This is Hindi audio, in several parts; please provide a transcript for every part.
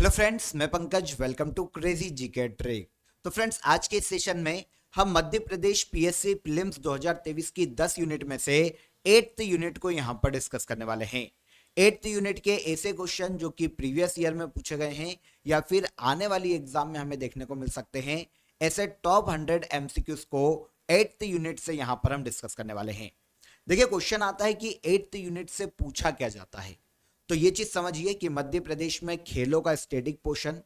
हेलो फ्रेंड्स, मैं Pankaj. Welcome to crazy GK trick. तो फ्रेंड्स, आज के इस सेशन में हम मध्य प्रदेश पीएससी प्रीलिम्स 2023 की 10 यूनिट में से 8th यूनिट को यहां पर डिस्कस करने वाले हैं। 8th यूनिट के ऐसे क्वेश्चन जो कि प्रीवियस ईयर में पूछे गए हैं या फिर आने वाली एग्जाम में हमें देखने को मिल सकते हैं, ऐसे टॉप 100 एमसीक्यूज को 8th यूनिट से यहां पर हम डिस्कस करने वाले हैं। देखिए, क्वेश्चन आता है कि 8th यूनिट से पूछा क्या जाता है। तो ये चीज समझिए कि मध्य प्रदेश में खेलों का स्टैटिक पोर्शन,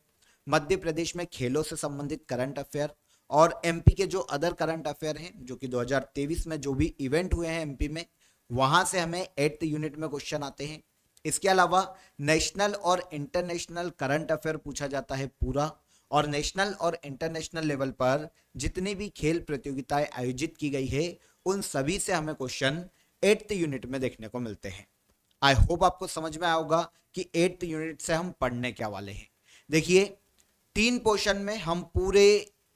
मध्य प्रदेश में खेलों से संबंधित करंट अफेयर और एमपी के जो अदर करंट अफेयर हैं जो कि 2023 में जो भी इवेंट हुए हैं एमपी में, वहां से हमें 8th यूनिट में क्वेश्चन आते हैं। इसके अलावा नेशनल और इंटरनेशनल करंट अफेयर पूछा जाता है पूरा, और नेशनल और इंटरनेशनल लेवल पर जितनी भी खेल प्रतियोगिताएं आयोजित की गई है उन सभी से हमें क्वेश्चन 8th यूनिट में देखने को मिलते हैं। आई होप आपको समझ में आया होगा कि 8th यूनिट से हम पढ़ने क्या वाले हैं। देखिए, 3 पोर्शन में हम पूरे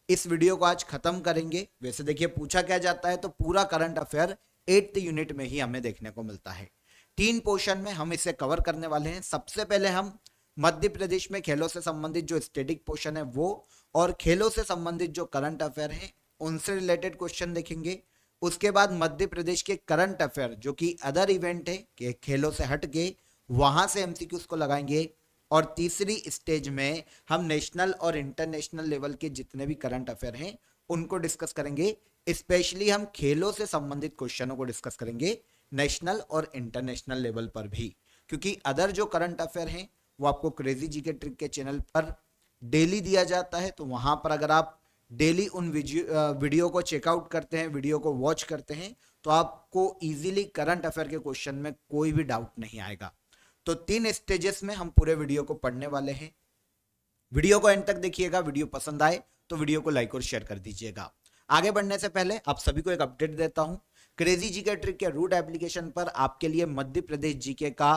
इस वीडियो को आज खत्म करेंगे। वैसे देखिए, पूछा क्या जाता है तो पूरा करंट अफेयर 8th यूनिट में ही हमें देखने को मिलता है। 3 पोर्शन में हम इसे कवर करने वाले हैं। सबसे पहले हम मध्य प्रदेश में खेलों से संबंधित जो स्टैटिक पोर्शन है वो, और खेलों से संबंधित जो करंट अफेयर है उनसे रिलेटेड क्वेश्चन देखेंगे। उसके बाद मध्य प्रदेश के करंट अफेयर जो कि अदर इवेंट है कि खेलों से हट के, वहां से एमसीक्यूज को लगाएंगे। और तीसरी स्टेज में हम नेशनल और इंटरनेशनल लेवल के जितने भी करंट अफेयर हैं उनको डिस्कस करेंगे। स्पेशली हम खेलों से संबंधित क्वेश्चनों को डिस्कस करेंगे नेशनल और इंटरनेशनल लेवल पर भी, क्योंकि अदर जो करंट अफेयर हैं वो आपको क्रेजी जीके ट्रिक के चैनल पर डेली दिया जाता है। तो वहां पर अगर आप डेली उन वीडियो को चेकआउट करते हैं, वीडियो को वॉच करते हैं, तो आपको इजीली करंट अफेयर के क्वेश्चन में कोई भी डाउट नहीं आएगा। तो 3 स्टेजेस में हम पूरे वीडियो को पढ़ने वाले हैं। वीडियो को एंड तक देखिएगा। वीडियो पसंद आए तो वीडियो को लाइक और शेयर कर दीजिएगा। आगे बढ़ने से पहले आप सभी को एक अपडेट देता हूं। क्रेजी जीके ट्रिक के रूट एप्लीकेशन पर आपके लिए मध्य प्रदेश जीके का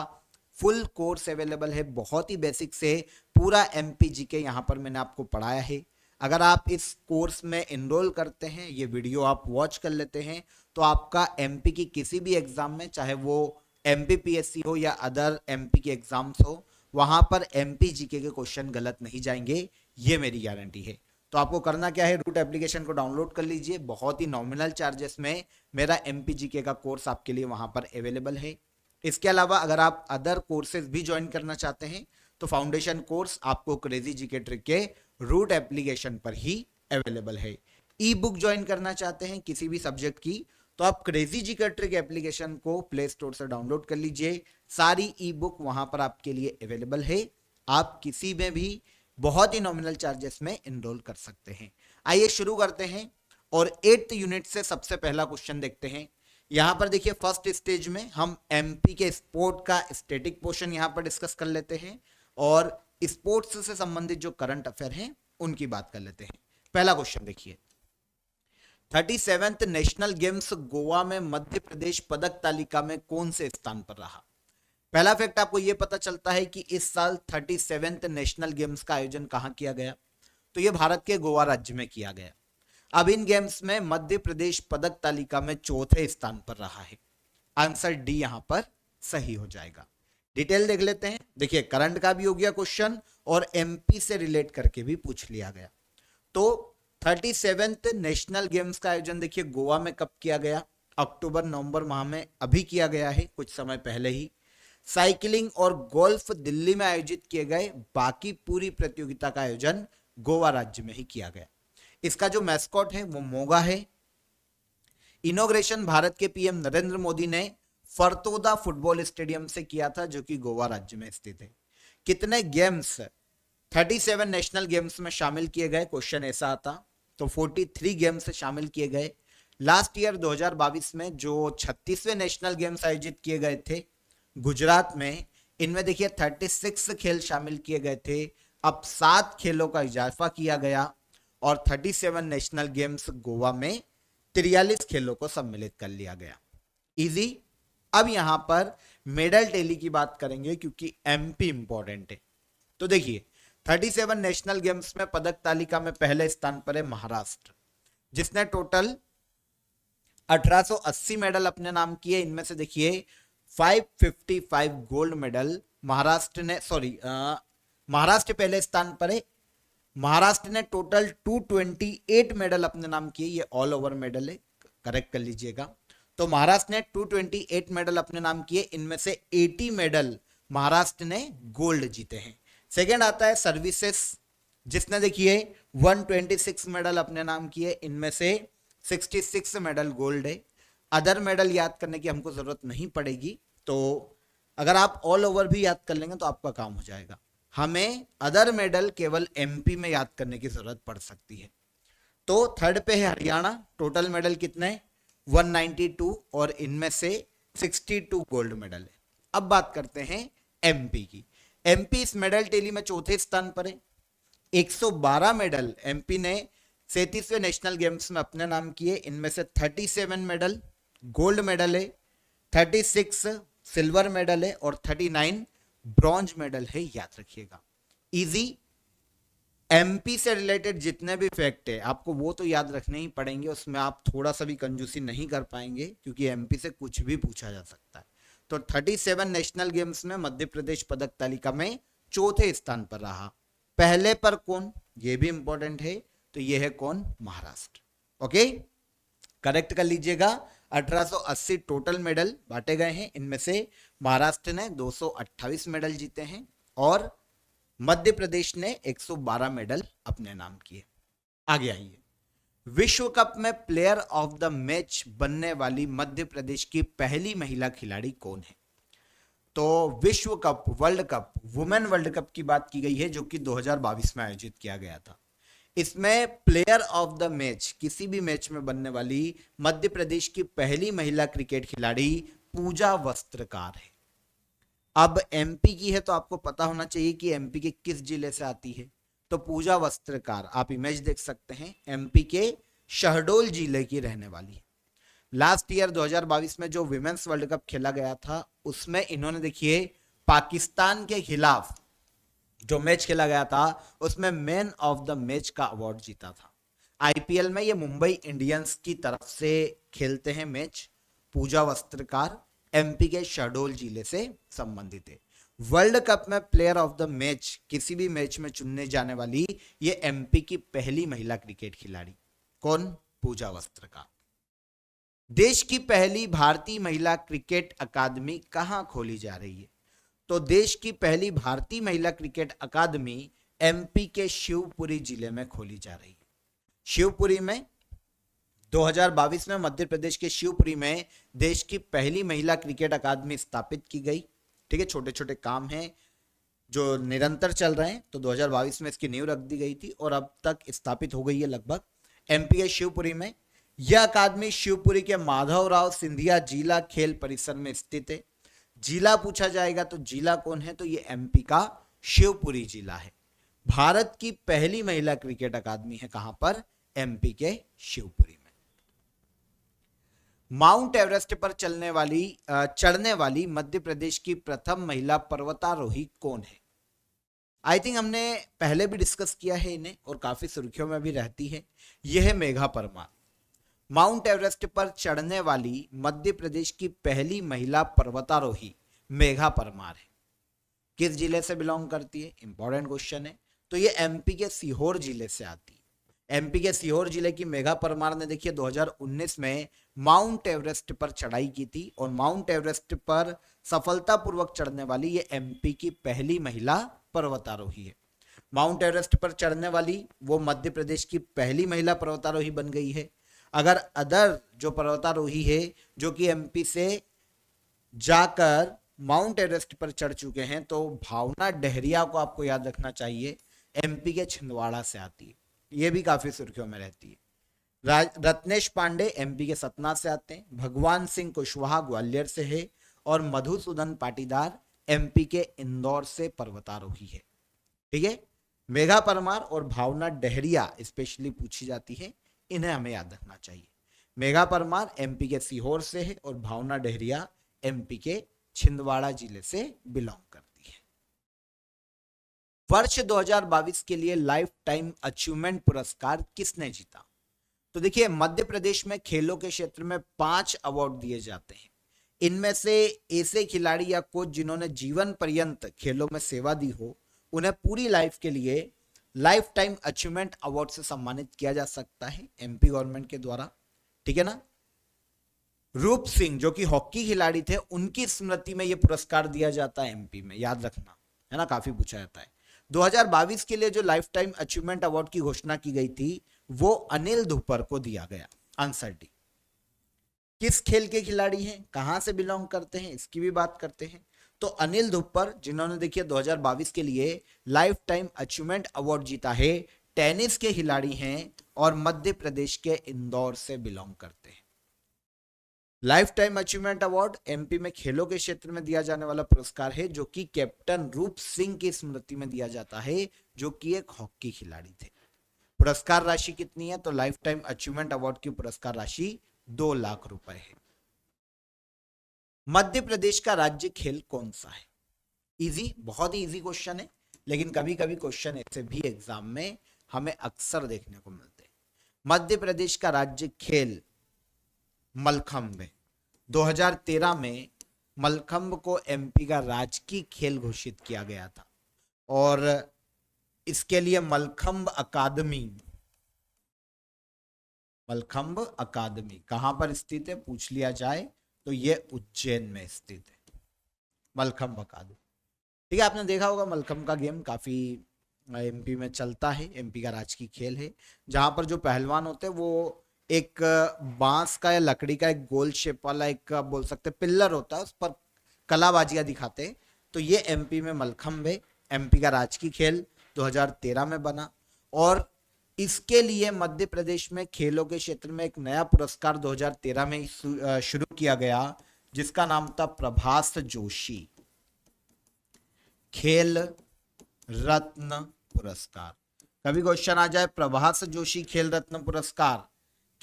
फुल कोर्स अवेलेबल है। बहुत ही बेसिक से पूरा एमपी जीके यहां पर मैंने आपको पढ़ाया है। अगर आप इस कोर्स में एनरोल करते हैं, ये वीडियो आप वॉच कर लेते हैं, तो आपका एमपी की किसी भी एग्जाम में, चाहे वो एमपी पीएससी हो या अदर एमपी के एग्जाम्स हो, वहां पर एमपी जीके के क्वेश्चन गलत नहीं जाएंगे, ये मेरी गारंटी है। तो आपको करना क्या है, रूट एप्लीकेशन को डाउनलोड कर लीजिए। बहुत ही नॉमिनल चार्जेस में मेरा एमपी जीके का कोर्स आपके लिए वहां पर अवेलेबल है। इसके अलावा अगर आप अदर कोर्सेज भी ज्वाइन करना चाहते हैं तो फाउंडेशन कोर्स आपको क्रेजी जीके ट्रिक के रूट एप्लीकेशन पर ही अवेलेबल है। ई बुक ज्वाइन करना चाहते हैं किसी भी सब्जेक्ट की, तो आप क्रेजी जीके ट्रिक एप्लीकेशन को प्ले स्टोर से डाउनलोड कर लीजिए। सारी ई बुक वहां पर आपके लिए अवेलेबल है। आप किसी में भी बहुत ही नॉमिनल चार्जेस में एनरोल कर सकते हैं। आइए शुरू करते हैं और 8th यूनिट से सबसे पहला क्वेश्चन देखते हैं। यहां पर देखिए, फर्स्ट स्टेज में हम एमपी के स्पोर्ट का स्टैटिक पोर्शन यहां पर डिस्कस कर लेते हैं और स्पोर्ट्स से संबंधित जो करंट अफेयर हैं उनकी बात कर लेते हैं। पहला क्वेश्चन देखिए, 37th नेशनल गेम्स गोवा में मध्य प्रदेश पदक तालिका में कौन से स्थान पर रहा। पहला फैक्ट आपको यह पता चलता है कि इस साल 37th नेशनल गेम्स का आयोजन कहां किया गया, तो यह भारत के गोवा राज्य में किया गया। अब इन गेम्स में मध्य प्रदेश पदक तालिका में चौथे स्थान पर रहा है। आंसर डी यहां पर सही हो जाएगा। डिटेल देख लेते हैं। देखिए, करंट का भी हो गया क्वेश्चन और एमपी से रिलेट करके भी पूछ लिया गया। तो 37th नेशनल गेम्स का आयोजन देखिए गोवा में कब किया गया, अक्टूबर नवंबर माह में अभी किया गया है, कुछ समय पहले ही। साइकिलिंग और गोल्फ दिल्ली में आयोजित किए गए, बाकी पूरी प्रतियोगिता का आयोजन गोवा राज्य में ही किया गया। इसका जो मैस्कॉट है वो मोगा है। इनॉग्रेशन भारत के पीएम नरेंद्र मोदी ने फरतोदा फुटबॉल स्टेडियम से किया था जो कि गोवा राज्य में स्थित है। कितने गेम्स 37 नेशनल गेम्स में शामिल किए गए, क्वेश्चन ऐसा आता तो 43 गेम्स शामिल किए गए। लास्ट ईयर 2022 में जो 36वें नेशनल गेम्स आयोजित किए गए थे गुजरात में, इनमें देखिए 36 खेल शामिल किए गए थे। अब 7 खेलों का इजाफा किया गया और 37 नेशनल गेम्स गोवा में 43 खेलों को सम्मिलित कर लिया गया। इजी। अब यहां पर मेडल टैली की बात करेंगे क्योंकि एमपी इंपॉर्टेंट है। तो देखिए, 37 नेशनल गेम्स में पदक तालिका में पहले स्थान पर है महाराष्ट्र, जिसने टोटल 1880 मेडल अपने नाम किए। इनमें से देखिए 555 गोल्ड मेडल महाराष्ट्र ने, महाराष्ट्र पहले स्थान पर है। महाराष्ट्र ने टोटल 228 मेडल अपने नाम किए, ये ऑल ओवर मेडल है, करेक्ट कर लीजिएगा। तो महाराष्ट्र ने 228 मेडल अपने नाम किए, इनमें से 80 मेडल महाराष्ट्र ने गोल्ड जीते हैं। सेकंड आता है सर्विसेज, जिसने देखिए 126 मेडल अपने नाम किए, इनमें से 66 मेडल गोल्ड है। अदर मेडल याद करने की हमको जरूरत नहीं पड़ेगी, तो अगर आप ऑल ओवर भी याद कर लेंगे तो आपका काम हो जाएगा। हमें अदर मेडल केवल एमपी में याद करने की जरूरत पड़ सकती है। तो थर्ड पे है हरियाणा, टोटल मेडल कितने 192 और इनमें से 62 गोल्ड मेडल है। अब बात करते हैं एमपी की। एमपी इस मेडल टेली में चौथे स्थान पर है। 112 मेडल एमपी ने 37वें नेशनल गेम्स में अपने नाम किए, इनमें से 37 मेडल गोल्ड मेडल है, 36 सिल्वर मेडल है और 39 ब्रॉन्ज मेडल है, याद रखिएगा। इजी। एमपी से रिलेटेड जितने भी फैक्ट है आपको वो तो याद रखने ही पड़ेंगे, उसमें आप थोड़ा सा भी कंजूसी नहीं कर पाएंगे क्योंकि एमपी से कुछ भी पूछा जा सकता है। तो 37 नेशनल गेम्स में मध्य प्रदेश पदक तालिका में चौथे स्थान पर रहा। पहले पर कौन, ये भी इंपॉर्टेंट है, तो ये है कौन, महाराष्ट्र। ओके, करेक्ट कर लीजिएगा। 1880 टोटल मेडल बांटे गए हैं, इनमें से महाराष्ट्र ने 228 मेडल जीते हैं और मध्य प्रदेश ने 112 मेडल अपने नाम किए। आगे आइए, विश्व कप में प्लेयर ऑफ द मैच बनने वाली मध्य प्रदेश की पहली महिला खिलाड़ी कौन है? तो विश्व cup, world cup, women world cup की बात की गई है जो कि 2022 में आयोजित किया गया था। इसमें प्लेयर ऑफ द मैच, किसी भी मैच में बनने वाली मध्य प्रदेश की पहली महिला क्रिकेट खिलाड़ी पूजा वस्त्रकार है। अब एमपी की है तो आपको पता होना चाहिए कि एमपी के किस जिले से आती है। तो पूजा वस्त्रकार, आप इमेज देख सकते हैं, एमपी के शहडोल जिले की रहने वाली है। लास्ट ईयर 2022 में जो विमेंस वर्ल्ड कप खेला गया था उसमें इन्होंने देखिए पाकिस्तान के खिलाफ जो मैच खेला गया था उसमें मैन ऑफ द मैच का अवार्ड जीता था। आईपीएल में ये मुंबई इंडियंस की तरफ से खेलते हैं मैच। पूजा वस्त्रकार एमपी के शहडोल जिले से संबंधित है। वर्ल्ड कप में प्लेयर ऑफ द मैच, किसी भी मैच में चुनने जाने वाली ये एमपी की पहली महिला क्रिकेट खिलाड़ी कौन, पूजा वस्त्रकार। देश की पहली भारतीय महिला क्रिकेट अकादमी कहां खोली जा रही है? तो देश की पहली भारतीय महिला क्रिकेट अकादमी एमपी के शिवपुरी जिले में खोली जा रही है। शिवपुरी में 2022 में मध्य प्रदेश के शिवपुरी में देश की पहली महिला क्रिकेट अकादमी स्थापित की गई। ठीक है, छोटे छोटे काम हैं जो निरंतर चल रहे हैं, तो 2022 में इसकी नींव रख दी गई थी और अब तक स्थापित हो गई है लगभग। एमपी के शिवपुरी में यह अकादमी शिवपुरी के माधवराव सिंधिया जिला खेल परिसर में स्थित है। जिला पूछा जाएगा तो जिला कौन है, तो ये एमपी का शिवपुरी जिला है। भारत की पहली महिला क्रिकेट अकादमी है कहां पर, एमपी के शिवपुरी में। माउंट एवरेस्ट पर चढ़ने वाली मध्य प्रदेश की प्रथम महिला पर्वतारोही कौन है? आई थिंक हमने पहले भी डिस्कस किया है इन्हें और काफी सुर्खियों में भी रहती है। यह है मेघा परमार। माउंट एवरेस्ट पर चढ़ने वाली मध्य प्रदेश की पहली महिला पर्वतारोही मेघा परमार है। किस जिले से बिलोंग करती है, इंपॉर्टेंट क्वेश्चन है। तो ये एमपी के सीहोर जिले से आती है। एमपी के सीहोर जिले की मेघा परमार ने देखिए 2019 में माउंट एवरेस्ट पर चढ़ाई की थी और माउंट एवरेस्ट पर सफलतापूर्वक चढ़ने वाली ये एमपी की पहली महिला पर्वतारोही है। माउंट एवरेस्ट पर चढ़ने वाली वो मध्य प्रदेश की पहली महिला पर्वतारोही बन गई है। अगर अदर जो पर्वतारोही है जो कि एमपी से जाकर माउंट एवरेस्ट पर चढ़ चुके हैं तो भावना डेहरिया को आपको याद रखना चाहिए, एमपी के छिंदवाड़ा से आती है। ये भी काफी सुर्खियों में रहती है। रत्नेश पांडे एमपी के सतना से आते हैं। भगवान सिंह कुशवाहा ग्वालियर से है और मधुसूदन पाटीदार एमपी के इंदौर से पर्वतारोही है। ठीक है, मेघा परमार और भावना डेहरिया स्पेशली पूछी जाती है, इन्हें हमें याद रखना चाहिए। मेघा परमार एमपी के सीहोर से है और भावना डेहरिया एमपी के छिंदवाड़ा जिले से बिलोंग करती है। वर्ष 2022 के लिए लाइफ टाइम अचीवमेंट पुरस्कार किसने जीता? तो देखिए मध्य प्रदेश में खेलों के क्षेत्र में 5 अवार्ड दिए जाते हैं। इनमें से ऐसे खिलाड़ी या कोच जिन्होंने जीवन पर्यंत खेलों में सेवा दी हो उन्हें पूरी लाइफ के लिए लाइफ टाइम अचीवमेंट अवार्ड से सम्मानित किया जा सकता है एमपी गवर्नमेंट के द्वारा, ठीक है ना। रूप सिंह जो कि हॉकी खिलाड़ी थे, उनकी स्मृति में यह पुरस्कार दिया जाता है एमपी में, याद रखना है ना, काफी पूछा जाता है। 2022 के लिए जो लाइफ टाइम अचीवमेंट अवार्ड की घोषणा की गई थी वो अनिल धुपर को दिया गया। Answer D. किस खेल के खिलाड़ी हैं, कहां से बिलोंग करते हैं, इसकी भी बात करते हैं। तो अनिल धुपर, जिन्होंने देखिए 2022 के लिए लाइफ टाइम अचीवमेंट अवार्ड जीता है, टेनिस के खिलाड़ी हैं और मध्य प्रदेश के इंदौर से बिलोंग करते हैं। Life time achievement award MP में खेलों के क्षेत्र में दिया जाने वाला पुरस्कार है, जो कि कैप्टन रूप सिंह की स्मृति में दिया जाता है, जो कि एक हॉकी खिलाड़ी थे। पुरस्कार राशि कितनी है, तो लाइफ टाइम अचीवमेंट अवार्ड की पुरस्कार राशि 2 लाख रुपए है। मध्य प्रदेश का राज्य खेल कौन सा है? इजी, बहुत ही इजी क्वेश्चन है, लेकिन कभी कभी क्वेश्चन ऐसे भी एग्जाम में हमें अक्सर देखने को मिलते हैं। मध्य प्रदेश का राज्य खेल मलखंब है। 2013 में मलखंब को एमपी का राजकीय खेल घोषित किया गया था और इसके लिए मलखंब अकादमी कहां पर स्थित है पूछ लिया जाए तो ये उज्जैन में स्थित है, मलखंब अकादमी। ठीक है, आपने देखा होगा मलखंब का गेम काफी एमपी में चलता है, एमपी का राजकीय खेल है, जहां पर जो पहलवान होते हैं वो एक बांस का या लकड़ी का एक गोल शेप वाला एक बोल सकते पिल्लर होता है, उस पर कलाबाजियां दिखाते हैं। तो ये एमपी में मलखंब है, एमपी का राजकीय खेल 2013 में बना। और इसके लिए मध्य प्रदेश में खेलों के क्षेत्र में एक नया पुरस्कार 2013 में शुरू किया गया, जिसका नाम था प्रभास जोशी खेल रत्न पुरस्कार। कभी क्वेश्चन आ जाए प्रभास जोशी खेल रत्न पुरस्कार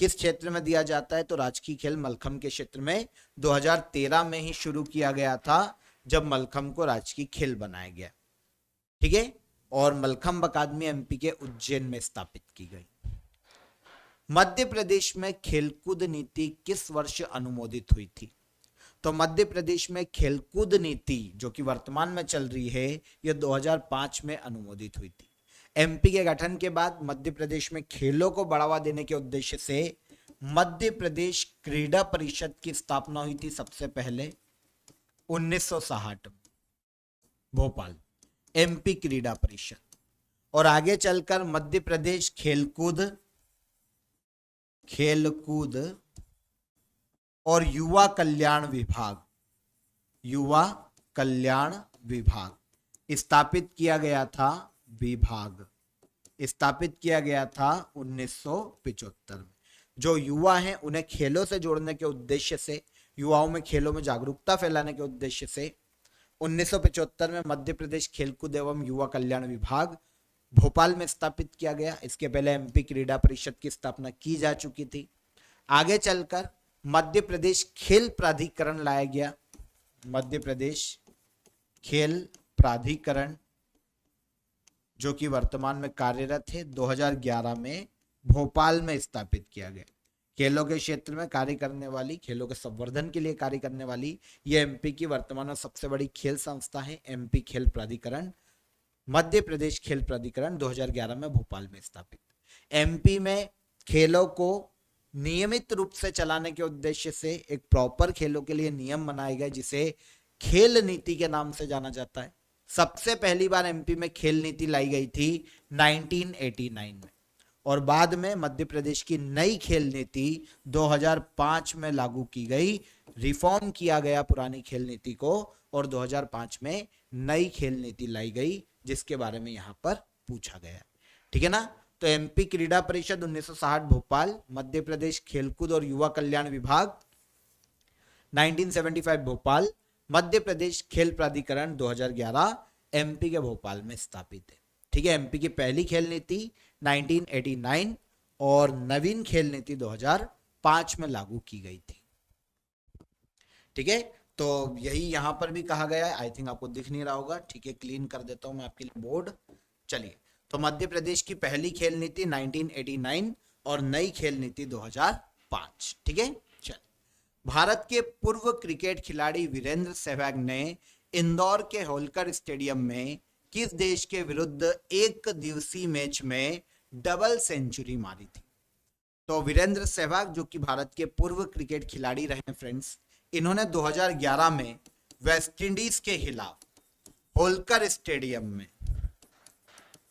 किस क्षेत्र में दिया जाता है, तो राजकीय खेल मलखंब के क्षेत्र में 2013 में ही शुरू किया गया था, जब मलखंब को राजकीय खेल बनाया गया। ठीक है, और मलखंब अकादमी एमपी के उज्जैन में स्थापित की गई। मध्य प्रदेश में खेलकूद नीति किस वर्ष अनुमोदित हुई थी? तो मध्य प्रदेश में खेलकूद नीति जो कि वर्तमान में चल रही है, यह 2005 में अनुमोदित हुई थी। एमपी के गठन के बाद मध्य प्रदेश में खेलों को बढ़ावा देने के उद्देश्य से मध्य प्रदेश क्रीड़ा परिषद की स्थापना हुई थी सबसे पहले 1960 में भोपाल, एमपी क्रीड़ा परिषद। और आगे चलकर मध्य प्रदेश खेलकूद और युवा कल्याण विभाग स्थापित किया गया था। 1975 में। जो युवा हैं उन्हें खेलों से जोड़ने के उद्देश्य से, युवाओं में खेलों में जागरूकता फैलाने के उद्देश्य से 1975 में मध्य प्रदेश खेलकूद एवं युवा कल्याण विभाग भोपाल में स्थापित किया गया। इसके पहले एमपी क्रीड़ा परिषद की स्थापना की जा चुकी थी। आगे चलकर मध्य प्रदेश खेल प्राधिकरण लाया गया। मध्य प्रदेश खेल प्राधिकरण जो कि वर्तमान में कार्यरत है, 2011 में भोपाल में स्थापित किया गया। खेलों के क्षेत्र में कार्य करने वाली, खेलों के संवर्धन के लिए कार्य करने वाली यह एमपी की वर्तमान में सबसे बड़ी खेल संस्था है, एमपी खेल प्राधिकरण। मध्य प्रदेश खेल प्राधिकरण 2011 में भोपाल में स्थापित। एमपी में खेलों को नियमित रूप से चलाने के उद्देश्य से एक प्रॉपर खेलों के लिए नियम बनाए गए, जिसे खेल नीति के नाम से जाना जाता है। सबसे पहली बार एमपी में खेल नीति लाई गई थी 1989 में, और बाद में मध्य प्रदेश की नई खेल नीति 2005 में लागू की गई। रिफॉर्म किया गया पुरानी खेल नीति को और 2005 में नई खेल नीति लाई गई, जिसके बारे में यहां पर पूछा गया। ठीक है ना। तो एमपी क्रीड़ा परिषद 1960 भोपाल, मध्य प्रदेश खेलकूद और युवा कल्याण विभाग 1975 भोपाल, मध्य प्रदेश खेल प्राधिकरण 2011 एमपी के भोपाल में स्थापित है। ठीक है, एमपी की पहली खेल नीति 1989 और नवीन खेल नीति 2005 में लागू की गई थी। ठीक है, तो यही यहां पर भी कहा गया है। आई थिंक आपको दिख नहीं रहा होगा। ठीक है, क्लीन कर देता हूं मैं आपके लिए बोर्ड। चलिए, तो मध्य प्रदेश की पहली खेल नीति 1989 और नई खेल नीति 2005। ठीक है, चल। भारत के पूर्व क्रिकेट खिलाड़ी वीरेंद्र सहवाग ने इंदौर के होलकर स्टेडियम में किस देश के विरुद्ध एक दिवसीय मैच में डबल सेंचुरी मारी थी? तो वीरेंद्र सहवाग जो कि भारत के पूर्व क्रिकेट खिलाड़ी रहे हैं फ्रेंड्स, इन्होंने 2011 में वेस्टइंडीज के खिलाफ होलकर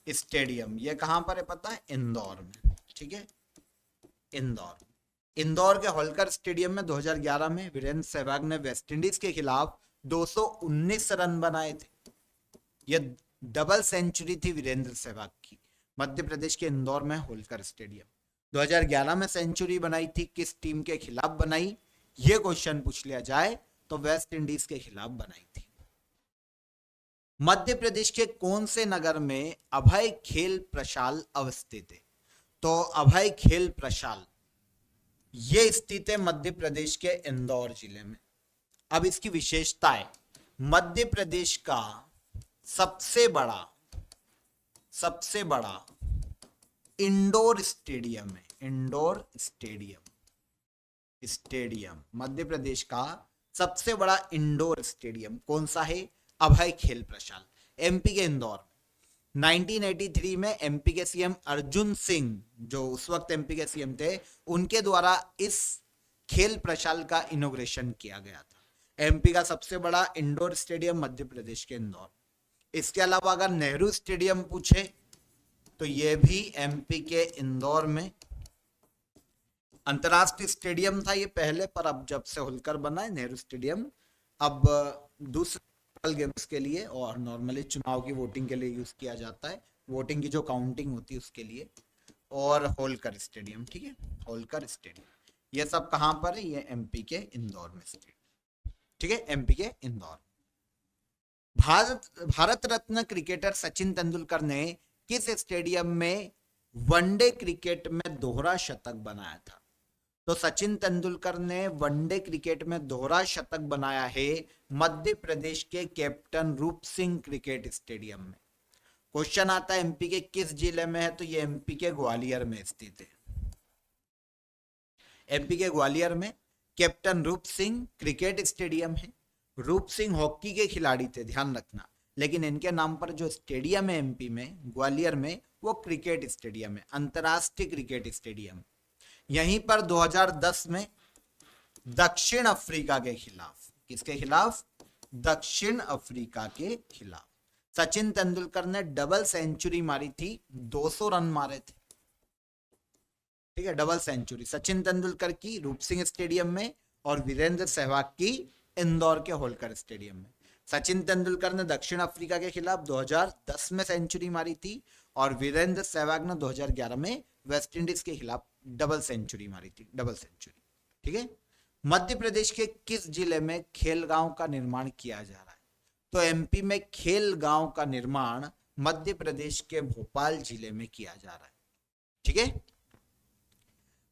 स्टेडियम ये कहां पर है पता है? इंदौर में। ठीक है, इंदौर के होलकर स्टेडियम में 2011 में वीरेंद्र सहवाग ने वेस्टइंडीज के खिलाफ 219 रन बनाए थे। ये डबल सेंचुरी थी वीरेंद्र सहवाग की, मध्य प्रदेश के इंदौर में होलकर स्टेडियम। 2011 में सेंचुरी बनाई थी, किस टीम के खिलाफ बनाई? ये क्वेश्चन पूछ लिया जाए तो वेस्ट इंडीज के खिलाफ बनाई थी। मध्य प्रदेश के कौन से नगर में अभय खेल प्रशाल अवस्थित है? तो अभय खेल प्रशाल ये स्थित है मध्य प्रदेश के इंदौर जिले में। अब इसकी विशेषता है, मध्य प्रदेश का सबसे बड़ा इंडोर स्टेडियम है। इंडोर स्टेडियम मध्य प्रदेश का सबसे बड़ा इंडोर स्टेडियम कौन सा है? अभय खेल प्रशाल, एमपी के इंदौर। 1983 में एमपी के सीएम अर्जुन सिंह, जो उस वक्त एमपी के सीएम थे, उनके द्वारा इस खेल प्रशाल का इनॉग्रेशन किया गया था। एमपी का सबसे बड़ा इंडोर स्टेडियम मध्य प्रदेश के इंदौर। इसके अलावा अगर नेहरू स्टेडियम पूछे तो यह भी एमपी के इंदौर में अंतरराष्ट्रीय स्टेडियम था ये पहले, पर अब जब से होलकर बना है नेहरू स्टेडियम, अब दूसरे गेम्स के लिए और नॉर्मली चुनाव की वोटिंग के लिए यूज किया जाता है, वोटिंग की जो काउंटिंग होती है उसके लिए। और होलकर स्टेडियम, ठीक है, होलकर स्टेडियम ये सब कहां पर है? ये एमपी के इंदौर में स्टेडियम, ठीक है, एमपी के इंदौर। भारत रत्न क्रिकेटर सचिन तेंदुलकर ने किस स्टेडियम में वनडे क्रिकेट में दोहरा शतक बनाया था? तो सचिन तेंदुलकर ने वनडे क्रिकेट में दोहरा शतक बनाया है मध्य प्रदेश के कैप्टन रूप सिंह क्रिकेट स्टेडियम में। क्वेश्चन आता है एमपी के किस जिले में है? तो ये एमपी के ग्वालियर में स्थित है। एमपी के ग्वालियर में कैप्टन रूप सिंह क्रिकेट स्टेडियम है। रूप सिंह हॉकी के खिलाड़ी थे, ध्यान रखना, लेकिन इनके नाम पर जो स्टेडियम है एमपी में ग्वालियर में वो क्रिकेट स्टेडियम है, अंतरराष्ट्रीय क्रिकेट स्टेडियम। यहीं पर 2010 में दक्षिण अफ्रीका के खिलाफ, किसके खिलाफ? दक्षिण अफ्रीका के खिलाफ सचिन तेंदुलकर ने डबल सेंचुरी मारी थी, 200 रन मारे थे, ठीक है, डबल सेंचुरी सचिन तेंदुलकर की रूप सिंह स्टेडियम में और वीरेंद्र सहवाग की इंदौर के होलकर स्टेडियम में। सचिन तेंदुलकर ने दक्षिण अफ्रीका के खिलाफ 2010 में सेंचुरी मारी थी और वीरेंद्र सहवाग ने 2011 में वेस्टइंडीज के खिलाफ डबल सेंचुरी मारी थी, डबल सेंचुरी, ठीक है। मध्य प्रदेश के किस जिले में खेल गांव का निर्माण किया जा रहा है? तो एमपी में खेल गांव का निर्माण मध्य प्रदेश के भोपाल जिले में किया जा रहा है, ठीक है।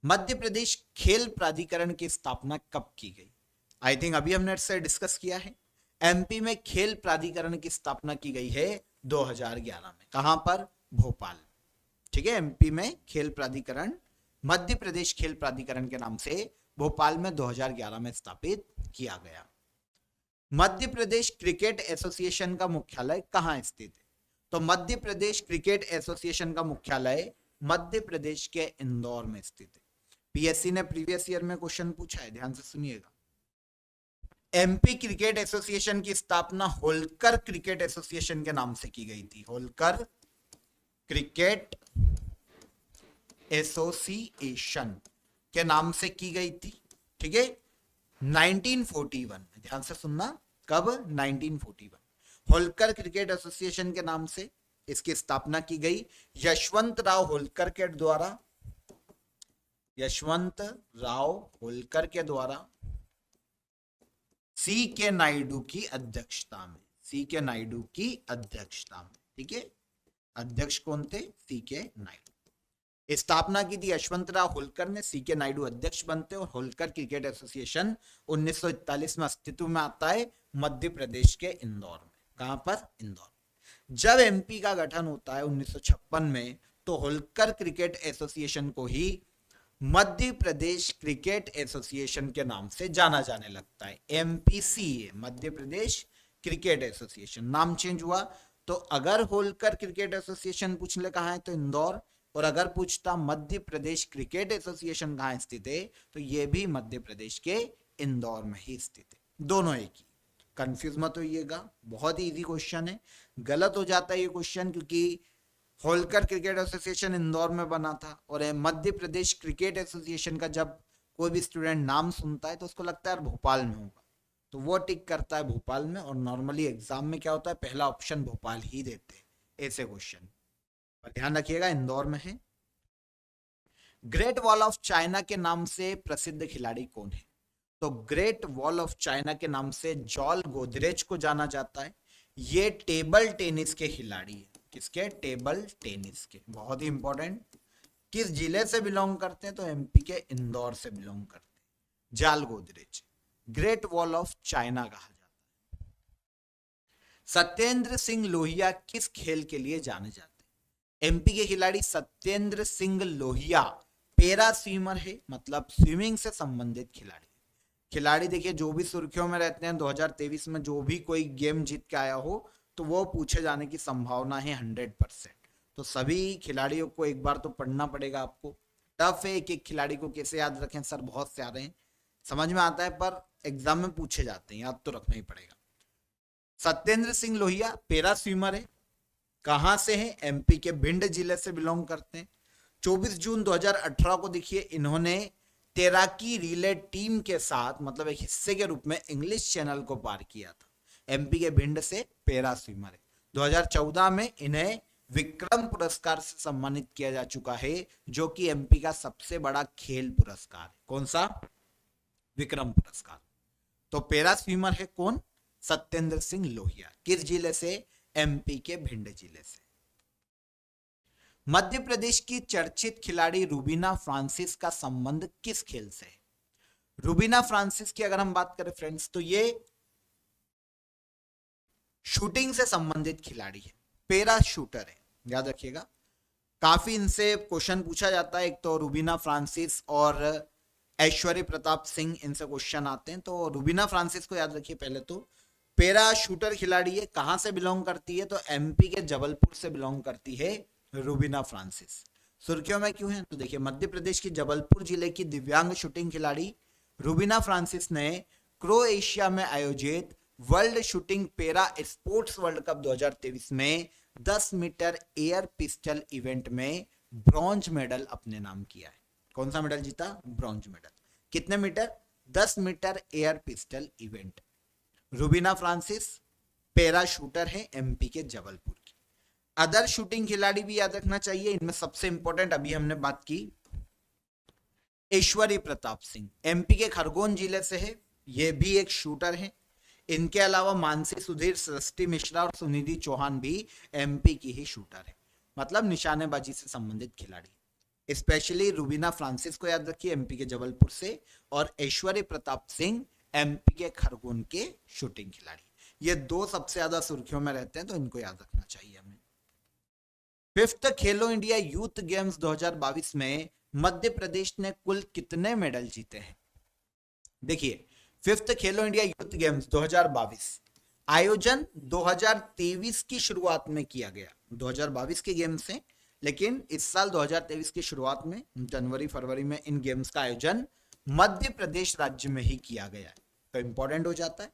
मध्य प्रदेश खेल प्राधिकरण की स्थापना कब की गई? आई थिंक अभी हमने इससे डिस्कस किया है। एमपी में खेल प्राधिकरण की स्थापना की गई है 2011 में। कहां पर? भोपाल, ठीक है। एमपी में खेल प्राधिकरण, मध्य प्रदेश खेल प्राधिकरण के नाम से भोपाल में 2011 में स्थापित किया गया। मध्य प्रदेश क्रिकेट एसोसिएशन का मुख्यालय कहां स्थित है? तो मध्य प्रदेश क्रिकेट एसोसिएशन का मुख्यालय मध्य प्रदेश के इंदौर में स्थित है। पीएससी ने प्रीवियस ईयर में क्वेश्चन पूछा है, ध्यान से सुनिएगा। एमपी क्रिकेट एसोसिएशन की स्थापना होलकर क्रिकेट एसोसिएशन के नाम से की गई थी। होलकर क्रिकेट एसोसिएशन के नाम से की गई थी, ठीक है, 1941। ध्यान से सुनना, कब? 1941। होलकर क्रिकेट एसोसिएशन के नाम से इसकी स्थापना की गई यशवंत राव होलकर के द्वारा, यशवंत राव होलकर के द्वारा सी के नायडू की अध्यक्षता में, सी के नायडू की अध्यक्षता में, ठीक है। अध्यक्ष कौन थे? सी के नायडू। स्थापना की थी यशवंत राव होलकर ने, सी के नायडू अध्यक्ष बनते और होलकर क्रिकेट एसोसिएशन 1941 में अस्तित्व में आता है मध्य प्रदेश के इंदौर में। कहां पर? इंदौर। जब एमपी का गठन होता है 1956 में, तो होलकर क्रिकेट एसोसिएशन को ही मध्य प्रदेश क्रिकेट एसोसिएशन के नाम से जाना जाने लगता है। MPCA, Madhya Pradesh cricket association, नाम चेंज हुआ तो अगर होलकर क्रिकेट एसोसिएशन पूछ ले कहाँ है तो इंदौर, और अगर पूछता मध्य प्रदेश क्रिकेट एसोसिएशन कहाँ स्थित है तो ये भी मध्य प्रदेश के इंदौर में ही स्थित है। दोनों एक ही, कंफ्यूज मत होइएगा, बहुत ही इजी क्वेश्चन है। गलत हो जाता है ये क्वेश्चन क्योंकि होलकर क्रिकेट एसोसिएशन इंदौर में बना था, और मध्य प्रदेश क्रिकेट एसोसिएशन का जब कोई भी स्टूडेंट नाम सुनता है तो उसको लगता है भोपाल में होगा, तो वो टिक करता है भोपाल में। और नॉर्मली एग्जाम में क्या होता है, पहला ऑप्शन भोपाल ही देते हैं ऐसे क्वेश्चन, पर ध्यान रखिएगा इंदौर में है। ग्रेट वॉल ऑफ चाइना के नाम से प्रसिद्ध खिलाड़ी कौन है? तो ग्रेट वॉल ऑफ चाइना के नाम से जॉल गोदरेज को जाना जाता है। ये टेबल टेनिस के खिलाड़ी है। किसके? टेबल टेनिस के। बहुत ही इंपॉर्टेंट। किस जिले से बिलोंग करते हैं? तो एमपी के इंदौर से बिलोंग करते हैं। जॉल Godrej great wall of China कहा जाता है। सत्येंद्र सिंह लोहिया किस खेल के लिए जाने जाते हैं? एमपी के खिलाड़ी सत्येंद्र सिंह लोहिया पैरा स्विमर है, मतलब स्विमिंग से संबंधित खिलाड़ी देखिए जो भी सुर्खियों में रहते हैं 2023 में जो भी कोई गेम जीत के आया हो तो वो पूछे जाने की संभावना है 100%। तो सभी खिलाड़ियों को एक बार तो पढ़ना पड़ेगा आपको। टफ है, एक एक खिलाड़ी को कैसे याद रखें सर, बहुत से आ रहे हैं, समझ में आता है पर एग्जाम में पूछे जाते हैं, याद तो रखना ही पड़ेगा। सत्येंद्र सिंह लोहिया पैरा स्विमर है। कहां से है? एमपी के भिंड जिले से बिलोंग करते हैं। 24 जून 2018 को देखिए इन्होंने तैराकी रिले टीम के साथ, मतलब एक हिस्से के रूप में, इंग्लिश चैनल को पार किया था। एमपी के भिंड से पैरा स्विमर है। 2014 में इन्हें विक्रम पुरस्कार से सम्मानित किया जा चुका है, जो कि एमपी का सबसे बड़ा खेल पुरस्कार है। कौन सा? विक्रम पुरस्कार। तो पैरा स्विमर है कौन? सत्येंद्र सिंह लोहिया। किस जिले से? एमपी के भिंड जिले से। मध्य प्रदेश की चर्चित खिलाड़ी रुबीना फ्रांसिस का संबंध किस खेल से है? रुबीना फ्रांसिस की अगर हम बात करें फ्रेंड्स तो ये शूटिंग से संबंधित खिलाड़ी है, पैरा शूटर है, याद रखिएगा। काफी इनसे क्वेश्चन पूछा जाता है। एक तो रुबीना फ्रांसिस और ऐश्वर्य प्रताप सिंह, इनसे क्वेश्चन आते हैं। तो रुबीना फ्रांसिस को याद रखिए पहले तो, पैरा शूटर खिलाड़ी है। कहां से बिलोंग करती है? तो एमपी के जबलपुर से बिलोंग करती है रुबीना फ्रांसिस। सुर्खियों में क्यों है? तो देखिए मध्य प्रदेश की जबलपुर जिले की दिव्यांग शूटिंग खिलाड़ी रुबीना फ्रांसिस ने क्रोएशिया में आयोजित world shooting para sports world cup 2023 में 10 मीटर एयर पिस्टल इवेंट में ब्रॉन्ज मेडल अपने नाम किया है। कौन सा मेडल जीता? Bronze medal. कितने मीटर? 10 metre air pistol event. Rubina Francis para shooter है एमपी के जबलपुर की। अदर शूटिंग खिलाड़ी भी याद रखना चाहिए, इनमें सबसे इंपॉर्टेंट अभी हमने बात की ऐश्वर्य प्रताप सिंह, एमपी के खरगोन जिले से है, ये भी एक शूटर है। इनके अलावा मानसी सुधीर, सृष्टि मिश्रा और सुनिधि चौहान भी एमपी की ही शूटर है, मतलब निशानेबाजी से संबंधित खिलाड़ी। स्पेशली रुबीना फ्रांसिस को याद रखिए एमपी के जबलपुर से, और ऐश्वर्य प्रताप सिंह एमपी के खरगोन के शूटिंग खिलाड़ी। ये दो सबसे ज्यादा सुर्खियों में रहते हैं, तो इनको याद रखना चाहिए हमें। 5th खेलो इंडिया यूथ गेम्स 2022 में मध्य प्रदेश ने कुल कितने मेडल जीते हैं? देखिए 5th खेलो इंडिया यूथ गेम्स 2022 आयोजन 2023 की शुरुआत में किया गया। 2022 के गेम्स हैं, लेकिन इस साल 2023 की शुरुआत में जनवरी फरवरी में इन गेम्स का आयोजन मध्य प्रदेश राज्य में ही किया गया है, तो इंपॉर्टेंट हो जाता है।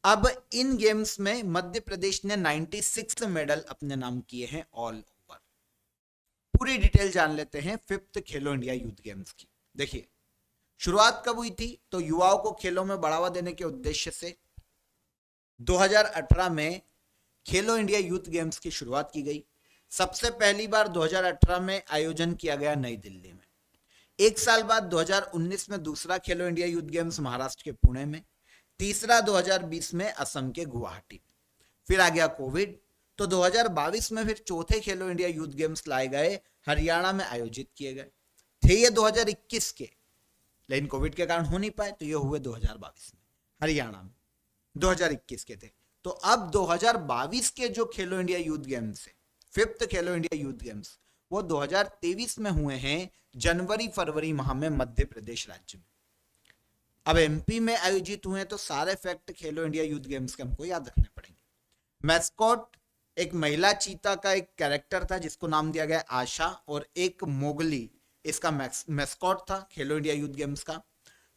अब इन गेम्स में मध्य प्रदेश ने 96 मेडल अपने नाम किए हैं ऑल ओवर। पूरी डिटेल जान लेते हैं 5th खेलो इंडिया यूथ गेम्स की। देखिए शुरुआत कब हुई थी? तो युवाओं को खेलों में बढ़ावा देने के उद्देश्य से 2018 में खेलो इंडिया यूथ गेम्स की शुरुआत की गई। सबसे पहली बार 2018 में आयोजन किया गया नई दिल्ली में। एक साल बाद 2019 में दूसरा खेलो इंडिया यूथ गेम्स महाराष्ट्र के पुणे में, तीसरा 2020 में असम के गुवाहाटी में। फिर आ गया कोविड, तो 2022 में फिर चौथे खेलो इंडिया यूथ गेम्स लाए गए, हरियाणा में आयोजित किए गए थे। ये 2021 के, लेकिन कोविड के कारण हो नहीं पाए, तो ये हुए 2022 में हरियाणा में। 2021 के थे, तो अब 2022 के जो खेलो इंडिया यूथ गेम्स है, 5th खेलो इंडिया यूथ गेम्स, वो 2023 में हुए हैं जनवरी फरवरी माह में मध्य प्रदेश राज्य में। अब एमपी में आयोजित हुए तो सारे फैक्ट खेलो इंडिया यूथ गेम्स के हमको याद रखने पड़ेंगे। मैस्कॉट एक महिला चीता का एक कैरेक्टर था जिसको नाम दिया गया आशा, और एक मोगली इसका मैस्कॉट था खेलो इंडिया यूथ गेम्स का।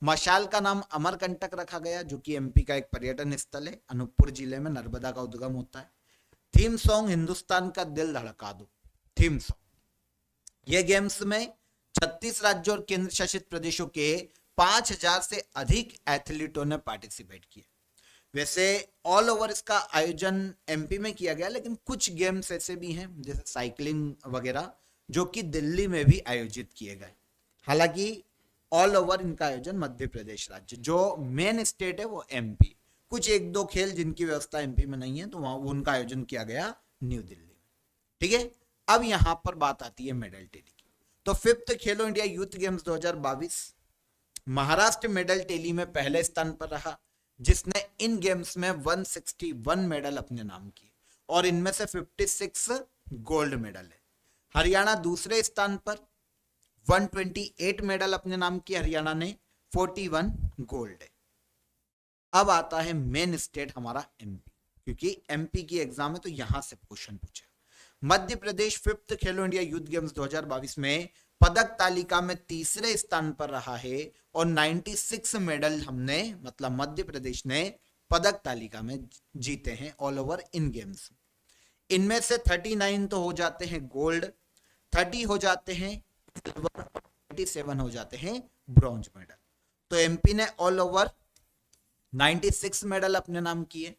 मशाल का नाम अमरकंटक रखा गया जो कि एमपी का एक पर्यटन स्थल है, अनूपपुर जिले में नर्मदा का उद्गम होता है। थीम सॉन्ग हिंदुस्तान का दिल धड़का दो, थीम सॉन्ग। ये गेम्स में 36 राज्यों और केंद्र शासित प्रदेशों के 5000 से अधिक एथलीटों ने पार्टिसिपेट किया। वैसे ऑल ओवर इसका आयोजन एमपी में किया गया, लेकिन कुछ गेम्स ऐसे भी हैं जैसे साइकिलिंग वगैरह जो कि दिल्ली में भी आयोजित किए गए। हालांकि ऑल ओवर इनका आयोजन मध्य प्रदेश राज्य, जो मेन स्टेट है वो एमपी। कुछ एक दो खेल जिनकी व्यवस्था एमपी में नहीं है तो वहां उनका आयोजन किया गया न्यू दिल्ली में। ठीक है, अब यहां पर बात आती है मेडल टेली की। तो 5th खेलो India youth games 2022 Maharashtra medal tally में पहले स्थान पर रहा, जिसने इन गेम्स में 161 मेडल अपने नाम किए और इनमें से 56 गोल्ड मेडल है। हरियाणा दूसरे स्थान पर 128 मेडल अपने नाम किए हरियाणा ने, 41 गोल्ड है। अब आता है मेन स्टेट हमारा एमपी, क्योंकि एमपी की एग्जाम है तो यहां से क्वेश्चन पूछे। मध्य प्रदेश 5th खेलो इंडिया यूथ गेम्स 2022 में पदक तालिका में तीसरे स्थान पर रहा है और 96 मेडल हमने मतलब मध्य प्रदेश ने पदक तालिका में जीते हैं ऑल ओवर इन गेम्स। इनमें से 39 तो हो जाते हैं गोल्ड, 30 हो जाते हैं सिल्वर, 27 हो जाते हैं ब्रॉन्ज मेडल। तो एमपी ने ऑल ओवर 96 मेडल अपने नाम किए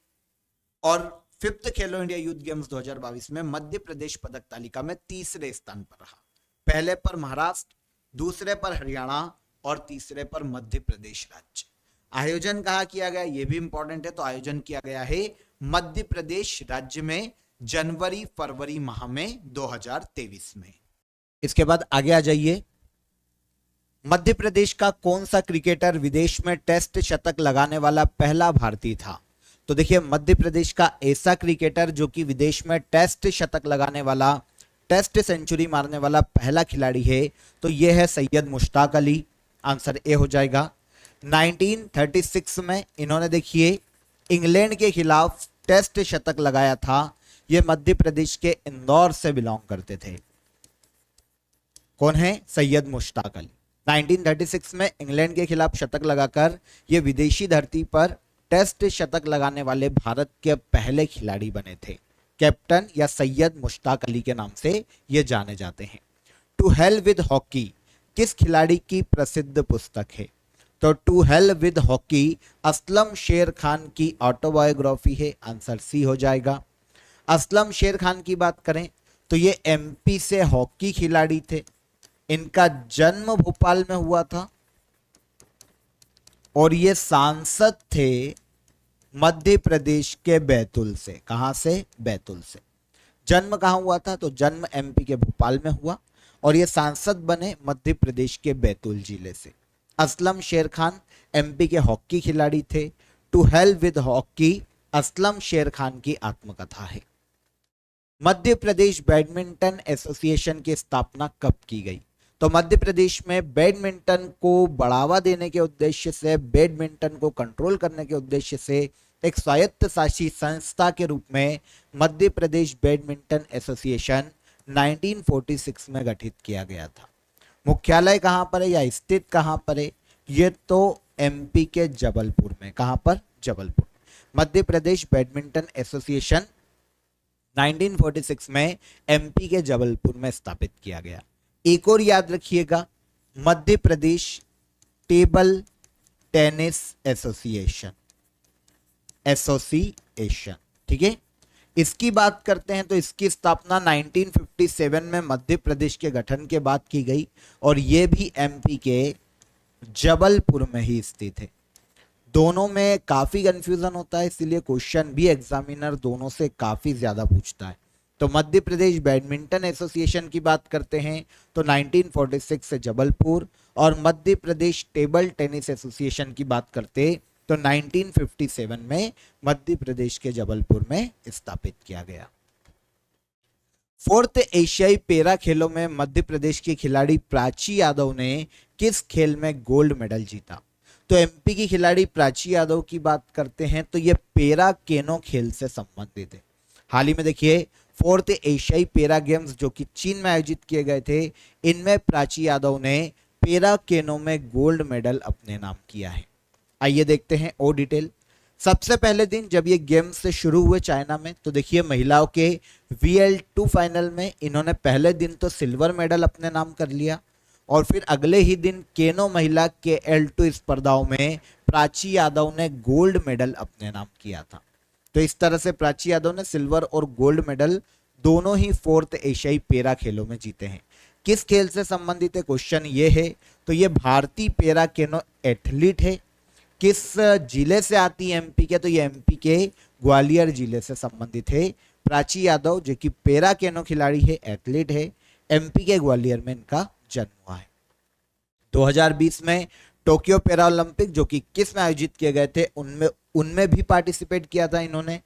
और 5th खेलो इंडिया यूथ गेम्स 2022 में मध्य प्रदेश पदक तालिका में तीसरे स्थान पर रहा। पहले पर महाराष्ट्र, दूसरे पर हरियाणा और तीसरे पर मध्य प्रदेश राज्य। आयोजन कहाँ किया गया ये भी इंपॉर्टेंट है, तो आयोजन किया गया है मध्य प्रदेश राज्य में जनवरी फरवरी माह में 2023 में। इसके बाद आगे आ जाइए, मध्य प्रदेश का कौन सा क्रिकेटर विदेश में टेस्ट शतक लगाने वाला पहला भारतीय था? तो देखिए मध्य प्रदेश का ऐसा क्रिकेटर जो कि विदेश में टेस्ट शतक लगाने वाला, टेस्ट सेंचुरी मारने वाला पहला खिलाड़ी है तो यह है सैयद मुश्ताक अली। आंसर ए हो जाएगा। 1936 में इन्होंने देखिए इंग्लैंड के खिलाफ टेस्ट शतक लगाया था। ये मध्य प्रदेश के इंदौर से बिलोंग करते थे। कौन है? सैयद मुश्ताक अली। 1936 में इंग्लैंड के खिलाफ शतक लगाकर ये विदेशी धरती पर टेस्ट शतक लगाने वाले भारत के पहले खिलाड़ी बने थे। कैप्टन या सैयद मुश्ताक अली के नाम से ये जाने जाते हैं। टू हेल विद हॉकी किस खिलाड़ी की प्रसिद्ध पुस्तक है? तो to hell with hockey Aslam Sher Khan की ऑटोबायोग्राफी है। आंसर सी हो जाएगा। असलम शेर खान की बात करें तो ये एमपी से हॉकी खिलाड़ी थे। इनका जन्म भोपाल में हुआ था और ये सांसद थे मध्य प्रदेश के बैतूल से। कहां से? बैतूल से। जन्म कहां हुआ था? तो जन्म एमपी के भोपाल में हुआ और ये सांसद बने मध्य प्रदेश के बैतूल जिले से। असलम शेर खान एमपी के हॉकी खिलाड़ी थे। To hell with hockey Aslam Sher Khan की आत्मकथा है। मध्य प्रदेश बैडमिंटन एसोसिएशन की स्थापना कब की गई? तो मध्य प्रदेश में बैडमिंटन को बढ़ावा देने के उद्देश्य से, बैडमिंटन को कंट्रोल करने के उद्देश्य से एक स्वायत्त शासित संस्था के रूप में मध्य प्रदेश बैडमिंटन एसोसिएशन 1946 में गठित किया गया था। मुख्यालय कहां पर है या स्थित कहां पर है? ये तो एमपी के जबलपुर में। कहां पर? जबलपुर। मध्य प्रदेश बैडमिंटन एसोसिएशन 1946 में एमपी के जबलपुर में स्थापित किया गया। एक और याद रखिएगा, Madhya Pradesh table tennis association, ठीक है। इसकी बात करते हैं तो इसकी स्थापना 1957 में मध्य प्रदेश के गठन के बाद की गई और यह भी एमपी के जबलपुर में ही स्थित है। दोनों में काफी कंफ्यूजन होता है, इसलिए क्वेश्चन भी एग्जामिनर दोनों से काफी ज्यादा पूछता है। तो मध्य प्रदेश बैडमिंटन एसोसिएशन की बात करते हैं तो 1946 से जबलपुर, और Madhya Pradesh table tennis association की बात करते तो 1957 में मध्य प्रदेश के जबलपुर में स्थापित किया गया। 4th एशियाई पैरा खेलों में मध्य प्रदेश की खिलाड़ी प्राची यादव ने किस खेल में गोल्ड मेडल जीता? तो एमपी की खिलाड़ी प्राची यादव की बात करते हैं तो ये पैरा केनो खेल से संबंधित है। हाल ही में देखिए फोर्थ एशियाई पैरा गेम्स जो कि चीन में आयोजित किए गए थे, इनमें प्राची यादव ने पैरा केनो में गोल्ड मेडल अपने नाम किया है। आइए देखते हैं और डिटेल। सबसे पहले दिन जब ये गेम्स से शुरू हुए चाइना में, तो देखिए महिलाओं के VL2 फाइनल में इन्होंने पहले दिन तो सिल्वर मेडल अपने नाम कर लिया और फिर अगले ही दिन केनो महिला के L2 स्पर्धाओं में प्राची यादव ने गोल्ड मेडल अपने नाम किया था। तो इस तरह से प्राची यादव ने सिल्वर और गोल्ड मेडल दोनों ही फोर्थ एशियाई पैरा खेलों में जीते हैं। किस खेल से संबंधित है क्वेश्चन ये है, तो ये भारतीय पैरा केनो एथलीट है। किस जिले से आती है एमपी के, तो ये एमपी के ग्वालियर जिले से संबंधित है। प्राची यादव जो कि पैरा केनो खिलाड़ी है, एथलीट है, एमपी के ग्वालियर में इनका जन्म हुआ है। 2020 में टोक्यो पैरा ओलंपिक जो कि किस में आयोजित किए गए थे, उनमें भी पार्टिसिपेट किया था इन्होंने।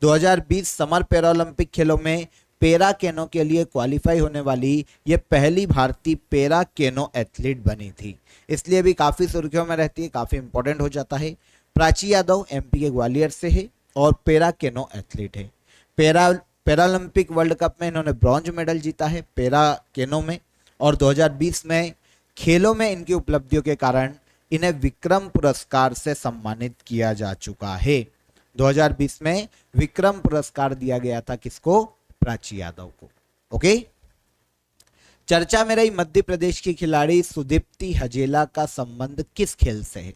2020 समर पैरा ओलंपिक खेलों में पैरा केनो के लिए क्वालिफाई होने वाली ये पहली भारतीय पैरा केनो एथलीट बनी थी, इसलिए भी काफी सुर्खियों में रहती है, काफी इंपॉर्टेंट हो जाता है। प्राची यादव एमपी के ग्वालियर से है और पैरा केनो एथलीट है। पैरालंपिक वर्ल्ड कप में इन्होंने ब्रॉन्ज मेडल जीता है पैरा केनो में, और 2020 में खेलों में इनकी उपलब्धियों के कारण इन्हें विक्रम पुरस्कार से सम्मानित किया जा चुका है। 2020 में विक्रम पुरस्कार दिया गया था किसको? प्राची यादव को। ओके, चर्चा में रही मध्य प्रदेश की खिलाड़ी सुदीप्ति हजेला का संबंध किस खेल से है?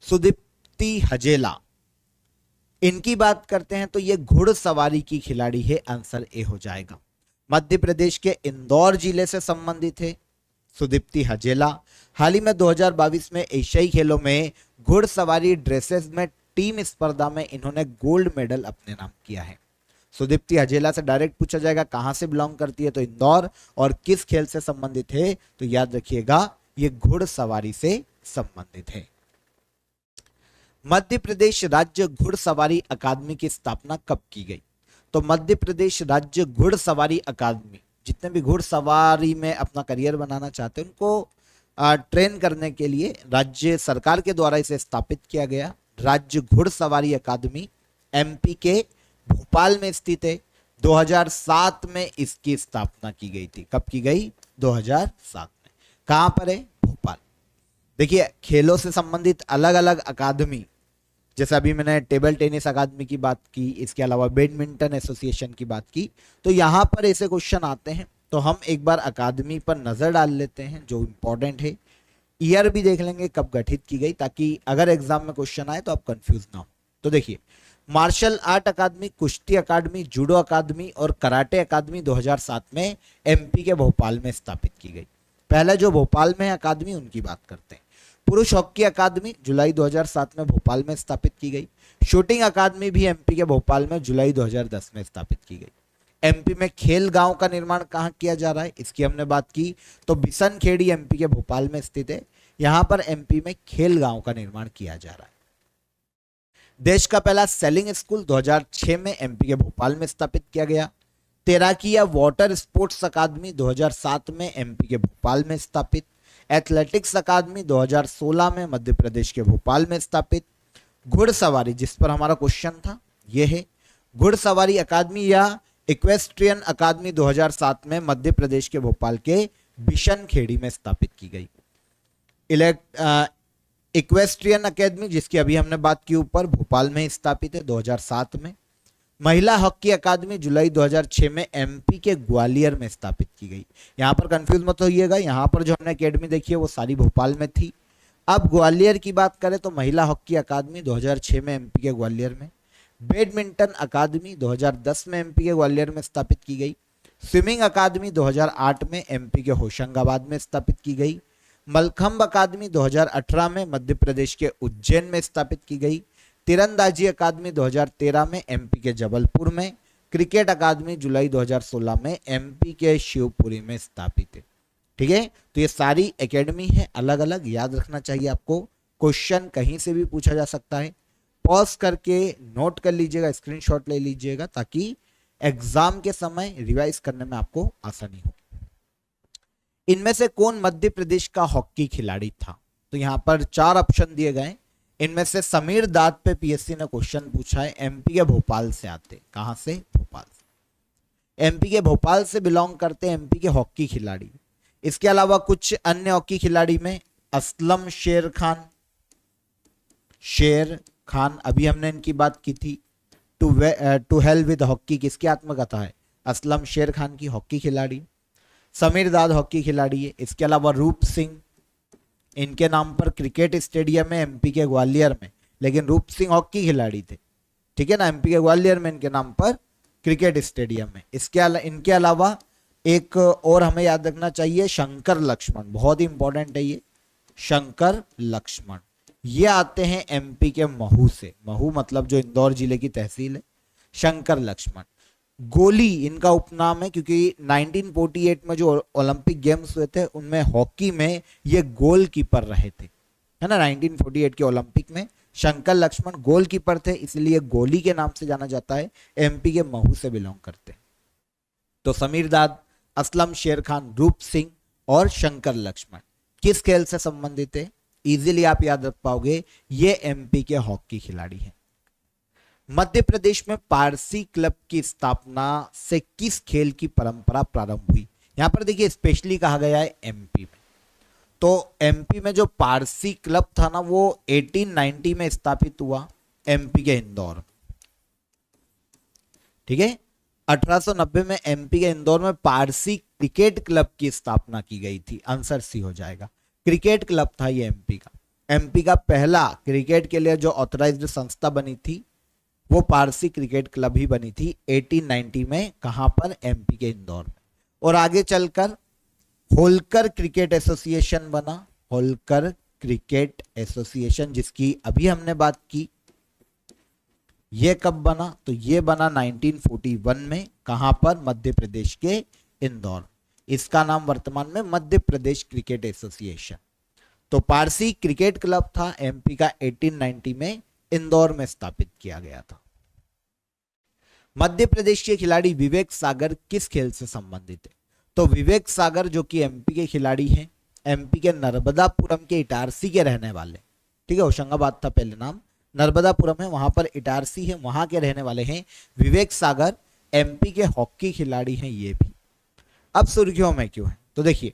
सुदीप्ति हजेला, इनकी बात करते हैं तो ये घुड़सवारी की खिलाड़ी है, आंसर ए हो जाएगा। मध्य प्रदेश के इंदौर जिले से संबंधित है सुदीप्ति हजेला। हाल ही में 2022 में एशियाई खेलों में घुड़सवारी ड्रेसेस में टीम स्पर्धा में इन्होंने गोल्ड मेडल अपने नाम किया है। सुदीप्ति हजेला से डायरेक्ट पूछा जाएगा कहां से बिलोंग करती है, तो इंदौर, और किस खेल से संबंधित है, तो याद रखिएगा ये घुड़सवारी से संबंधित है। मध्य प्रदेश राज्य घुड़सवारी अकादमी की स्थापना कब की गई? तो मध्य प्रदेश राज्य घुड़सवारी अकादमी, जितने भी घुड़सवारी में अपना करियर बनाना चाहते हैं उनको ट्रेन करने के लिए राज्य सरकार के द्वारा इसे स्थापित किया गया। राज्य घुड़सवारी अकादमी एमपी के भोपाल में स्थित है। 2007 में इसकी स्थापना की गई थी। कब की गई? 2007 में। कहां पर है? भोपाल। देखिए खेलों से संबंधित अलग अलग अकादमी, जैसे अभी मैंने टेबल टेनिस अकादमी की बात की, इसके अलावा बैडमिंटन एसोसिएशन की बात की, तो यहां पर ऐसे क्वेश्चन आते हैं तो हम एक बार अकादमी पर नजर डाल लेते हैं जो इंपॉर्टेंट है। ईयर भी देख लेंगे कब गठित की गई, ताकि अगर एग्जाम में क्वेश्चन आए तो आप कंफ्यूज ना हो। तो देखिए मार्शल आर्ट अकादमी, कुश्ती अकादमी, जूडो अकादमी और कराटे अकादमी 2007 में एमपी के भोपाल में स्थापित की गई। पहले जो भोपाल में है अकादमी उनकी बात करते हैं। पुरुष हॉकी अकादमी जुलाई 2007 में भोपाल में स्थापित की गई। शूटिंग अकादमी भी एमपी के भोपाल में जुलाई 2010 में स्थापित की गई। एमपी में खेल गांव का निर्माण कहां किया जा रहा है, इसकी हमने बात की, तो बिशनखेड़ी एमपी के भोपाल में स्थित है। यहां पर एमपी में खेल गांव का निर्माण किया जा रहा है। देश का पहला सेलिंग स्कूल 2006 में एमपी के भोपाल में स्थापित किया गया। तैराकी या वाटर स्पोर्ट्स अकादमी 2007 में एमपी के भोपाल में स्थापित। एथलेटिक्स अकादमी 2016 में मध्य प्रदेश के भोपाल में स्थापित। घुड़सवारी, जिस पर हमारा क्वेश्चन था, यह है घुड़सवारी अकादमी या इक्वेस्ट्रियन अकादमी 2007 में मध्य प्रदेश के भोपाल के बिशनखेड़ी में स्थापित की गई। इक्वेस्ट्रियन अकेडमी, जिसकी अभी हमने बात की ऊपर, भोपाल में स्थापित है 2007 में। महिला हॉकी अकादमी जुलाई 2006 में एमपी के ग्वालियर में स्थापित की गई। यहां पर कंफ्यूज मत होइएगा, यहां पर जो हमने अकेडमी देखी है वो सारी भोपाल में थी। अब ग्वालियर की बात करें तो महिला हॉकी अकादमी 2006 में एमपी के ग्वालियर में। बैडमिंटन अकादमी 2010 में एमपी के ग्वालियर में स्थापित की गई। स्विमिंग अकादमी 2008 में एमपी के होशंगाबाद में स्थापित की गई। मलखंब अकादमी 2018 में मध्य प्रदेश के उज्जैन में स्थापित की गई। तीरंदाजी अकादमी 2013 में एमपी के जबलपुर में। क्रिकेट अकादमी जुलाई 2016 में एमपी के शिवपुरी में स्थापित है। ठीक है, तो ये सारी एकेडमी है अलग अलग, याद रखना चाहिए आपको। क्वेश्चन कहीं से भी पूछा जा सकता है। पॉज करके नोट कर लीजिएगा, स्क्रीनशॉट ले लीजिएगा, ताकि एग्जाम के समय रिवाइज करने में आपको आसानी हो। इनमें से कौन मध्य प्रदेश का हॉकी खिलाड़ी था? तो यहां पर 4 ऑप्शन दिए गए। इनमें से समीर दाद पे पीएससी ने क्वेश्चन पूछा है, एमपी के भोपाल से आते। कहां से? भोपाल एमपी के भोपाल से बिलोंग करते हैं एमपी के हॉकी खिलाड़ी। इसके अलावा कुछ अन्य हॉकी खिलाड़ी में असलम शेर खान, अभी हमने इनकी बात की थी। टू हेल विद हॉकी किसकी आत्मकथा है? असलम शेर खान की, हॉकी खिलाड़ी। समीर दाद हॉकी खिलाड़ी है। इसके अलावा रूप सिंह, इनके नाम पर क्रिकेट स्टेडियम है एमपी के ग्वालियर में, लेकिन रूप सिंह हॉकी खिलाड़ी थे, ठीक है ना। एमपी के ग्वालियर में इनके नाम पर क्रिकेट स्टेडियम है। इनके अलावा एक और हमें याद रखना चाहिए, शंकर लक्ष्मण, बहुत ही इंपॉर्टेंट है ये, शंकर लक्ष्मण। ये आते हैं एमपी के महू से, महू मतलब जो इंदौर जिले की तहसील है। शंकर लक्ष्मण गोली इनका उपनाम है, क्योंकि 1948 में जो ओलंपिक गेम्स हुए थे उनमें हॉकी में ये गोलकीपर रहे थे, है ना। 1948 के ओलंपिक में शंकर लक्ष्मण गोलकीपर थे, इसलिए गोली के नाम से जाना जाता है। एमपी के महू से बिलोंग करते हैं। तो समीर दाद, असलम शेर खान, रूप सिंह और शंकर लक्ष्मण किस खेल से संबंधित है? इजीली आप याद रख पाओगे, ये एमपी के हॉकी खिलाड़ी हैं। मध्य प्रदेश में पारसी क्लब की स्थापना से किस खेल की परंपरा प्रारंभ हुई? यहां पर देखिए स्पेशली कहा गया है एमपी में। तो एमपी में जो पारसी क्लब था ना, वो 1890 में स्थापित हुआ एमपी के इंदौर, ठीक है। 1890 में एमपी के इंदौर में पारसी क्रिकेट क्लब की स्थापना की गई थी। आंसर सी हो जाएगा, क्रिकेट क्लब था ये एमपी का। एमपी का पहला क्रिकेट के लिए जो ऑथराइज्ड संस्था बनी थी वो पारसी क्रिकेट क्लब ही बनी थी 1890 में। कहां पर? एमपी के इंदौर में। और आगे चलकर होलकर क्रिकेट एसोसिएशन बना, होलकर क्रिकेट एसोसिएशन, जिसकी अभी हमने बात की। ये कब बना? तो ये बना 1941 में। कहां पर? मध्य प्रदेश के इंदौर। इसका नाम वर्तमान में मध्य प्रदेश क्रिकेट एसोसिएशन। तो पारसी क्रिकेट क्लब था एमपी का, 1890 में इंदौर में स्थापित किया गया था। मध्य प्रदेश के खिलाड़ी विवेक सागर किस खेल से संबंधित है? तो विवेक सागर जो कि एमपी के खिलाड़ी हैं, एमपी के नर्मदापुरम के इटारसी के रहने वाले, ठीक है। होशंगाबाद था पहले नाम, नर्मदापुरम है, वहां पर इटारसी है, वहां के रहने वाले हैं विवेक सागर। एमपी के हॉकी खिलाड़ी हैं ये भी। अब सुर्खियों में क्यों है? तो देखिए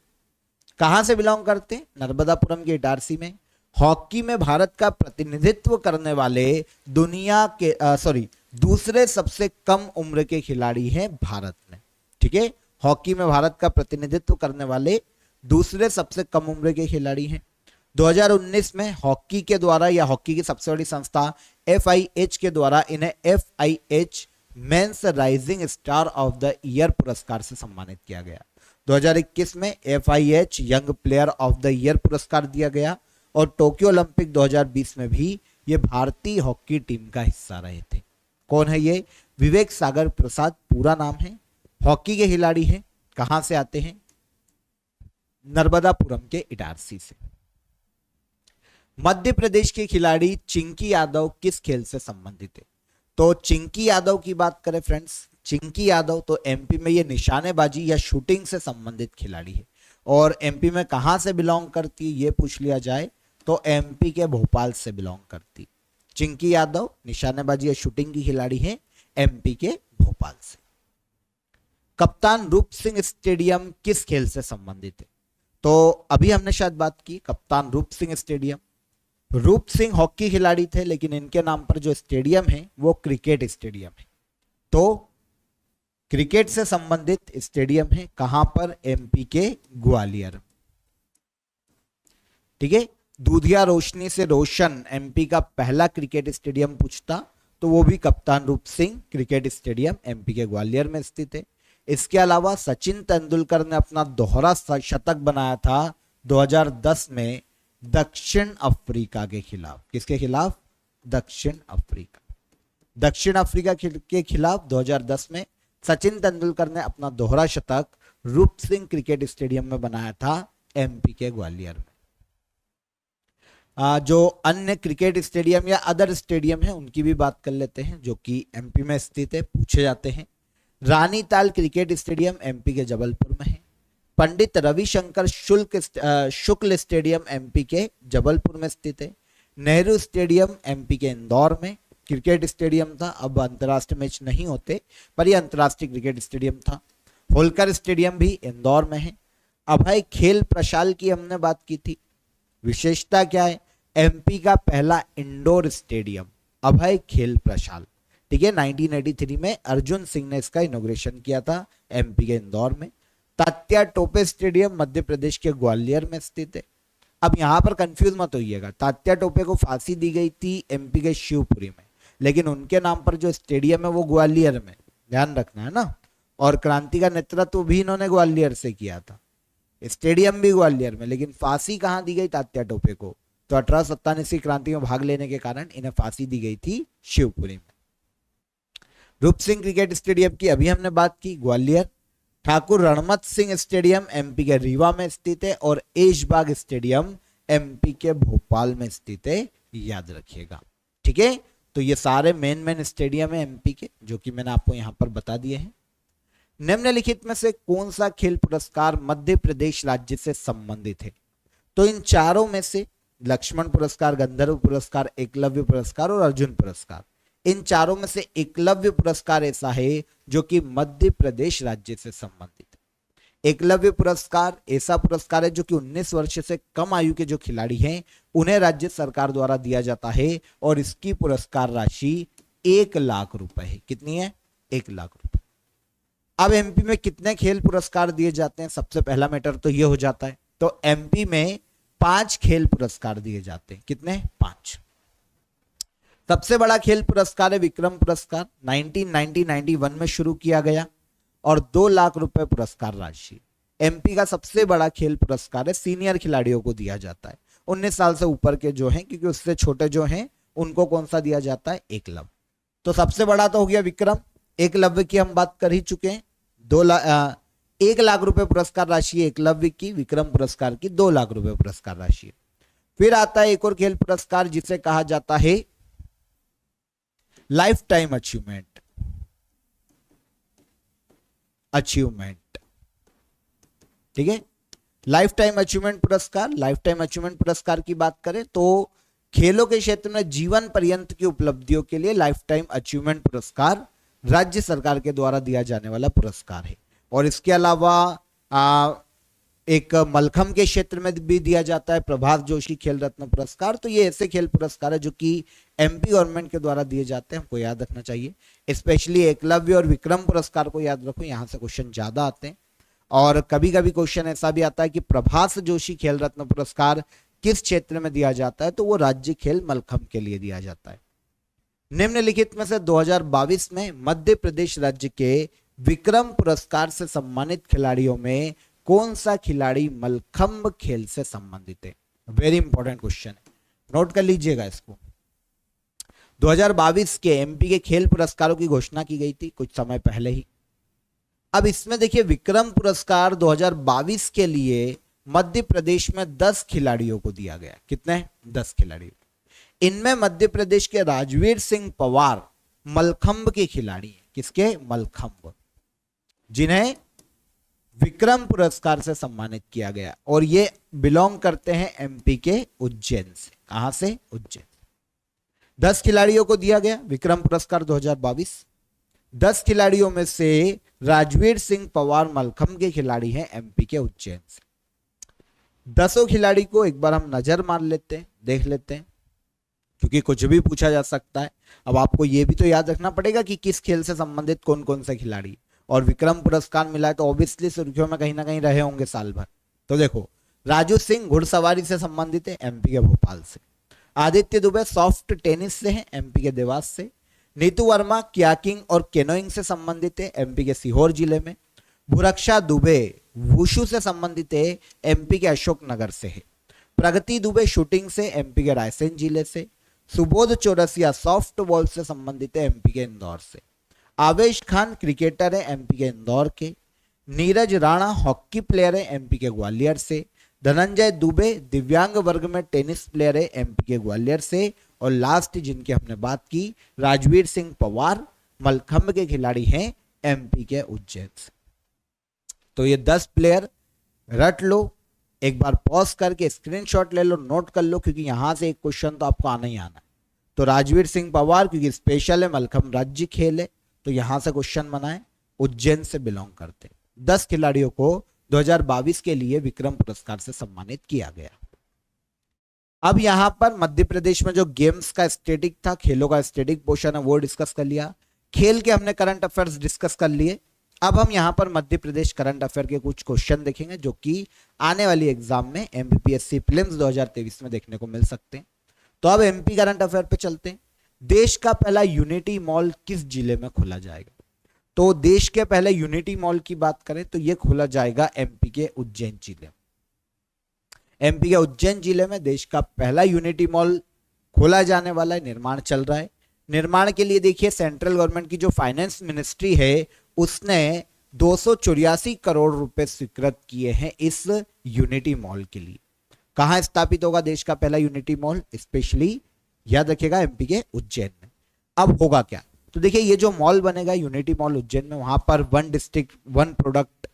कहां से बिलोंग करते हैं? नर्मदापुरम के इटारसी में। हॉकी में भारत का प्रतिनिधित्व करने वाले दुनिया के दूसरे सबसे कम उम्र के खिलाड़ी हैं भारत में, ठीक है। हॉकी में भारत का प्रतिनिधित्व करने वाले दूसरे सबसे कम उम्र के खिलाड़ी हैं। 2019 में हॉकी के द्वारा, या हॉकी की सबसे बड़ी संस्था FIH के द्वारा, इन्हें FIH men's rising star of the year पुरस्कार से सम्मानित किया गया। 2021 में FIH young player of the year पुरस्कार दिया गया। और टोक्यो ओलंपिक 2020 में भी ये भारतीय हॉकी टीम का हिस्सा रहे थे। कौन है ये? विवेक सागर प्रसाद पूरा नाम है, हॉकी के खिलाड़ी हैं। कहां से आते हैं? नर्मदापुरम के इटारसी से। मध्य प्रदेश के खिलाड़ी चिंकी यादव किस खेल से संबंधित है? तो चिंकी यादव की बात करें फ्रेंड्स, चिंकी यादव तो एमपी में ये निशानेबाजी या शूटिंग से संबंधित खिलाड़ी है। और एमपी में कहां से बिलोंग करती है ये पूछ लिया जाए तो एमपी के भोपाल से बिलोंग करती। चिंकी यादव निशानेबाजी या शूटिंग की खिलाड़ी है एमपी के भोपाल से। कप्तान रूप सिंह स्टेडियम किस खेल से संबंधित है? तो अभी हमने शायद बात की कप्तान रूप सिंह स्टेडियम। रूप सिंह हॉकी खिलाड़ी थे, लेकिन इनके नाम पर जो स्टेडियम है वो क्रिकेट स्टेडियम है। तो क्रिकेट से संबंधित स्टेडियम है, कहां पर? एमपी के ग्वालियर, ठीक है। दूधिया रोशनी से रोशन एमपी का पहला क्रिकेट स्टेडियम पूछता तो वो भी कप्तान रूप सिंह क्रिकेट स्टेडियम एमपी के ग्वालियर में स्थित है। इसके अलावा सचिन तेंदुलकर ने अपना दोहरा शतक बनाया था 2010 में दक्षिण अफ्रीका के खिलाफ। किसके खिलाफ? दक्षिण अफ्रीका। दक्षिण अफ्रीका के खिलाफ 2010 में सचिन तेंदुलकर ने अपना दोहरा शतक रूप सिंह क्रिकेट स्टेडियम में बनाया था एमपी के ग्वालियर में। जो अन्य क्रिकेट स्टेडियम या अदर स्टेडियम है उनकी भी बात कर लेते हैं जो कि एमपी में स्थित है, पूछे जाते हैं। रानीताल क्रिकेट स्टेडियम एमपी के जबलपुर में है। पंडित रविशंकर शुक्ल स्टेडियम एमपी के जबलपुर में स्थित है। नेहरू स्टेडियम एमपी के इंदौर में। क्रिकेट स्टेडियम था, अब अंतर्राष्ट्रीय मैच नहीं होते, पर यह अंतर्राष्ट्रीय क्रिकेट स्टेडियम था। होलकर स्टेडियम भी इंदौर में है। अभय खेल प्रशाल की हमने बात की थी, विशेषता क्या है? एमपी का पहला इंडोर स्टेडियम अभय खेल प्रशाल, ठीक है। 1983 में अर्जुन सिंह ने इसका इनॉग्रेशन किया था एमपी के इंदौर में। तात्या टोपे स्टेडियम मध्य प्रदेश के ग्वालियर में स्थित है। अब यहां पर कंफ्यूज मत होइएगा, तात्या टोपे को फांसी दी गई थी एमपी के शिवपुरी में, लेकिन उनके नाम पर जो स्टेडियम है वो ग्वालियर में, ध्यान रखना है ना। और क्रांति का नेतृत्व भी इन्होंने ग्वालियर से किया था, स्टेडियम भी ग्वालियर में, लेकिन फांसी कहां दी गई तात्या टोपे को? तो 1897 की क्रांति में भाग लेने के कारण इन्हें फांसी दी गई थी शिवपुरी में। रूप सिंह क्रिकेट स्टेडियम की अभी हमने बात की, ग्वालियर। ठाकुर रणमत सिंह स्टेडियम एमपी के रीवा में स्थित है, और ऐशबाग स्टेडियम एमपी के भोपाल में स्थित है, याद रखिएगा, ठीक है। तो ये सारे मेन स्टेडियम है एमपी के, जो कि मैंने आपको यहां पर बता दिए हैं। निम्नलिखित में से कौन सा खेल पुरस्कार मध्य प्रदेश राज्य से संबंधित है? तो इन चारों में से लक्ष्मण पुरस्कार, गंधर्व पुरस्कार, एकलव्य पुरस्कार और अर्जुन पुरस्कार, इन चारों में से एकलव्य पुरस्कार ऐसा है जो कि मध्य प्रदेश राज्य से संबंधित है। एकलव्य पुरस्कार ऐसा पुरस्कार है जो कि 19 वर्ष से कम आयु के जो खिलाड़ी हैं उन्हें राज्य सरकार द्वारा दिया जाता है, और इसकी पुरस्कार राशि 1 लाख रुपए है। कितनी है? 1 लाख रुपए। अब एमपी में कितने खेल पुरस्कार दिए जाते हैं? सबसे पहला मैटर तो ये हो जाता है, तो एमपी में 5 खेल पुरस्कार दिए जाते हैं। कितने? 5। सबसे बड़ा खेल पुरस्कार है विक्रम पुरस्कार, 1991 में शुरू किया गया, और 2 लाख रुपए पुरस्कार राशि। एमपी का सबसे बड़ा खेल पुरस्कार है, सीनियर खिलाड़ियों को दिया जाता है, 19 साल से ऊपर के जो हैं, क्योंकि उससे छोटे जो हैं उनको कौन सा दिया जाता है? एकलव्य। तो सबसे बड़ा तो हो गया विक्रम, एकलव्य की हम बात कर ही चुके हैं। 1 लाख रुपए पुरस्कार राशि एकलव्य की, विक्रम पुरस्कार की 2 लाख रुपए पुरस्कार राशि। फिर आता है एक और खेल पुरस्कार जिसे कहा जाता है लाइफ टाइम अचीवमेंट, ठीक है। लाइफ टाइम अचीवमेंट पुरस्कार, लाइफ टाइम अचीवमेंट पुरस्कार की बात करें तो खेलों के क्षेत्र में जीवन पर्यंत की उपलब्धियों के लिए लाइफ टाइम अचीवमेंट पुरस्कार राज्य सरकार के द्वारा दिया जाने वाला पुरस्कार है। और इसके अलावा एक मलखम के क्षेत्र में भी दिया जाता है प्रभात जोशी खेल रत्न पुरस्कार। तो ये ऐसे खेल पुरस्कार है जो कि एमपी गवर्नमेंट के द्वारा दिए जाते हैं, हमको याद रखना चाहिए। स्पेशली एकलव्य और विक्रम पुरस्कार को याद रखो, यहां से क्वेश्चन ज्यादा आते हैं। और कभी कभी क्वेश्चन ऐसा भी आता है कि प्रभात जोशी खेल रत्न पुरस्कार किस क्षेत्र में दिया जाता है? तो वो राज्य खेल मलखम के लिए दिया जाता है। निम्नलिखित में से 2022 में मध्य प्रदेश राज्य के विक्रम पुरस्कार से सम्मानित खिलाड़ियों में कौन सा खिलाड़ी मलखंब खेल से संबंधित है? वेरी इंपॉर्टेंट क्वेश्चन है, नोट कर लीजिएगा इसको। 2022 के एमपी के खेल पुरस्कारों की घोषणा की गई थी कुछ समय पहले ही। अब इसमें देखिए विक्रम पुरस्कार 2022 के लिए मध्य प्रदेश में 10 खिलाड़ियों को दिया गया। कितने? 10 खिलाड़ी। इनमें मध्य प्रदेश के राजवीर सिंह पवार मलखंब के खिलाड़ी हैं। किसके? मलखंब, जिन्हें विक्रम पुरस्कार से सम्मानित किया गया, और ये बिलोंग करते हैं एमपी के उज्जैन से। कहां से? उज्जैन। 10 खिलाड़ियों को दिया गया विक्रम पुरस्कार 2022। 10 खिलाड़ियों में से राजवीर सिंह पवार मलखंब के खिलाड़ी हैं एमपी के उज्जैन से। 10 खिलाड़ी को एक बार हम नजर मार लेते हैं, देख लेते हैं, क्योंकि कुछ भी पूछा जा सकता है। अब आपको यह भी तो याद रखना पड़ेगा कि किस खेल से संबंधित कौन कौन से खिलाड़ी, और विक्रम पुरस्कार मिला है तो ऑब्वियसली सुर्खियों में कहीं ना कहीं रहे होंगे साल भर। तो देखो, राजू सिंह घुड़सवारी से संबंधित है एमपी के भोपाल से। आदित्य दुबे सॉफ्ट टेनिस से है एमपी के देवास से। नीतू वर्मा कियाकिंग और केनोइंग से संबंधित है एमपी के सीहोर जिले में। भूरक्षा दुबे वुशु से संबंधित है एमपी के अशोकनगर से है। प्रगति दुबे शूटिंग से एमपी के रायसेन जिले से। सुबोध चौरसिया सॉफ्ट बॉल से संबंधित है एमपी के इंदौर से। आवेश खान क्रिकेटर है एमपी के इंदौर के। नीरज राणा हॉकी प्लेयर है एमपी के ग्वालियर से। धनंजय दुबे दिव्यांग वर्ग में टेनिस प्लेयर है एमपी के ग्वालियर से। और लास्ट जिनकी हमने बात की, राजवीर सिंह पवार मलखंब के खिलाड़ी हैं एमपी के उज्जैन से। तो ये 10 प्लेयर रट लो, एक बार पॉज करके स्क्रीनशॉट ले लो, नोट कर लो, क्योंकि यहां से एक क्वेश्चन तो आपको आना ही आना है। तो राजवीर सिंह पवार, क्योंकि स्पेशल है, मलखम राज्य खेल है, तो यहां से क्वेश्चन बनाए, उज्जैन से बिलोंग करते। 10 खिलाड़ियों को 2022 के लिए विक्रम पुरस्कार से सम्मानित किया गया। अब यहां पर मध्य प्रदेश में जो गेम्स का स्टैटिक था, खेलों का स्टैटिक पोर्शन है, वो डिस्कस कर लिया। खेल के हमने करंट अफेयर्स डिस्कस कर लिए। अब हम यहां पर मध्य प्रदेश करंट अफेयर के कुछ क्वेश्चन देखेंगे जो कि आने वाली एग्जाम में एमपीपीएससी प्रीलिम्स 2023 में देखने को मिल सकते हैं। तो अब एमपी करंट अफेयर पे चलते हैं। देश का पहला यूनिटी मॉल किस जिले में खोला जाएगा? तो देश के पहले यूनिटी मॉल की बात करें तो यह खोला जाएगा एमपी के उज्जैन जिले में। एमपी के उज्जैन जिले में देश का पहला यूनिटी मॉल खोला जाने वाला है, निर्माण चल रहा है। निर्माण के लिए देखिए सेंट्रल गवर्नमेंट की जो फाइनेंस मिनिस्ट्री है उसने 284 करोड़ रुपए स्वीकृत किए हैं इस यूनिटी मॉल के लिए। कहां स्थापित होगा देश का पहला यूनिटी मॉल? स्पेशली याद रखिएगा एमपी के उज्जैन में। अब होगा क्या? तो देखिए ये जो मॉल बनेगा यूनिटी मॉल उज्जैन में, वहां पर 1 डिस्ट्रिक्ट 1 प्रोडक्ट,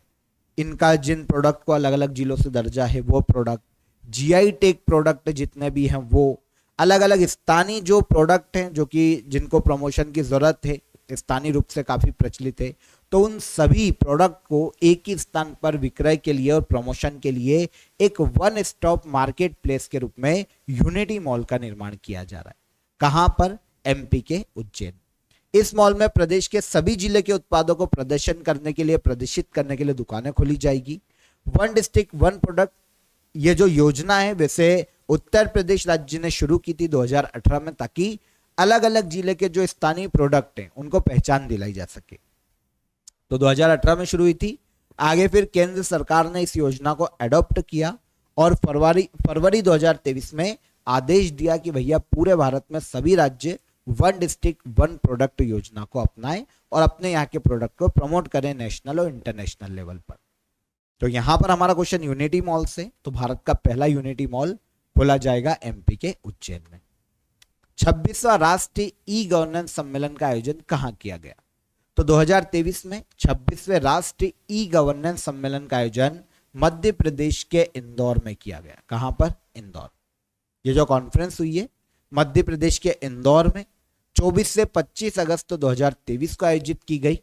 इनका जिन प्रोडक्ट को अलग अलग जिलों से दर्जा है वो प्रोडक्ट, जीआई टैग प्रोडक्ट जितने भी हैं वो, अलग अलग स्थानीय जो प्रोडक्ट हैं जो कि जिनको प्रमोशन की जरूरत है, स्थानीय रूप से काफी प्रचलित है, तो उन सभी प्रोडक्ट को एक ही स्थान पर विक्रय के लिए और प्रमोशन के लिए एक 1 स्टॉप मार्केट प्लेस के रूप में यूनिटी मॉल का निर्माण किया जा रहा है। कहां पर? एमपी के उज्जैन। इस मॉल में प्रदेश के सभी जिले के उत्पादों को प्रदर्शित करने के लिए दुकानें खोली जाएगी। 1 डिस्ट्रिक्ट 1 प्रोडक्ट, ये जो योजना है वैसे उत्तर प्रदेश राज्य ने शुरू की थी 2018 में, ताकि अलग अलग जिले के जो स्थानीय प्रोडक्ट हैं उनको पहचान दिलाई जा सके। तो 2018 में शुरू हुई थी। आगे फिर केंद्र सरकार ने इस योजना को एडॉप्ट किया और फरवरी 2023 में आदेश दिया कि भैया पूरे भारत में सभी राज्य 1 डिस्ट्रिक्ट 1 प्रोडक्ट योजना को अपनाएं और अपने यहाँ के प्रोडक्ट को प्रमोट करें नेशनल और इंटरनेशनल लेवल पर। तो यहां पर हमारा क्वेश्चन यूनिटी मॉल से, तो भारत का पहला यूनिटी मॉल खोला जाएगा एमपी के उज्जैन में। 26वां राष्ट्रीय ई गवर्नेंस सम्मेलन का आयोजन कहां किया गया? तो 2023 में 26वें राष्ट्रीय ई गवर्नेंस सम्मेलन का आयोजन मध्य प्रदेश के इंदौर में किया गया। कहां पर? इंदौर। ये जो कॉन्फ्रेंस हुई है मध्य प्रदेश के इंदौर में 24 से 25 अगस्त 2023 को आयोजित की गई।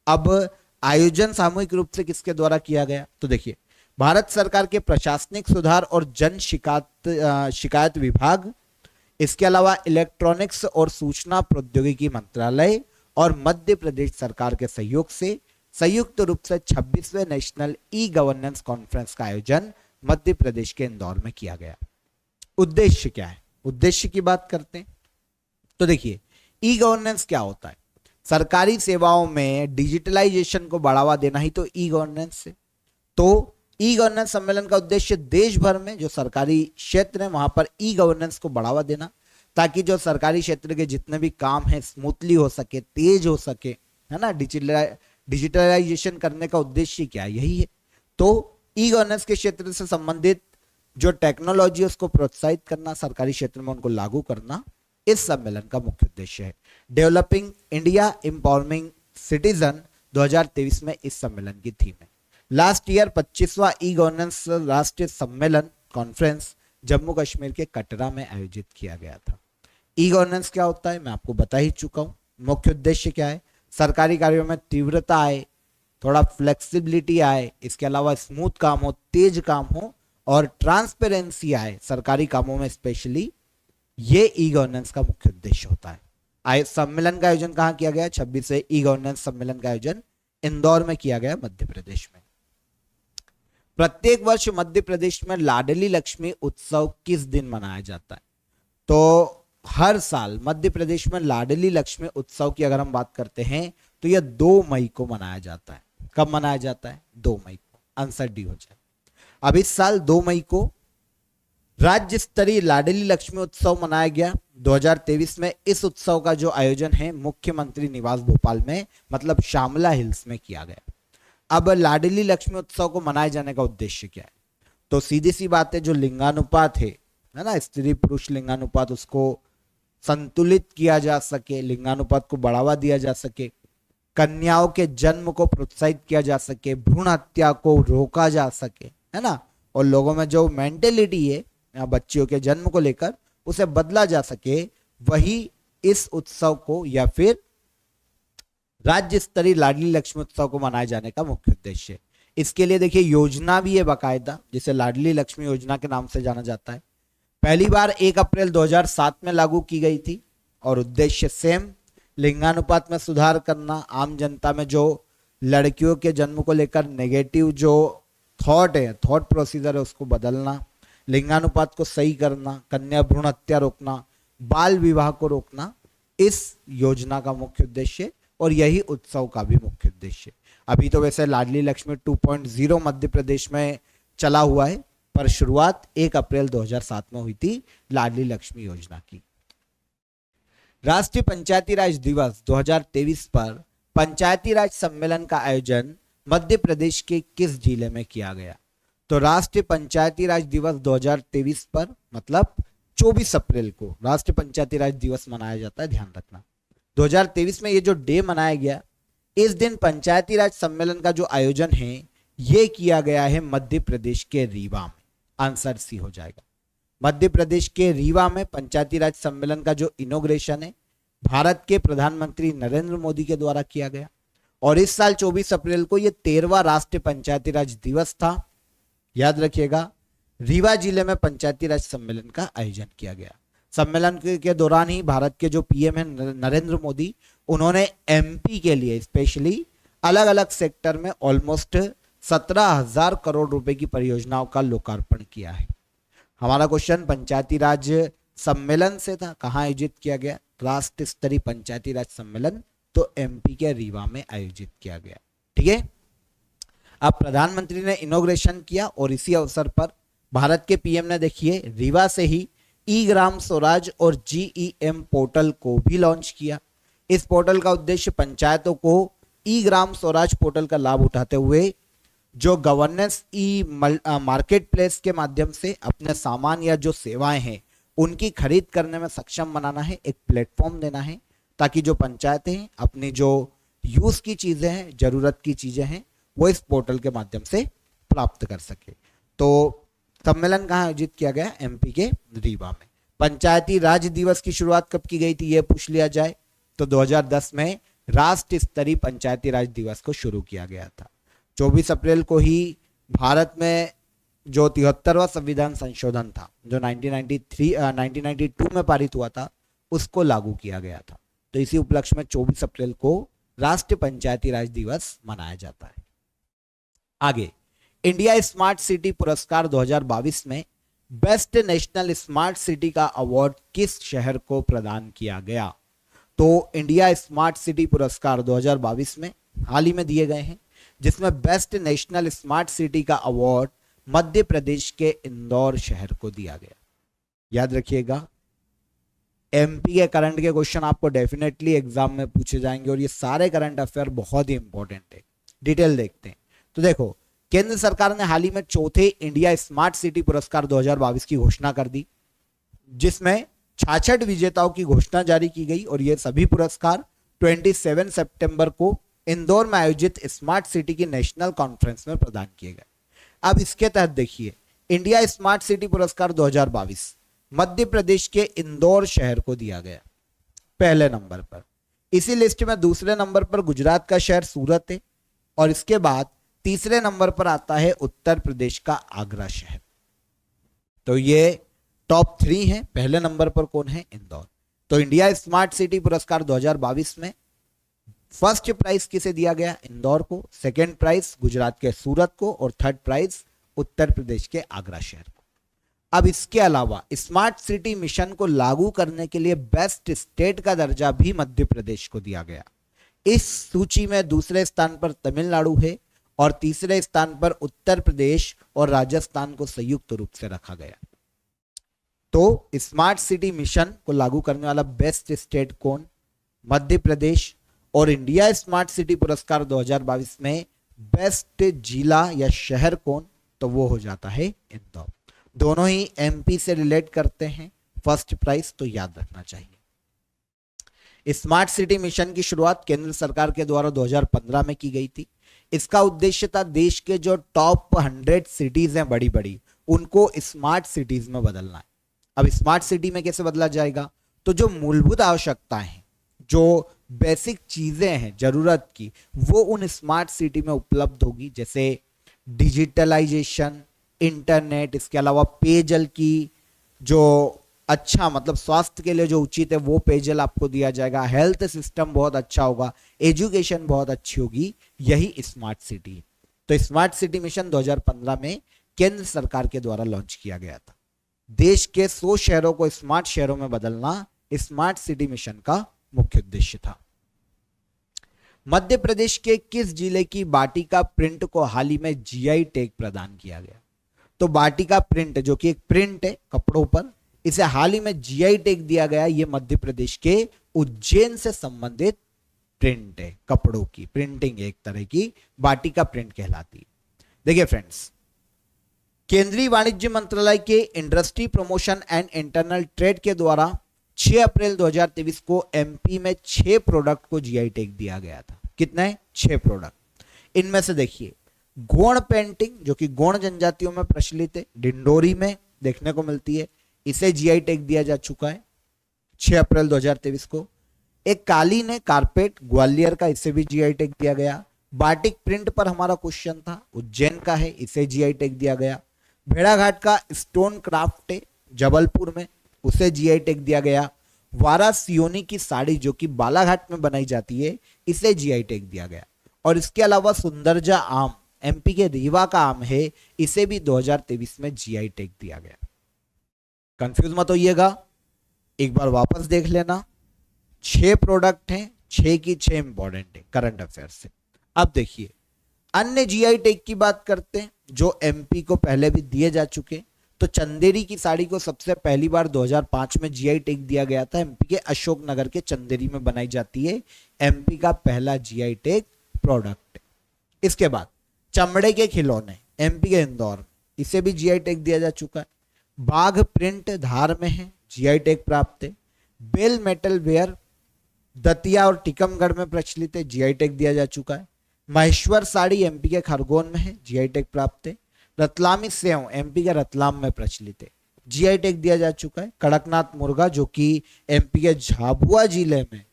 अब आयोजन सामूहिक रूप से किसके द्वारा किया गया? तो देखिए भारत सरकार के प्रशासनिक सुधार और जन शिकायत विभाग, इसके अलावा इलेक्ट्रॉनिक्स और सूचना प्रौद्योगिकी मंत्रालय और मध्य प्रदेश सरकार के सहयोग से संयुक्त रूप से 26वें नेशनल ई गवर्नेंस कॉन्फ्रेंस का आयोजन मध्य प्रदेश के इंदौर में किया गया। उद्देश्य क्या है? उद्देश्य की बात करते हैं तो देखिए ई गवर्नेंस क्या होता है? सरकारी सेवाओं में डिजिटलाइजेशन को बढ़ावा देना ही तो ई गवर्नेंस है। तो ई गवर्नेंस सम्मेलन का उद्देश्य देश भर में जो सरकारी क्षेत्र है वहां पर ई गवर्नेंस को बढ़ावा देना, ताकि जो सरकारी क्षेत्र के जितने भी काम है स्मूथली हो सके, तेज हो सके, है ना। डिजिटलाइजेशन करने का उद्देश्य क्या है? यही है। तो ई गवर्नेंस के क्षेत्र से संबंधित जो टेक्नोलॉजी है उसको प्रोत्साहित करना, सरकारी क्षेत्र में उनको लागू करना इस सम्मेलन का मुख्य उद्देश्य है। डेवलपिंग इंडिया एम्पावरिंग सिटीजन 2023 में इस सम्मेलन की थीम है। लास्ट ईयर 25वां ई गवर्नेंस राष्ट्रीय सम्मेलन कॉन्फ्रेंस जम्मू कश्मीर के कटरा में आयोजित किया गया था। ई गवर्नेंस क्या होता है मैं आपको बता ही चुका हूं। मुख्य उद्देश्य क्या है? सरकारी कार्यों में तीव्रता आए, थोड़ा फ्लेक्सिबिलिटी आए, इसके अलावा स्मूथ काम हो, तेज काम हो और ट्रांसपेरेंसी आए सरकारी कामों में स्पेशली, ये ई गवर्नेंस का मुख्य उद्देश्य होता है। सम्मेलन का आयोजन कहां किया गया? 26वें ई गवर्नेंस सम्मेलन का आयोजन इंदौर में किया गया, मध्य प्रदेश में। प्रत्येक वर्ष मध्य प्रदेश में लाडली लक्ष्मी उत्सव किस दिन मनाया जाता है? तो हर साल मध्य प्रदेश में लाडली लक्ष्मी उत्सव की अगर हम बात करते हैं तो यह 2 मई को मनाया जाता है। कब मनाया जाता है? 2 मई को। आंसर डी हो जाए। अब इस साल 2 मई को राज्य स्तरीय लाडली लक्ष्मी उत्सव मनाया गया 2023 में। इस उत्सव का जो आयोजन है मुख्यमंत्री निवास भोपाल में, मतलब श्यामला हिल्स में किया गया। अब लाडली लक्ष्मी उत्सव को मनाए जाने का उद्देश्य क्या है? तो सीधी सी बात है, जो लिंगानुपात है ना, स्त्री पुरुष लिंगानुपात, उसको संतुलित किया जा सके, लिंगानुपात को बढ़ावा दिया जा सके, कन्याओं के जन्म को प्रोत्साहित किया जा सके, भ्रूण हत्या को रोका जा सके, है ना, और लोगों में जो मेंटेलिटी है बच्चियों के जन्म को लेकर उसे बदला जा सके, वही इस उत्सव को या फिर राज्य स्तरीय लाडली लक्ष्मी उत्सव को मनाए जाने का मुख्य उद्देश्य है। इसके लिए देखिए योजना भी है बाकायदा, जिसे लाडली लक्ष्मी योजना के नाम से जाना जाता है। पहली बार 1 अप्रैल 2007 में लागू की गई थी और उद्देश्य सेम, लिंगानुपात में सुधार करना, आम जनता में जो लड़कियों के जन्म को लेकर नेगेटिव जो थॉट प्रोसीजर है उसको बदलना, लिंगानुपात को सही करना, कन्या भ्रूण हत्या रोकना, बाल विवाह को रोकना इस योजना का मुख्य उद्देश्य और यही उत्सव का भी मुख्य उद्देश्य। अभी तो वैसे लाडली लक्ष्मी 2.0 मध्य प्रदेश में चला हुआ है, पर शुरुआत 1 अप्रैल 2007 में हुई थी लाडली लक्ष्मी योजना की। राष्ट्रीय पंचायती राज दिवस 2023 पर पंचायती राज सम्मेलन का आयोजन मध्य प्रदेश के किस जिले में किया गया? तो राष्ट्रीय पंचायती राज दिवस 2023 पर मतलब 24 अप्रैल को राष्ट्रीय पंचायती राज दिवस मनाया जाता है, ध्यान रखना। 2023 में ये जो डे मनाया गया, इस दिन पंचायती राज सम्मेलन का जो आयोजन है ये किया गया है मध्य प्रदेश के रीवा में। आंसर सी हो जाएगा। मध्य प्रदेश के रीवा में पंचायती राज सम्मेलन का जो इनॉग्रेशन है भारत के प्रधानमंत्री नरेंद्र मोदी के द्वारा किया गया और इस साल 24 अप्रैल को ये 13वां राष्ट्रीय पंचायती राज दिवस था। याद रखिएगा, रीवा जिले में पंचायती राज सम्मेलन का आयोजन किया गया। सम्मेलन के दौरान ही भारत के जो पीएम है नरेंद्र मोदी, उन्होंने एमपी के लिए स्पेशली अलग अलग सेक्टर में ऑलमोस्ट 17,000 करोड़ रुपए की परियोजनाओं का लोकार्पण किया है। हमारा क्वेश्चन पंचायती राज सम्मेलन से था, कहाँ आयोजित किया गया? राष्ट्र स्तरीय पंचायती राज सम्मेलन तो एमपी के रीवा में आयोजित किया गया। ठीक है, अब प्रधानमंत्री ने इनॉग्रेशन किया और इसी अवसर पर भारत के पीएम ने देखिए रीवा से ही ई ग्राम स्वराज और जीईएम पोर्टल को भी लॉन्च किया। इस पोर्टल का उद्देश्य पंचायतों को ई ग्राम स्वराज पोर्टल का लाभ उठाते हुए जो गवर्नेंस ई मार्केट प्लेस के माध्यम से अपने सामान या जो सेवाएं हैं उनकी खरीद करने में सक्षम बनाना है, एक प्लेटफॉर्म देना है ताकि जो पंचायतें अपनी जो यूज की चीजें हैं, जरूरत की चीजें हैं, वो इस पोर्टल के माध्यम से प्राप्त कर सके। तो सम्मेलन कहाँ आयोजित किया गया? एमपी के रीवा में। पंचायती राज दिवस की शुरुआत कब की गई थी ये पूछ लिया जाए तो 2010 में राष्ट्रीय स्तरीय पंचायती राज दिवस को शुरू किया गया था। 24 अप्रैल को ही भारत में जो 73वां संविधान संशोधन था जो 1992 में पारित हुआ था उसको लागू किया गया था। तो इसी उपलक्ष्य में 24 अप्रैल को राष्ट्रीय पंचायती राज दिवस मनाया जाता है। आगे, इंडिया स्मार्ट सिटी पुरस्कार 2022 में बेस्ट नेशनल स्मार्ट सिटी का अवार्ड किस शहर को प्रदान किया गया? तो इंडिया स्मार्ट सिटी पुरस्कार 2022 में हाल ही में दिए गए हैं, जिसमें बेस्ट नेशनल स्मार्ट सिटी का अवार्ड मध्य प्रदेश के इंदौर शहर को दिया गया। याद रखिएगा, एमपी के करंट के क्वेश्चन आपको डेफिनेटली एग्जाम में पूछे जाएंगे और ये सारे करंट अफेयर बहुत ही इंपॉर्टेंट है। डिटेल देखते हैं तो देखो, केंद्र सरकार ने हाल ही में चौथे इंडिया स्मार्ट सिटी पुरस्कार 2022 की घोषणा कर दी, जिसमें 66 विजेताओं की घोषणा जारी की गई और ये सभी पुरस्कार 27 सितंबर को इंदौर में आयोजित स्मार्ट सिटी की नेशनल कॉन्फ्रेंस में प्रदान किए गए। अब इसके तहत देखिए, इंडिया स्मार्ट सिटी पुरस्कार 2022 मध्य प्रदेश के इंदौर शहर को दिया गया पहले नंबर पर। इसी लिस्ट में दूसरे नंबर पर गुजरात का शहर सूरत है और इसके बाद तीसरे नंबर पर आता है उत्तर प्रदेश का आगरा शहर। तो ये टॉप 3 है। पहले नंबर पर कौन है? इंदौर। तो इंडिया स्मार्ट सिटी पुरस्कार 2022 में फर्स्ट प्राइज किसे दिया गया? इंदौर को, सेकंड प्राइज गुजरात के सूरत को और थर्ड प्राइज उत्तर प्रदेश के आगरा शहर को। अब इसके अलावा स्मार्ट सिटी मिशन को लागू करने के लिए बेस्ट स्टेट का दर्जा भी मध्य प्रदेश को दिया गया। इस सूची में दूसरे स्थान पर तमिलनाडु है और तीसरे स्थान पर उत्तर प्रदेश और राजस्थान को संयुक्त रूप से रखा गया। तो स्मार्ट सिटी मिशन को लागू करने वाला बेस्ट स्टेट कौन? मध्य प्रदेश। और इंडिया स्मार्ट सिटी पुरस्कार 2022 में बेस्ट जिला या शहर कौन? तो वो हो जाता है इंदौर। दोनों ही एमपी से रिलेट करते हैं। फर्स्ट प्राइज तो याद रखना चाहिए। स्मार्ट सिटी मिशन की शुरुआत केंद्र सरकार के द्वारा 2015 में की गई थी। इसका उद्देश्य था देश के जो टॉप 100 सिटीज हैं बड़ी बड़ी, उनको स्मार्ट सिटीज में बदलना है। अब स्मार्ट सिटी में कैसे बदला जाएगा? तो जो मूलभूत आवश्यकताएं हैं, जो बेसिक चीजें हैं जरूरत की, वो उन स्मार्ट सिटी में उपलब्ध होगी, जैसे डिजिटलाइजेशन, इंटरनेट, इसके अलावा पेयजल की जो अच्छा मतलब स्वास्थ्य के लिए जो उचित है वो पेयजल आपको दिया जाएगा, हेल्थ सिस्टम बहुत अच्छा होगा, एजुकेशन बहुत अच्छी होगी, यही स्मार्ट सिटी है। तो स्मार्ट सिटी मिशन 2015 में केंद्र सरकार के द्वारा लॉन्च किया गया था। देश के 100 शहरों को स्मार्ट शहरों में बदलना स्मार्ट सिटी मिशन का मुख्य उद्देश्य था। मध्य प्रदेश के किस जिले की बाटिका प्रिंट को हाल ही में जीआई टैग प्रदान किया गया? तो बाटिका प्रिंट जो कि एक प्रिंट है कपड़ों पर, इसे हाल ही में जीआई टैग दिया गया। ये मध्य प्रदेश के उज्जैन से संबंधित प्रिंट है, कपड़ों की प्रिंटिंग एक तरह की बाटिका प्रिंट कहलाती है। देखिए फ्रेंड्स, केंद्रीय वाणिज्य मंत्रालय के industry promotion and internal trade के द्वारा 6 अप्रैल 2023 को एमपी में 6 प्रोडक्ट को जीआई टैग दिया गया था। कितने? 6 प्रोडक्ट। इनमें से देखिए, गोंड पेंटिंग जो कि गोंड जनजातियों में प्रचलित है, डिंडोरी में देखने को मिलती है, इसे जीआई टैग दिया जा चुका है 6 अप्रैल 2023 को। एक कालीन है कारपेट ग्वालियर का, इसे भी जीआई टैग दिया गया। बाटिक प्रिंट पर हमारा क्वेश्चन था, उज्जैन का है, इसे जीआई टैग दिया गया। भेड़ाघाट का स्टोन क्राफ्ट है जबलपुर में, उसे जीआई टैग दिया गया। वारासियोनी की साड़ी जो कि बालाघाट में बनाई जाती है, इसे जीआई टैग दिया गया। और इसके अलावा सुंदरजा आम एमपी के रीवा का आम है, इसे भी 2023 में जीआई टैग दिया गया। कंफ्यूज मत होइएगा, एक बार वापस देख लेना। 6 प्रोडक्ट हैं, 6 की 6 इंपॉर्टेंट है करंट अफेयर से। अब देखिए अन्य जीआई टैग की बात करते हैं जो एमपी को पहले भी दिए जा चुके। तो चंदेरी की साड़ी को सबसे पहली बार 2005 में जीआई टैग दिया गया था। एमपी के अशोकनगर के चंदेरी में बनाई जाती है, एमपी का पहला जीआई टैग प्रोडक्ट। इसके बाद चमड़े के खिलौने एमपी के इंदौर, इसे भी जीआई टैग दिया जा चुका है। बाघ प्रिंट धार में है, जीआई टैग प्राप्त है। बेल मेटल वेयर दतिया और टीकमगढ़ में प्रचलित है, जीआई टैग दिया जा चुका है। महेश्वर साड़ी एमपी के खरगोन में है, जीआई टैग प्राप्त है। रतलामी सेव एमपी के रतलाम में प्रचलित है, जीआई टैग दिया जा चुका है। कड़कनाथ मुर्गा जो कि एमपी के झाबुआ जिले में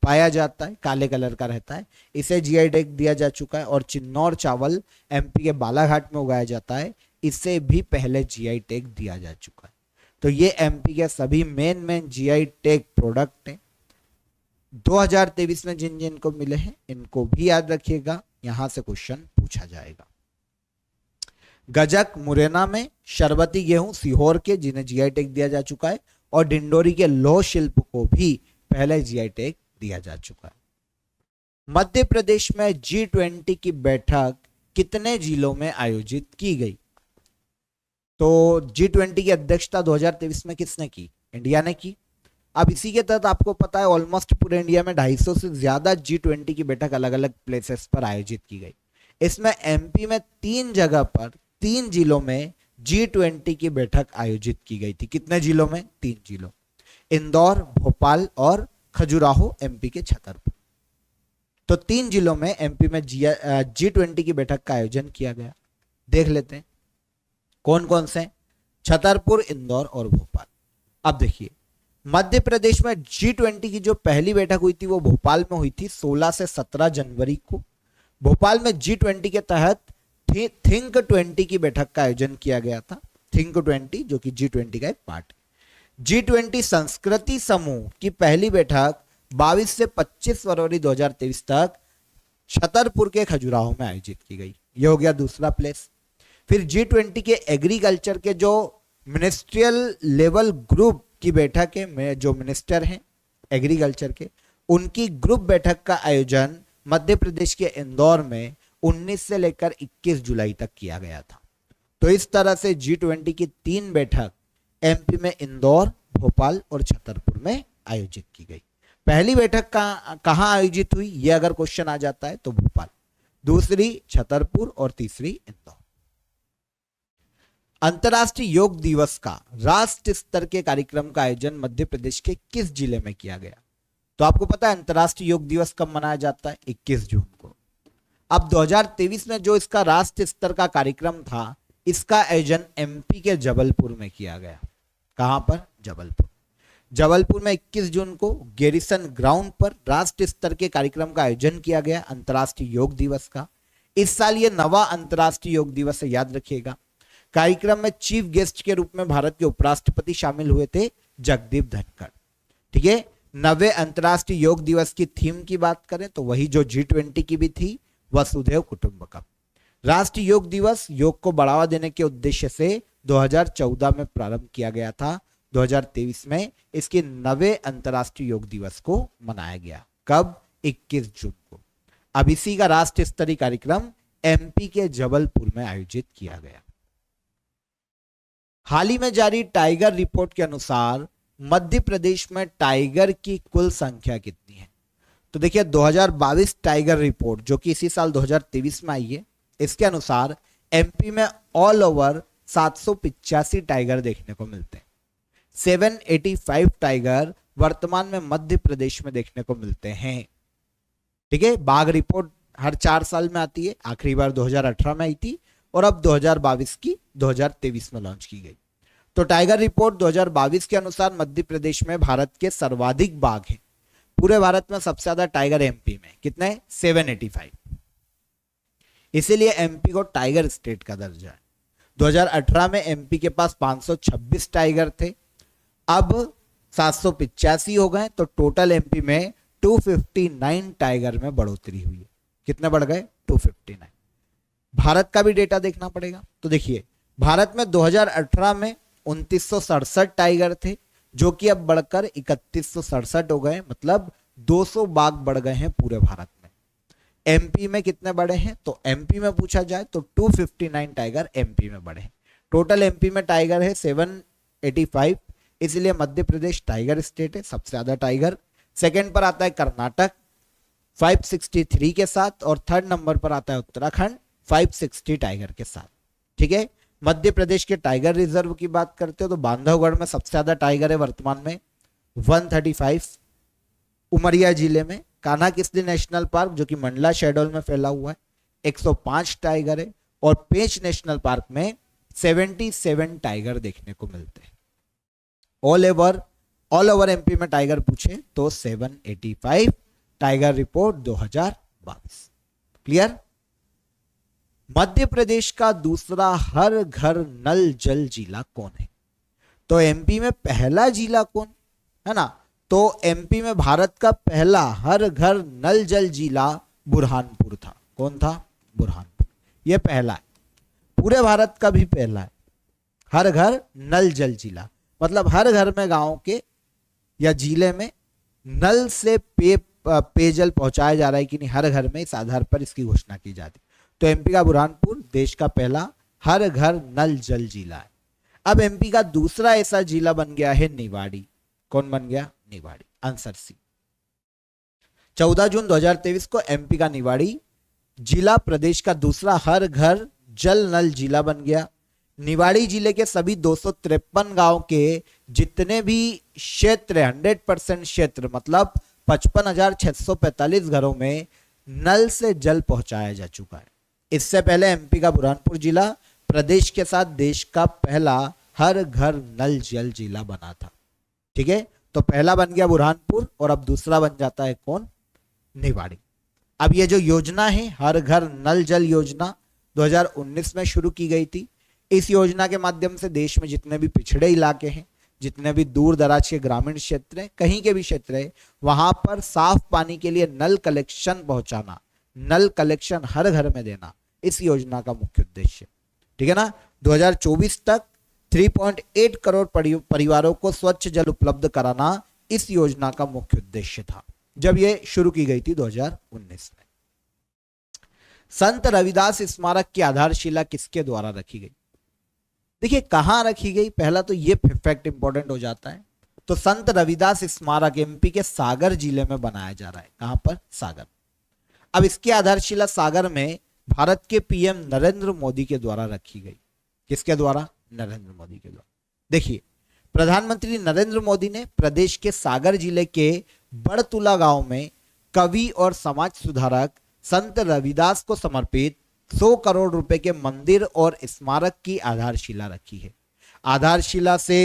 पाया जाता है, काले कलर का रहता है, इसे जीआई टैग दिया जा चुका है। और चिन्नौर चावल एमपी के बालाघाट में उगाया जाता है, इसे भी पहले जीआई टैग दिया जा चुका है। तो ये एमपी के सभी मेन जीआई टैग प्रोडक्ट हैं 2023 में जिन जिन को मिले हैं, इनको भी याद रखिएगा, यहां से क्वेश्चन पूछा जाएगा। गजक मुरैना में, शरबती गेहूं सीहोर के जिन्हें जीआई टैग दिया जा चुका है, और डिंडोरी के लौह शिल्प को भी पहले जीआई टैग दिया जा चुका है। मध्य प्रदेश में G20 की बैठक कितने जिलों में आयोजित की गई? तो G20 की अध्यक्षता 2023 में किसने की? इंडिया ने की। अब इसी के तहत आपको पता है ऑलमोस्ट पूरे इंडिया में 250 से ज्यादा G20 की बैठक अलग अलग प्लेसेस पर आयोजित की गई। इसमें एमपी में 3 जगह पर 3 जिलों में G20 की बैठक आयोजित की गई थी। कितने जिलों में? 3 जिलों, इंदौर, भोपाल और खजुराहो एमपी के छतरपुर। तो 3 जिलों में एमपी में G20 की बैठक का आयोजन किया गया। देख लेते हैं कौन कौन से? छतरपुर, इंदौर और भोपाल। अब देखिए मध्य प्रदेश में G20 की जो पहली बैठक हुई थी वो भोपाल में हुई थी 16 से 17 जनवरी को। भोपाल में G20 के तहत थिंक 20 की बैठक का आयोजन किया गया था। थिंक 20 जो कि G20 का एक पार्ट है। G20 संस्कृति समूह की पहली बैठक 22 से 25 फरवरी 2023 तक छतरपुर के खजुराहो में आयोजित की गई। यह हो गया दूसरा प्लेस। फिर G20 के एग्रीकल्चर के जो मिनिस्ट्रियल लेवल ग्रुप की बैठक है, में जो मिनिस्टर हैं एग्रीकल्चर के, उनकी ग्रुप बैठक का आयोजन मध्य प्रदेश के इंदौर में 19 से लेकर 21 जुलाई तक किया गया था। तो इस तरह से G20 की 3 बैठक एमपी में इंदौर, भोपाल और छतरपुर में आयोजित की गई। पहली बैठक कहां आयोजित हुई, यह अगर क्वेश्चन आ जाता है तो भोपाल, दूसरी छतरपुर और तीसरी इंदौर। अंतर्राष्ट्रीय योग दिवस का राष्ट्रीय स्तर के कार्यक्रम का आयोजन मध्य प्रदेश के किस जिले में किया गया? तो आपको पता है अंतर्राष्ट्रीय योग दिवस कब मनाया जाता है? 21 जून को। अब 2023 में जो इसका राष्ट्रीय स्तर का कार्यक्रम था, इसका आयोजन एमपी के जबलपुर में किया गया। कहां पर? जबलपुर। जबलपुर में 21 जून को गैरिसन ग्राउंड पर राष्ट्रीय स्तर के कार्यक्रम का आयोजन किया गया अंतर्राष्ट्रीय योग दिवस का। इस साल ये 9वां अंतर्राष्ट्रीय योग दिवस है, याद रखिएगा। कार्यक्रम में चीफ गेस्ट के रूप में भारत के उपराष्ट्रपति शामिल हुए थे, जगदीप धनखड़। ठीक है, 9वें अंतर्राष्ट्रीय योग दिवस की थीम की बात करें तो वही जो G20 की भी थी, वसुधैव कुटुंबकम। राष्ट्रीय योग दिवस योग को बढ़ावा देने के उद्देश्य से 2014 में प्रारंभ किया गया था। 2023 में इसके 9वें अंतर्राष्ट्रीय योग दिवस को मनाया गया। कब? 21 जून को। अब इसी का राष्ट्रीय स्तरीय कार्यक्रम MP के जबलपुर में आयोजित किया गया। हाल ही में जारी टाइगर रिपोर्ट के अनुसार मध्य प्रदेश में टाइगर की कुल संख्या कितनी है? तो देखिए 2022 टाइगर रिपोर्ट जो कि इसी साल 2023 में आई है, इसके अनुसार MP में ऑल ओवर 785 टाइगर देखने को मिलते हैं। 785 टाइगर वर्तमान में मध्य प्रदेश में देखने को मिलते हैं। ठीक है, बाघ रिपोर्ट हर 4 साल में आती है, आखिरी बार 2018 में आई थी और अब 2022 की 2023 में लॉन्च की गई। तो टाइगर रिपोर्ट 2022 के अनुसार मध्य प्रदेश में भारत के सर्वाधिक बाघ हैं। पूरे भारत में सबसे ज्यादा टाइगर MP में, कितने? 785। इसीलिए MP को टाइगर स्टेट का दर्जा है। 2018 में MP के पास 526 टाइगर थे, अब 785 हो गए, तो टोटल MP में 259 टाइगर में बढ़ोतरी हुई है। कितने बढ़ गए? 259। भारत का भी डेटा देखना पड़ेगा। तो देखिए भारत में 2018 में 2967 टाइगर थे, जो कि अब बढ़कर 3167 हो गए, मतलब 200 बाघ बढ़ गए हैं पूरे भारत में। MP में कितने बढ़े हैं? तो MP में पूछा जाए तो 259 टाइगर MP में बढ़े हैं। टोटल MP में टाइगर है 785, इसलिए मध्य प्रदेश टाइगर स्टेट है, सबसे ज्यादा टाइगर। सेकंड पर आता है कर्नाटक 563 के साथ, और थर्ड नंबर पर आता है उत्तराखंड 560 टाइगर के साथ। ठीक है, मध्य प्रदेश के टाइगर रिजर्व की बात करते हो तो बांधवगढ़ में सबसे ज्यादा टाइगर है वर्तमान में 135। उमरिया जिले में कान्हा किसली नेशनल पार्क जो कि मंडला शेडोल में फैला हुआ है 105 टाइगर है, और पेंच नेशनल पार्क में 77 टाइगर देखने को मिलते हैं। ऑल ओवर MP में टाइगर पूछे तो 785 tiger report 2022। Clear? Madhya Pradesh का दूसरा हर घर नल जल जिला कौन है? तो MP में पहला जिला कौन है ना? तो MP में भारत का पहला हर घर नल जल जिला बुरहानपुर था। कौन था? बुरहानपुर। यह पहला है, पूरे भारत का भी पहला है हर घर नल जल जिला, मतलब हर घर में गांव के या जिले में नल से पेयजल पहुंचाया जा रहा है कि नहीं, हर घर में, इस आधार पर इसकी घोषणा की जाती। तो MP का बुरहानपुर देश का पहला हर घर नल जल जिला है। अब MP का दूसरा ऐसा जिला बन गया है निवाड़ी। कौन बन गया? निवाड़ी। Answer C. 14 जून 2023 को MP का निवाड़ी जिला प्रदेश का दूसरा हर घर जल नल जिला बन गया। निवाड़ी जिले के सभी 253 गांव के जितने भी क्षेत्र 100% क्षेत्र, मतलब 55,645 घरों में नल से जल पहुंचाया जा चुका है। इससे पहले MP का बुरहानपुर जिला प्रदेश के साथ देश का पहला हर घर नल जल जिला बना था। ठीक है, तो पहला बन गया बुरहानपुर और अब दूसरा बन जाता है कौन? निवाड़ी। अब ये जो योजना है हर घर नल जल योजना 2019 में शुरू की गई थी। इस योजना के माध्यम से देश में जितने भी पिछड़े इलाके हैं, जितने भी दूर दराज के ग्रामीण क्षेत्र हैं, कहीं के भी क्षेत्र है, वहां पर साफ पानी के लिए नल कलेक्शन पहुंचाना, नल कलेक्शन हर घर में देना, इस योजना का मुख्य उद्देश्य। ठीक है ना? 2024 तक 3.8 करोड़ परिवारों को स्वच्छ जल उपलब्ध कराना इस योजना का मुख्य उद्देश्य था जब यह शुरू की गई थी 2019 में। संत रविदास स्मारक की आधारशिला किसके द्वारा रखी गई? देखिए कहां रखी गई, पहला तो ये फैक्ट इंपॉर्टेंट हो जाता है। तो संत रविदास स्मारक MP के सागर जिले में बनाया जा रहा है। कहां पर? सागर। अब इसकी आधारशिला सागर में भारत के PM नरेंद्र मोदी के द्वारा रखी गई। किसके द्वारा? नरेंद्र मोदी के द्वारा। देखिए प्रधानमंत्री नरेंद्र मोदी ने प्रदेश के सागर जिले के बड़तुला गांव में कवि और समाज सुधारक संत रविदास को समर्पित 100 करोड़ रुपए के मंदिर और स्मारक की आधारशिला रखी है। आधारशिला से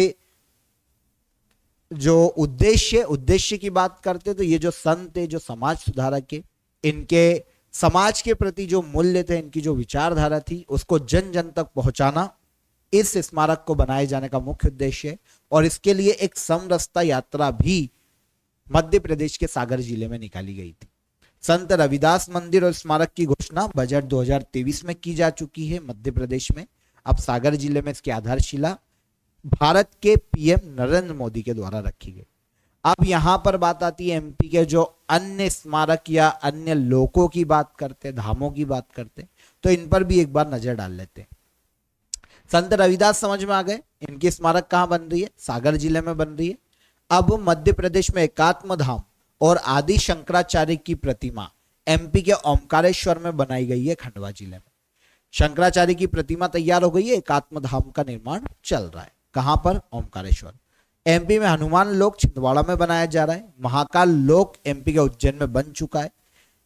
जो उद्देश्य की बात करते तो ये जो संत है, जो समाज सुधारक है, इनके समाज के प्रति जो मूल्य थे, इनकी जो विचारधारा थी, उसको जन जन तक पहुंचाना इस स्मारक को बनाए जाने का मुख्य उद्देश्य है। और इसके लिए एक समरसता यात्रा भी मध्य प्रदेश के सागर जिले में निकाली गई थी। संत रविदास मंदिर और स्मारक की घोषणा बजट 2023 में की जा चुकी है मध्य प्रदेश में। अब सागर जिले में इसकी आधारशिला भारत के पीएम नरेंद्र मोदी के द्वारा रखी गई। अब यहां पर बात आती है एमपी के जो अन्य स्मारक या अन्य लोकों की बात करते, धामों की बात करते, तो इन पर भी एक बार नजर डाल लेते हैं। संत रविदास समझ में आ गए, इनकी स्मारक कहां बन रही है? सागर जिले में बन रही है। अब मध्य प्रदेश में एकात्म धाम और आदि शंकराचार्य की प्रतिमा एमपी के ओमकारेश्वर में बनाई गई है, खंडवा जिले में। शंकराचार्य की प्रतिमा तैयार हो गई है, एकात्म धाम का निर्माण चल रहा है। कहां पर? ओमकारेश्वर। एमपी में हनुमान लोक छिंदवाड़ा में बनाया जा रहा है। महाकाल लोक एमपी के उज्जैन में बन चुका है।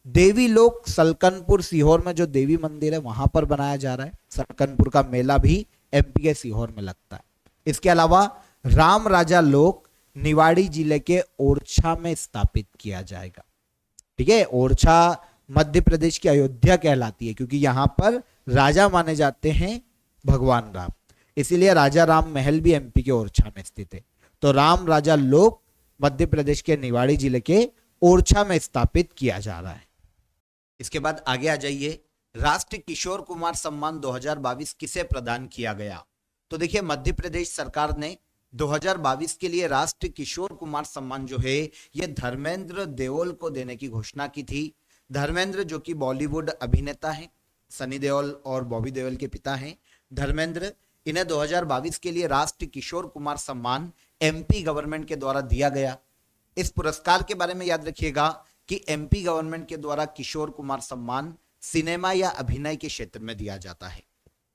देवी लोक सलकनपुर सीहोर में जो देवी मंदिर है वहां पर बनाया जा रहा है। सलकनपुर का मेला भी एमपी के सीहोर में लगता है। इसके अलावा राम राजा लोक निवाड़ी जिले के ओरछा में स्थापित किया जाएगा। ठीक है, ओरछा मध्य प्रदेश की अयोध्या कहलाती है क्योंकि यहां पर राजा माने जाते हैं भगवान राम, इसीलिए राजा राम महल भी एमपी के ओरछा में स्थित है। तो राम राजा लोक मध्य प्रदेश के निवाड़ी जिले के ओरछा में स्थापित किया जा रहा है। इसके बाद आगे आ जाइए, राष्ट्रीय किशोर कुमार सम्मान 2022 किसे प्रदान किया गया? तो देखिए, मध्य प्रदेश सरकार ने 2022 के लिए राष्ट्रीय किशोर कुमार सम्मान जो है ये धर्मेंद्र देओल को देने की घोषणा की थी। धर्मेंद्र जो कि बॉलीवुड अभिनेता हैं, सनी देओल और बॉबी देओल के पिता हैं धर्मेंद्र, इन्हें 2022 के लिए राष्ट्रीय किशोर कुमार सम्मान एमपी गवर्नमेंट के द्वारा दिया गया। इस पुरस्कार के बारे में याद रखिएगा कि एमपी गवर्नमेंट के द्वारा किशोर कुमार सम्मान सिनेमा या अभिनय के क्षेत्र में दिया जाता है।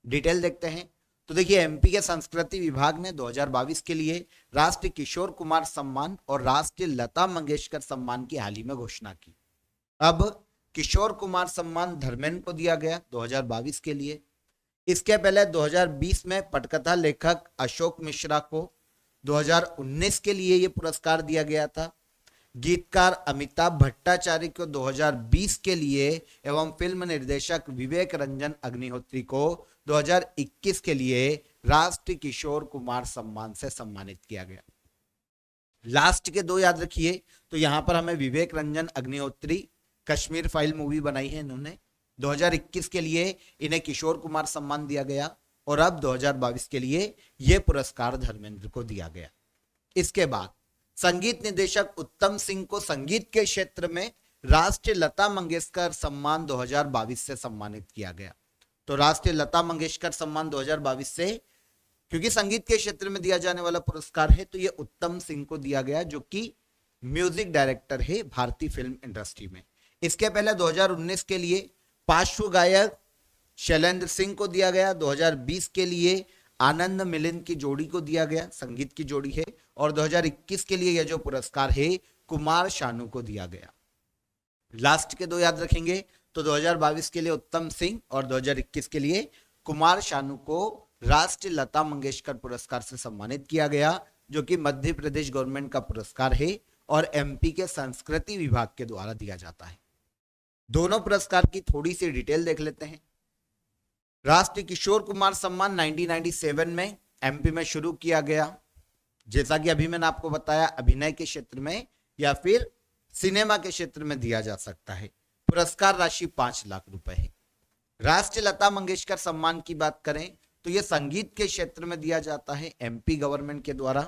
डिटेल देखते हैं तो देखिए, एमपी के संस्कृति विभाग ने 2022 के लिए राष्ट्रीय किशोर कुमार सम्मान और राष्ट्रीय लता मंगेशकर सम्मान की हाल ही में घोषणा की। अब किशोर कुमार सम्मान धर्मेंद्र को दिया गया 2022 के लिए। इसके पहले 2020 में पटकथा लेखक अशोक मिश्रा को, 2019 के लिए यह पुरस्कार दिया गया था। गीतकार अमिताभ भट्टाचार्य को 2020 के लिए एवं फिल्म निर्देशक विवेक रंजन अग्निहोत्री को 2021 के लिए राष्ट्रीय किशोर कुमार सम्मान से सम्मानित किया गया। लास्ट के दो याद रखिए, तो यहां पर हमें विवेक रंजन अग्निहोत्री कश्मीर फाइल मूवी बनाई है इन्होंने, 2021 के लिए इन्हें किशोर कुमार सम्मान दिया गया और अब 2022 के लिए यह पुरस्कार धर्मेंद्र को दिया गया। इसके बाद संगीत निदेशक उत्तम सिंह को संगीत के क्षेत्र में राष्ट्रीय लता मंगेशकर सम्मान 2022 से सम्मानित किया गया। तो राष्ट्रीय लता मंगेशकर सम्मान 2022 से, क्योंकि संगीत के क्षेत्र में दिया जाने वाला पुरस्कार है, तो ये उत्तम सिंह को दिया गया जो कि म्यूजिक डायरेक्टर है भारतीय फिल्म इंडस्ट्री में। इसके पहले 2019 के लिए पार्श्व गायक शैलेंद्र सिंह को दिया गया, 2020 के लिए आनंद मिलिंद की जोड़ी को दिया गया, संगीत की जोड़ी है, और 2021 के लिए यह जो पुरस्कार है कुमार शानू को दिया गया। लास्ट के दो याद रखेंगे, तो 2022 के लिए उत्तम सिंह और 2021 के लिए कुमार शानू को राष्ट्रीय लता मंगेशकर पुरस्कार से सम्मानित किया गया, जो कि मध्य प्रदेश गवर्नमेंट का पुरस्कार है और एमपी के संस्कृति विभाग के द्वारा दिया जाता है। दोनों पुरस्कार की थोड़ी सी डिटेल देख लेते हैं। राष्ट्रीय किशोर कुमार सम्मान 1997 में एमपी में शुरू किया गया। जैसा कि अभी मैंने आपको बताया, अभिनय के क्षेत्र में या फिर सिनेमा के क्षेत्र में दिया जा सकता है। पुरस्कार राशि 5 लाख रुपए है। राष्ट्रीय लता मंगेशकर सम्मान की बात करें तो यह संगीत के क्षेत्र में दिया जाता है एमपी गवर्नमेंट के द्वारा।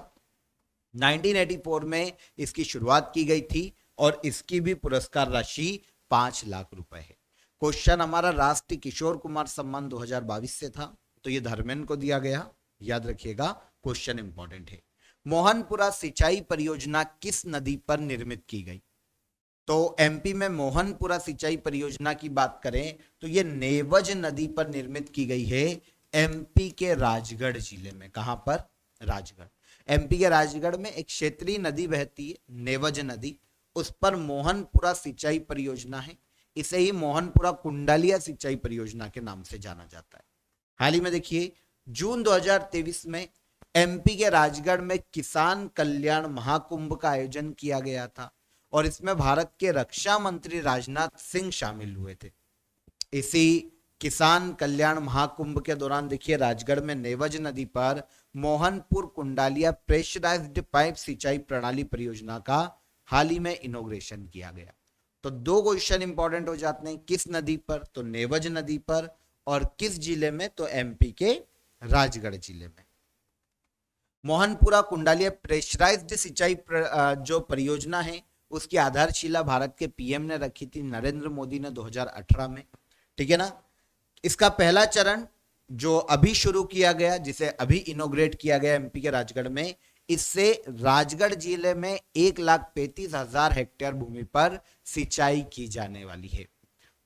1984 में इसकी शुरुआत की गई थी और इसकी भी पुरस्कार राशि 5 लाख रुपए है। क्वेश्चन हमारा राष्ट्रीय किशोर कुमार सम्मान 2022 से था, तो यह धर्मेंद्र को दिया गया, याद रखिएगा, क्वेश्चन इंपॉर्टेंट है। मोहनपुरा सिंचाई परियोजना किस नदी पर निर्मित की गई? तो एमपी में मोहनपुरा सिंचाई परियोजना की बात करें तो यह नेवज नदी पर निर्मित की गई है एमपी के राजगढ़ जिले में। कहां पर? राजगढ़। एमपी के राजगढ़ में एक क्षेत्रीय नदी बहती है, नेवज नदी, उस पर मोहनपुरा सिंचाई परियोजना है। इसे ही मोहनपुरा कुंडालिया सिंचाई परियोजना के नाम से जाना जाता है। हाल ही में देखिए, जून 2023 में एमपी के राजगढ़ में किसान कल्याण महाकुंभ का आयोजन किया गया था और इसमें भारत के रक्षा मंत्री राजनाथ सिंह शामिल हुए थे। इसी किसान कल्याण महाकुंभ के दौरान देखिए राजगढ़ में नेवज नदी पर मोहनपुर कुंडालिया प्रेशराइज्ड पाइप सिंचाई प्रणाली परियोजना का हाल ही में इनॉग्रेशन किया गया। तो दो क्वेश्चन इंपॉर्टेंट हो जाते हैं, किस नदी पर, तो नेवज नदी पर, और किस जिले में, तो एमपी के राजगढ़ जिले में। मोहनपुरा कुंडालिया प्रेशराइज्ड सिंचाई जो परियोजना है उसकी आधारशिला भारत के पीएम ने रखी थी, नरेंद्र मोदी ने 2018 में, ठीक है ना। इसका पहला चरण जो अभी शुरू किया गया, जिसे अभी इनॉग्रेट किया गया एमपी के राजगढ़ में, इससे राजगढ़ जिले में 1,35,000 हेक्टेयर भूमि पर सिंचाई की जाने वाली है।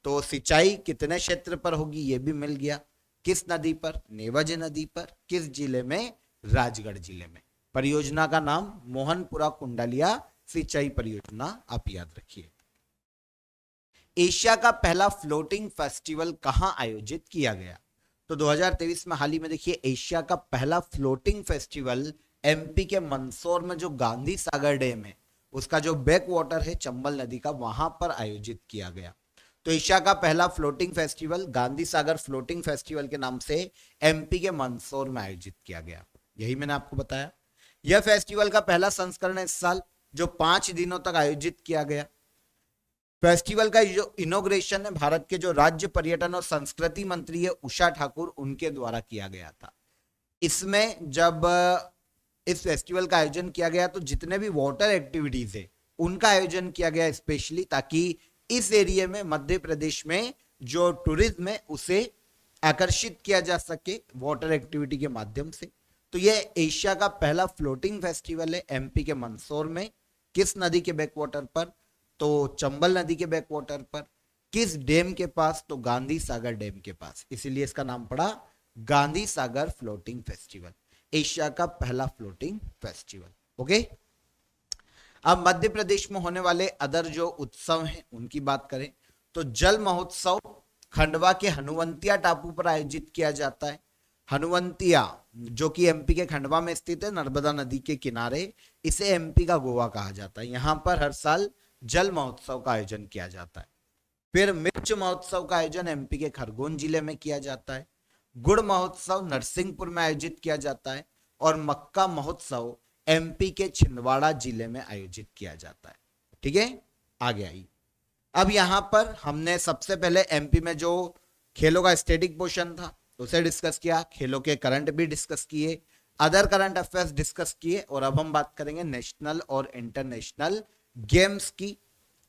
तो सिंचाई कितने क्षेत्र पर होगी ये भी मिल गया, किस नदी पर, नेवज नदी पर, किस जिले में, राजगढ़ जिले में। परियोजना का नाम मोहनपुरा कुंडालिया सिंचाई परियोजना, आप याद रखिए। एशिया का पहला फ्लोटिंग फेस्टिवल कहां आयोजित किया गया, तो 2023 में हाल ही में देखिए एशिया का पहला फ्लोटिंग फेस्टिवल एमपी के मंदसौर में जो गांधी सागर डैम है उसका जो बैक वाटर है चंबल नदी का, वहां पर आयोजित किया गया। तो एशिया का पहला floating festival Gandhi Sagar floating festival के नाम से एमपी के मंदसौर में आयोजित किया गया, यही मैंने आपको बताया। यह फेस्टिवल का पहला संस्करण है इस साल, जो 5 दिनों तक आयोजित किया गया। फेस्टिवल का जो इनॉग्रेशन है भारत के जो राज्य पर्यटन और संस्कृति मंत्री है उषा ठाकुर, उनके द्वारा किया गया था। इसमें जब इस फेस्टिवल का आयोजन किया गया तो जितने भी वाटर एक्टिविटीज है उनका आयोजन किया गया स्पेशली, ताकि इस एरिया में मध्य प्रदेश में जो टूरिज्म है उसे आकर्षित किया जा सके वाटर एक्टिविटी के माध्यम से। तो यह एशिया का पहला फ्लोटिंग फेस्टिवल है एमपी के मंदसौर में। किस नदी के बैकवाटर पर, तो चंबल नदी के बैकवाटर पर। किस डैम के पास, तो गांधी सागर डैम के पास, इसीलिए इसका नाम पड़ा Gandhi Sagar floating festival, Asia का पहला फ्लोटिंग फेस्टिवल। ओके, अब मध्य प्रदेश में होने वाले अदर जो उत्सव हैं उनकी बात करें तो जल महोत्सव खंडवा के हनुवंतिया टापू पर आयोजित किया जाता है। हनुवंतिया जो कि एमपी के खंडवा में स्थित है, नर्मदा नदी के किनारे, इसे एमपी का गोवा कहा जाता है। यहां पर हर साल जल महोत्सव का आयोजन किया जाता है। फिर मिर्च महोत्सव का आयोजन एमपी के खरगोन जिले में किया जाता है। गुड़ महोत्सव नरसिंहपुर में आयोजित किया जाता है और मक्का महोत्सव एमपी के छिंदवाड़ा जिले में आयोजित किया जाता है। ठीक है, आगे आई। अब यहां पर हमने सबसे पहले एमपी में जो खेलों का स्टैटिक पोर्शन था उसे डिस्कस किया, खेलों के करंट भी डिस्कस किए, अदर करंट अफेयर्स डिस्कस किए, और अब हम बात करेंगे नेशनल और इंटरनेशनल गेम्स की।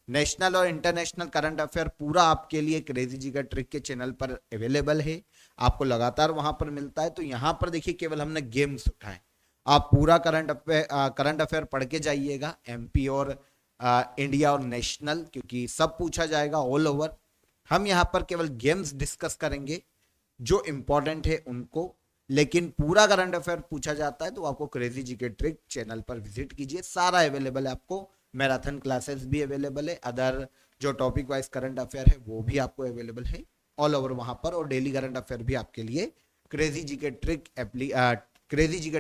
नेशनल और इंटरनेशनल करंट अफेयर पूरा आपके लिए क्रेजी जी का ट्रिक के चैनल पर अवेलेबल है, आपको लगातार वहां पर मिलता है। तो यहां पर देखिए केवल हमने गेम्स उठाए, आप पूरा करंट अफेयर पढ़ के जाइएगा, एमपी और इंडिया और नेशनल, क्योंकि सब पूछा जाएगा ऑल ओवर। हम यहां पर केवल गेम्स डिस्कस करेंगे जो इंपॉर्टेंट है उनको, लेकिन पूरा करंट अफेयर पूछा जाता है तो आपको क्रेजी जी के ट्रिक चैनल पर विजिट कीजिए, सारा अवेलेबल है आपको। मैराथन क्लासेस भी अवेलेबल है, अदर जो टॉपिक वाइज करंट अफेयर है वो भी आपको अवेलेबल है ऑल ओवर वहां पर, और डेली करंट अफेयर भी आपके लिए क्रेजी जी के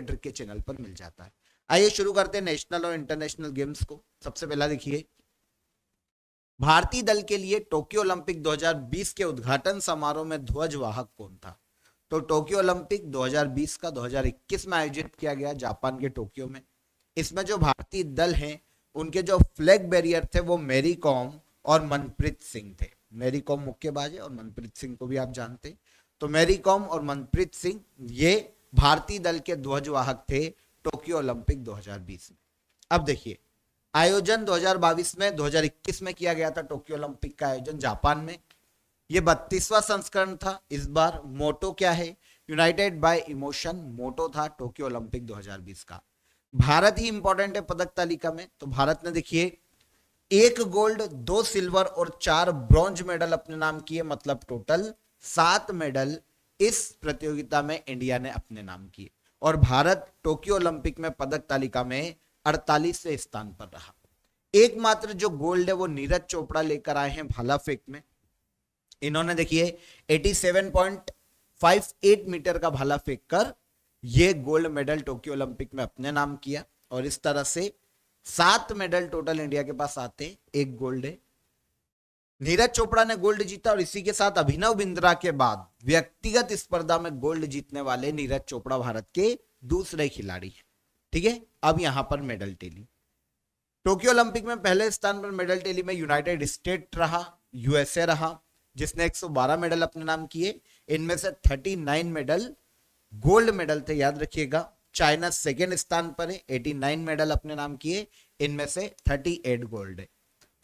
ट्रिक के चैनल पर मिल जाता है। आइए शुरू करते हैं नेशनल और इंटरनेशनल गेम्स को। सबसे पहला देखिए, भारतीय दल के लिए टोक्यो ओलंपिक 2020 के उद्घाटन समारोह में ध्वजवाहक कौन था? तो टोक्यो ओलंपिक 2020 का 2021 में आयोजित किया गया जापान के टोक्यो में। इसमें जो भारतीय दल हैं उनके जो फ्लैग बैरियर थे वो मैरी कॉम और मनप्रीत सिंह थे। मैरी कॉम मुक्केबाज है और मनप्रीत सिंह को भी आप जानते। तो मैरी कॉम और मनप्रीत सिंह ये भारतीय दल के ध्वजवाहक थे टोक्यो ओलंपिक 2020 में। अब देखिए, आयोजन 2022 में 2021 में किया गया था टोक्यो ओलंपिक का आयोजन जापान में। ये 32वां संस्करण था। इस बार मोटो क्या है? यूनाइटेड बाय इमोशन मोटो था टोक्यो ओलंपिक 2020 का। भारत ही इंपॉर्टेंट है पदक तालिका में, तो भारत ने देखिए 1 गोल्ड 2 सिल्वर और 4 ब्रॉन्ज मेडल अपने नाम किए, मतलब टोटल 7 मेडल इस प्रतियोगिता में इंडिया ने अपने नाम किए, और भारत टोक्यो ओलंपिक में पदक तालिका में 48वें स्थान पर रहा। एकमात्र जो गोल्ड है वो नीरज चोपड़ा लेकर आए हैं भाला फेंक में। इन्होंने देखिए 87.58 मीटर का भाला फेंक कर ये गोल्ड मेडल टोक्यो ओलंपिक में अपने नाम किया। और इस तरह से 7 मेडल टोटल इंडिया के पास आते, एक गोल्ड है। नीरज चोपड़ा ने गोल्ड जीता और इसी के साथ अभिनव बिंद्रा के बाद व्यक्तिगत स्पर्धा में गोल्ड जीतने वाले नीरज चोपड़ा भारत के दूसरे खिलाड़ी हैं। ठीक है, अब यहां पर मेडल टेली। टोक्यो ओलंपिक में पहले स्थान पर मेडल टेली में यूनाइटेड स्टेट रहा, यूएसए रहा, जिसने 112 मेडल अपने नाम किए। इनमें से 39 मेडल गोल्ड मेडल थे, याद रखिएगा। चाइना सेकेंड स्थान पर है, 89 मेडल अपने नाम किए, इनमें से 38 गोल्ड है।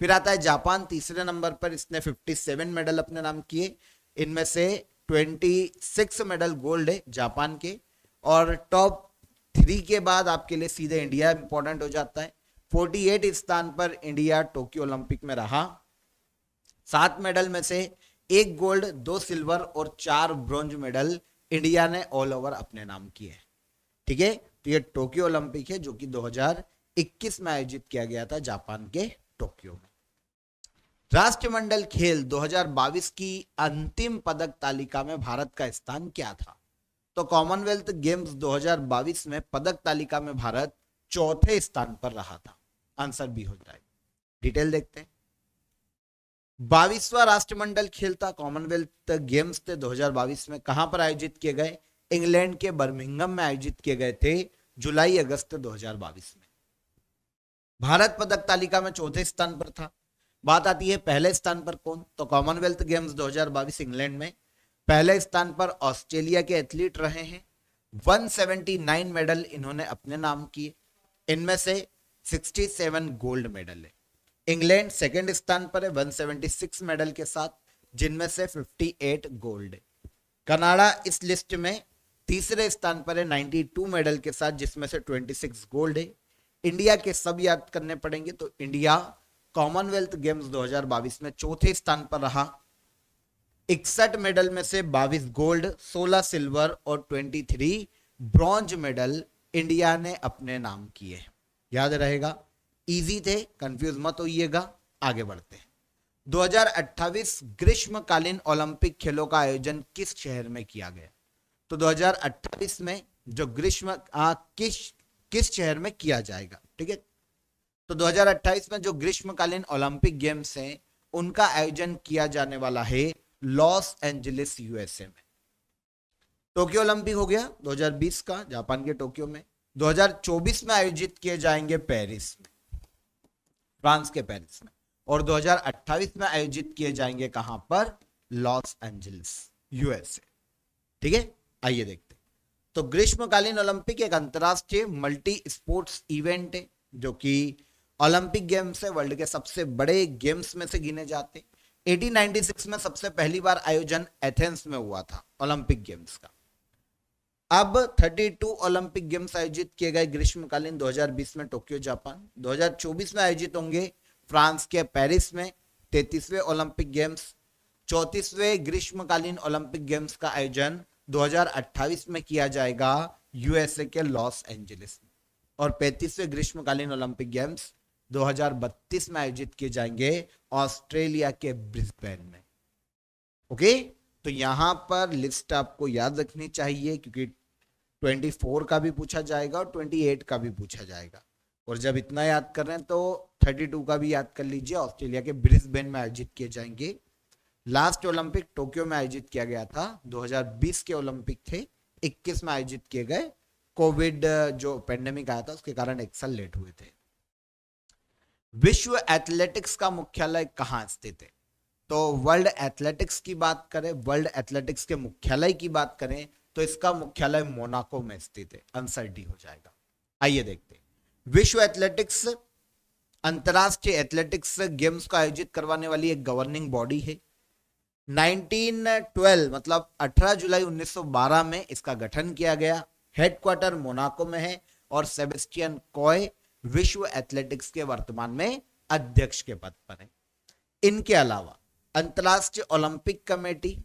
फिर आता है जापान तीसरे नंबर पर, इसने 57 मेडल अपने नाम किए, इनमें से 26 मेडल गोल्ड है जापान के। और टॉप 3 के बाद आपके लिए सीधे इंडिया इंपॉर्टेंट हो जाता है। 48 स्थान पर इंडिया टोक्यो ओलंपिक में रहा। 7 मेडल में से 1 गोल्ड, 2 सिल्वर और 4 ब्रॉन्ज मेडल इंडिया ने ऑल ओवर अपने नाम किए। ठीक है, तो ये टोक्यो ओलंपिक है जो कि 2021 में आयोजित किया गया था जापान के टोक्यो में। राष्ट्रमंडल खेल 2022 की अंतिम पदक तालिका में भारत का स्थान क्या था? तो कॉमनवेल्थ गेम्स 2022 में पदक तालिका में भारत चौथे स्थान पर रहा था। आंसर बी हो जाएगा। डिटेल देखते हैं। 22वां राष्ट्रमंडल खेल था, कॉमनवेल्थ गेम्स थे 2022 में। कहां पर आयोजित किए गए? इंग्लैंड के बर्मिंघम में आयोजित किए गए थे जुलाई अगस्त 2022 में। भारत पदक तालिका में चौथे स्थान पर था। बात आती है पहले स्थान पर कौन? तो कॉमनवेल्थ गेम्स 2022 इंग्लैंड में पहले स्थान पर ऑस्ट्रेलिया के एथलीट रहे हैं। 179 मेडल इन्होंने अपने नाम किए, इनमें से 67 गोल्ड मेडल है। इंग्लैंड सेकंड स्थान पर है 176 मेडल के साथ, जिनमें से 58 गोल्ड है। कनाडा इस लिस्ट में तीसरे स्थान पर है 92 मेडल के साथ, जिसमें से 26 गोल्ड है। इंडिया के सब याद करने पड़ेंगे, तो इंडिया कॉमनवेल्थ गेम्स 2022 में चौथे स्थान पर रहा। 61 मेडल में से 22 गोल्ड, 16 सिल्वर और 23 ब्रॉन्ज मेडल इंडिया ने अपने नाम किए। याद रहेगा, इजी थे, कंफ्यूज मत होइएगा। आगे बढ़ते हैं। 2028 ग्रीष्मकालीन ओलंपिक खेलों का आयोजन किस शहर में किया गया? तो 2028 में जो किस शहर में किया जाएगा? ठीक है, तो 2028 में जो ग्रीष्मकालीन ओलंपिक गेम्स हैं उनका आयोजन किया जाने वाला है लॉस एंजलिस यूएसए में। टोक्यो ओलंपिक हो गया 2020 का, जापान के टोक्यो में। 2024 में आयोजित किए जाएंगे पेरिस में, फ्रांस के पेरिस में। और 2028 में आयोजित किए जाएंगे कहां पर? Los Angeles USA. ठीक है, आइए देखते हैं। तो ग्रीष्मकालीन ओलंपिक एक अंतरराष्ट्रीय मल्टी स्पोर्ट्स इवेंट है जो कि ओलंपिक गेम्स है, वर्ल्ड के सबसे बड़े गेम्स में से गिने जाते हैं। 1896 में सबसे पहली बार आयोजन एथेंस में हुआ था ओलंपिक गेम्स का। अब 32 ओलंपिक गेम्स आयोजित किए गए ग्रीष्मकालीन 2020 में टोक्यो जापान। 2024 में आयोजित होंगे फ्रांस के पेरिस में 33वें ओलंपिक गेम्स। 34वें ग्रीष्मकालीन ओलंपिक गेम्स का आयोजन 2028 में किया जाएगा यूएसए के लॉस एंजलिस में। और 35वें ग्रीष्मकालीन ओलंपिक गेम्स 2032 में आयोजित किए जाएंगे ऑस्ट्रेलिया के ब्रिस्बेन में। ओके, तो यहां पर लिस्ट आपको याद रखनी चाहिए क्योंकि 24 का भी पूछा जाएगा और 28 का भी पूछा जाएगा। और जब इतना याद कर रहे हैं तो 32 का भी याद कर लीजिए, ऑस्ट्रेलिया के ब्रिस्बेन में आयोजित किए जाएंगे। लास्ट ओलंपिक टोक्यो में आयोजित किया गया था, 2020 के ओलंपिक थे, 21 में आयोजित किए गए। कोविड जो पेंडेमिक आया था उसके कारण एक साल लेट हुए थे। विश्व एथलेटिक्स का मुख्यालय कहां स्थित है? तो वर्ल्ड एथलेटिक्स की बात करें, वर्ल्ड एथलेटिक्स के मुख्यालय की बात करें तो इसका मुख्यालय मोनाको में स्थित है। आंसर डी हो जाएगा। आइए देखते हैं। विश्व एथलेटिक्स अंतरराष्ट्रीय एथलेटिक्स गेम्स को आयोजित करवाने वाली एक गवर्निंग बॉडी है। 1912 मतलब 18 जुलाई 1912 में इसका गठन किया गया। हेडक्वार्टर मोनाको में है और सेबेस्टियन कॉय विश्व एथलेटिक्स के वर्तमान में अध्यक्ष के पद पर है। इनके अलावा अंतरराष्ट्रीय ओलंपिक कमेटी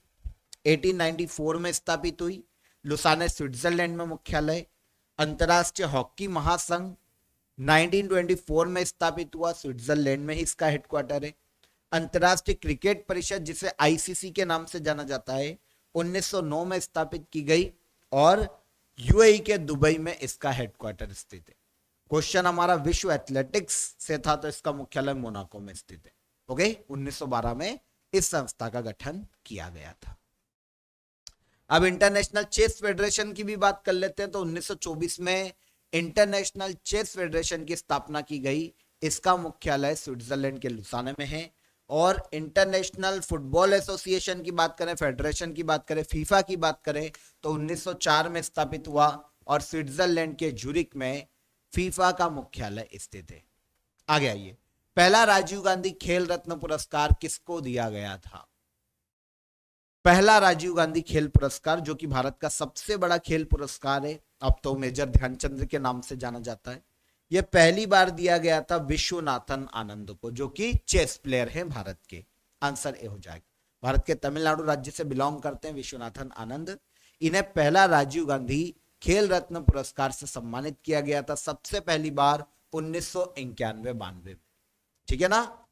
1894 में स्थापित हुई, लुसाने स्विट्जरलैंड में मुख्यालय। अंतरराष्ट्रीय हॉकी महासंघ 1924 में स्थापित हुआ, स्विट्जरलैंड में ही इसका हेडक्वार्टर है। अंतरराष्ट्रीय क्रिकेट परिषद जिसे आईसीसी के नाम से जाना जाता है 1909 में स्थापित की गई और यूएई के दुबई में इसका हेडक्वार्टर स्थित है। क्वेश्चन हमारा विश्व एथलेटिक्स से था, तो इसका मुख्यालय मोनाको में स्थित है। ओके, 1912 में इस संस्था का गठन किया गया था। अब इंटरनेशनल चेस फेडरेशन की भी बात कर लेते हैं। तो 1924 में इंटरनेशनल चेस फेडरेशन की स्थापना की गई। इसका मुख्यालय स्विट्जरलैंड के लुसाने में है। और इंटरनेशनल फुटबॉल एसोसिएशन की बात करें, फेडरेशन की बात करें, फीफा की बात करें, तो 1904 में स्थापित हुआ और स्विट्जरलैंड के ज्यूरिख में फीफा का मुख्यालय स्थित है। आगे आइए, पहला राजीव गांधी खेल रत्न पुरस्कार किसको दिया गया था? पहला राजीव गांधी खेल पुरस्कार, जो कि भारत का सबसे बड़ा खेल पुरस्कार है, अब तो मेजर ध्यानचंद्र के नाम से जाना जाता है, यह पहली बार दिया गया था विश्वनाथन आनंद को, जो कि चेस प्लेयर हैं भारत के। आंसर ए हो जाएगा। भारत के तमिलनाडु राज्य से बिलोंग करते हैं विश्वनाथन आनंद। इन्हें पहला राजीव गांधी खेल रत्न पुरस्कार से सम्मानित किया गया था सबसे पहली बार 1991-92 में। ठीक है ना।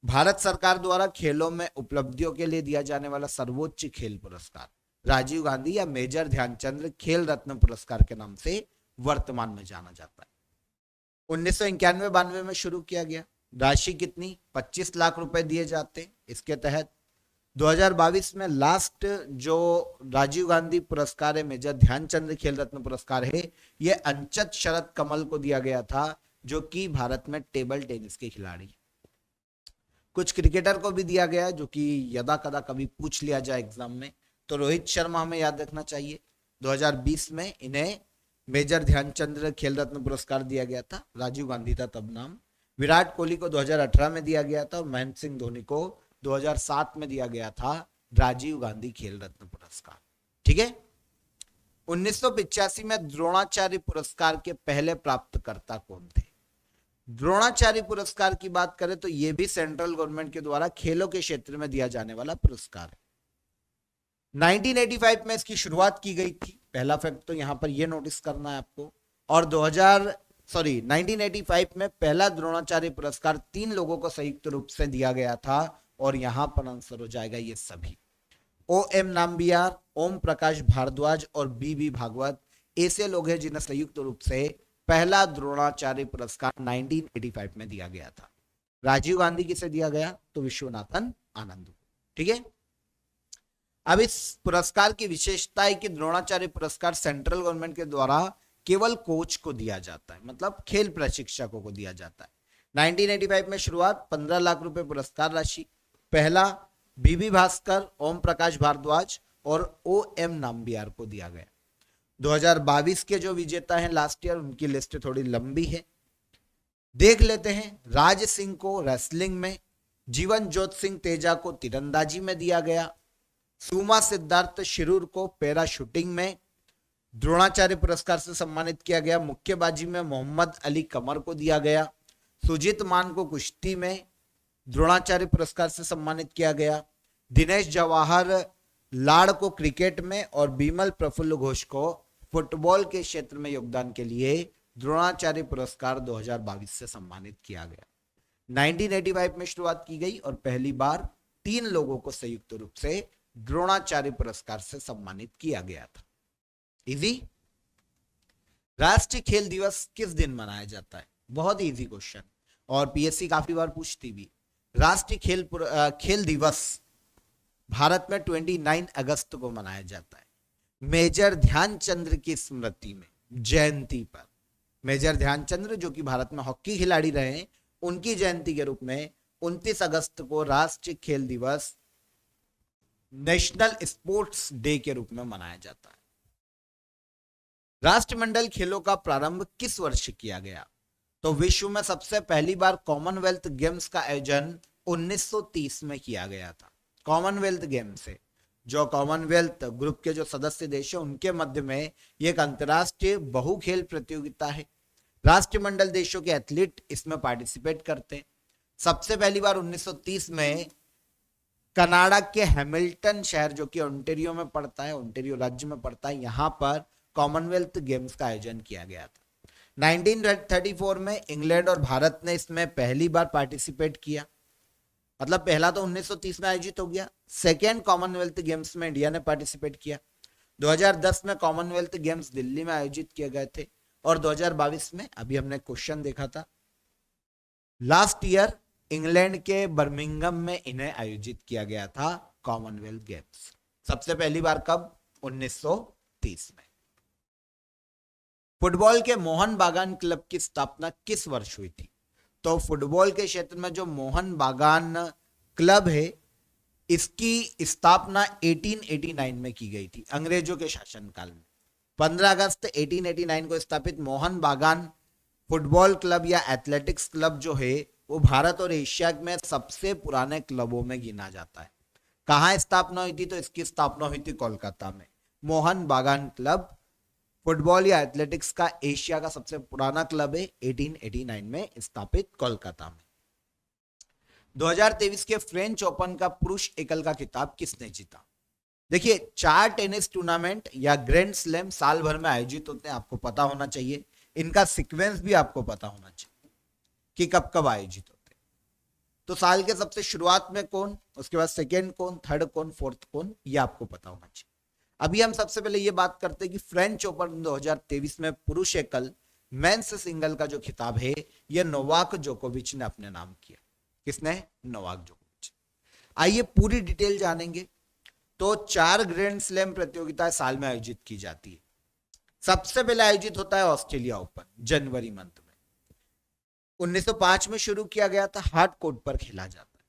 भारत सरकार द्वारा खेलों में उपलब्धियों के लिए दिया जाने वाला सर्वोच्च खेल पुरस्कार राजीव गांधी या मेजर ध्यानचंद्र खेल रत्न पुरस्कार के नाम से वर्तमान में जाना जाता है। 1991-92 में शुरू किया गया। राशि कितनी? 25 लाख रुपए दिए जाते हैं इसके तहत। 2022 में लास्ट जो राजीव गांधी पुरस्कार है, मेजर ध्यानचंद्र खेल रत्न पुरस्कार है, यह अंचत शरद कमल को दिया गया था, जो कि भारत में टेबल टेनिस के खिलाड़ी। कुछ क्रिकेटर को भी दिया गया, जो कि यदा कदा कभी पूछ लिया जाए एग्जाम में, तो रोहित शर्मा हमें याद रखना चाहिए। 2020 में इन्हें मेजर ध्यानचंद्र खेल रत्न पुरस्कार दिया गया था, राजीव गांधी था तब नाम। विराट कोहली को 2018 में दिया गया था और महेंद्र सिंह धोनी को 2007 में दिया गया था राजीव गांधी खेल रत्न पुरस्कार। ठीक है। 1985 में द्रोणाचार्य पुरस्कार के पहले प्राप्तकर्ता कौन थे? द्रोणाचार्य पुरस्कार की बात करें तो यह भी सेंट्रल गवर्नमेंट के द्वारा खेलों के क्षेत्र में दिया जाने वाला पुरस्कार है। 1985 में इसकी शुरुआत की गई थी, पहला फैक्ट तो यहां पर यह नोटिस करना है आपको। और 1985 में पहला द्रोणाचार्य पुरस्कार 3 लोगों को संयुक्त रूप से दिया गया था, और यहां पर आंसर हो जाएगा ये सभी। OM नाम्बियार, ओम प्रकाश भारद्वाज और BB भागवत ऐसे लोग हैं जिन्हें संयुक्त रूप से पहला द्रोणाचार्य पुरस्कार 1985 में दिया गया था। राजीव गांधी किसे दिया गया? तो विश्वनाथन आनंद। ठीक है। अब इस पुरस्कार की विशेषता है कि द्रोणाचार्य पुरस्कार सेंट्रल गवर्नमेंट के द्वारा केवल कोच को दिया जाता है, मतलब खेल प्रशिक्षकों को दिया जाता है। 1985 में शुरुआत 15 लाख रुपए पुरस्कार राशि। पहला BB भास्कर, ओम प्रकाश भारद्वाज और OM नाम्बियार को दिया गया। 2022 के जो विजेता हैं लास्ट ईयर, उनकी लिस्ट थोड़ी लंबी है, देख लेते हैं। राज सिंह को रेसलिंग में, जीवन जोत सिंह तेजा को तीरंदाजी में दिया गया, सुमा सिद्धार्थ शिरूर को पैरा शूटिंग में द्रोणाचार्य पुरस्कार से सम्मानित किया गया। मुक्केबाजी में मोहम्मद अली कमर को दिया गया। सुजीत मान को कुश्ती में द्रोणाचार्य पुरस्कार से सम्मानित किया गया। दिनेश जवाहर लाड़ को क्रिकेट में और बीमल प्रफुल्ल घोष को फुटबॉल के क्षेत्र में योगदान के लिए द्रोणाचार्य पुरस्कार 2022 से सम्मानित किया गया। 1985 में शुरुआत की गई और पहली बार 3 लोगों को संयुक्त रूप से द्रोणाचार्य पुरस्कार से सम्मानित किया गया था। इजी। राष्ट्रीय खेल दिवस किस दिन मनाया जाता है? बहुत इजी क्वेश्चन, और PSC काफी बार पूछती भी। राष्ट्रीय खेल दिवस भारत में 29 अगस्त को मनाया जाता है, मेजर ध्यानचंद्र की स्मृति में, जयंती पर। मेजर ध्यानचंद्र जो कि भारत में हॉकी खिलाड़ी रहे हैं, उनकी जयंती के रूप में 29 अगस्त को राष्ट्रीय खेल दिवस, नेशनल स्पोर्ट्स डे के रूप में मनाया जाता है। राष्ट्रमंडल खेलों का प्रारंभ किस वर्ष किया गया? तो विश्व में सबसे पहली बार कॉमनवेल्थ गेम्स का आयोजन 1930 में किया गया था। कॉमनवेल्थ गेम्स से, जो कॉमनवेल्थ ग्रुप के जो सदस्य देश हैं उनके मध्य में यह एक अंतरराष्ट्रीय बहु खेल प्रतियोगिता है। राष्ट्रमंडल देशों के एथलीट इसमें पार्टिसिपेट करते हैं। सबसे पहली बार 1930 में कनाडा के हैमिल्टन शहर, जो कि ओंटारियो में पड़ता है, ओंटारियो राज्य में पड़ता है, यहां पर कॉमनवेल्थ गेम्स का आयोजन किया गया था। 1934 में इंग्लैंड और भारत ने इसमें पहली बार पार्टिसिपेट किया। मतलब पहला तो 1930 में आयोजित हो गया, सेकेंड कॉमनवेल्थ गेम्स में इंडिया ने पार्टिसिपेट किया। 2010 में कॉमनवेल्थ गेम्स दिल्ली में आयोजित किए गए थे और 2022 में अभी हमने क्वेश्चन देखा था लास्ट ईयर इंग्लैंड के बर्मिंघम में इन्हें आयोजित किया गया था कॉमनवेल्थ गेम्स। सबसे पहली बार कब? 1930 में। फुटबॉल के मोहन बागान क्लब की स्थापना किस वर्ष हुई थी? तो फुटबॉल के क्षेत्र में जो मोहन बागान क्लब है इसकी स्थापना 1889 में की गई थी, अंग्रेजों के शासनकाल में। 15 अगस्त 1889 को स्थापित मोहन बागान फुटबॉल क्लब या एथलेटिक्स क्लब जो है वो भारत और एशिया में सबसे पुराने क्लबों में गिना जाता है। कहाँ स्थापना हुई थी? तो इसकी स्थापना हुई थी कोलकाता में। मोहन बागान क्लब फुटबॉल या एथलेटिक्स का एशिया का सबसे पुराना क्लब है, 1889 में स्थापित कोलकाता में। 2023 के फ्रेंच ओपन का पुरुष एकल का खिताब किसने जीता? देखिए 4 टेनिस टूर्नामेंट या ग्रैंड स्लैम साल भर में आयोजित होते हैं, आपको पता होना चाहिए। इनका सीक्वेंस भी आपको पता होना चाहिए कि कब कब आयोजित होते हैं। तो साल के सबसे शुरुआत में कौन, उसके बाद सेकेंड कौन, थर्ड कौन, फोर्थ कौन, ये आपको पता होना चाहिए। अभी हम सबसे पहले ये बात करते हैं कि फ्रेंच ओपन 2023 में पुरुष एकल मेंस सिंगल का जो खिताब है यह नोवाक जोकोविच ने अपने नाम किया। किसने? नोवाक जोकोविच। आइए पूरी डिटेल जानेंगे। तो 4 ग्रैंड स्लैम प्रतियोगिताएं साल में आयोजित की जाती है। सबसे पहले आयोजित होता है ऑस्ट्रेलिया ओपन जनवरी मंथ में, 1905 में शुरू किया गया था, हार्ड कोर्ट पर खेला जाता है।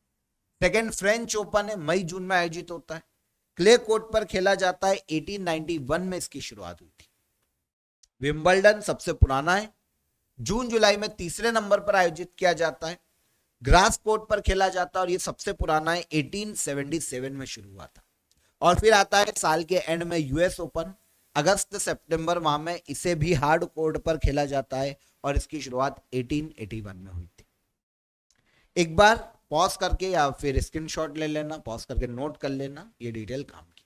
सेकेंड फ्रेंच ओपन है, मई जून में आयोजित होता है, क्ले कोर्ट पर खेला जाता है, 1891 में इसकी शुरुआत हुई थी। विंबलडन सबसे पुराना है, जून जुलाई में तीसरे नंबर पर आयोजित किया जाता है, ग्रास कोर्ट पर खेला जाता है और ये सबसे पुराना है, 1877 में शुरू हुआ था। और फिर आता है साल के एंड में यूएस ओपन, अगस्त सितंबर माह में इसे भी हार्ड कोर्ट पर खेला जाता है और इसकी शुरुआत 1881 में हुई थी। एक बार पॉज करके या फिर स्क्रीनशॉट ले लेना, पॉज करके नोट कर लेना ये डिटेल काम की।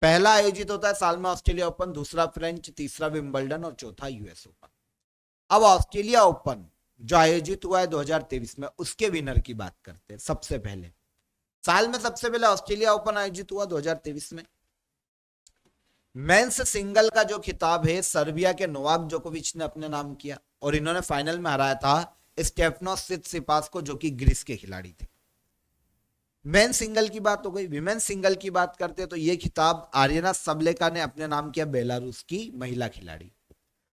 पहला आयोजित होता है साल में ऑस्ट्रेलिया ओपन, दूसरा फ्रेंच, तीसरा विंबलडन और चौथा यूएस ओपन। अब ऑस्ट्रेलिया ओपन जो आयोजित हुआ है 2023 में उसके विनर की बात करते हैं। सबसे पहले साल में सबसे पहले ऑस्ट्रेलिया ओपन आयोजित हुआ 2023 में। मेंस सिंगल का जो खिताब है सर्बिया के नोवाक जोकोविच ने अपने नाम किया और इन्होंने फाइनल में हराया था स्टेफनोस सित्सिपास को जो कि ग्रीस के खिलाड़ी थे। मेन सिंगल की बात हो गई। विमेन सिंगल की बात करते तो यह खिताब आर्यना सबलेका ने अपने नाम किया, बेलारूस की महिला खिलाड़ी।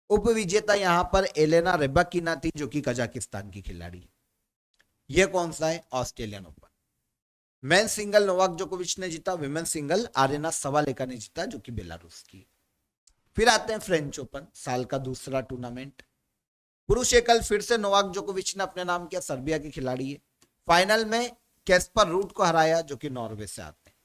उप विजेता यहां पर एलेना रेबाकिना थी जो कि कजाकिस्तान की खिलाड़ी। यह कौन सा है? Australian open. Men single Novak जोकोविच ने जीता, विमेन सिंगल आर्यना सवालेका ने जीता जो कि बेलारूस की। फिर आते हैं फ्रेंच ओपन, साल का दूसरा टूर्नामेंट। पुरुष एकल फिर से नोवाक जोकोविच ने अपने नाम किया, सर्बिया के खिलाड़ी है। फाइनल में कैस्पर रूट को हराया जो कि नॉर्वे से आते हैं।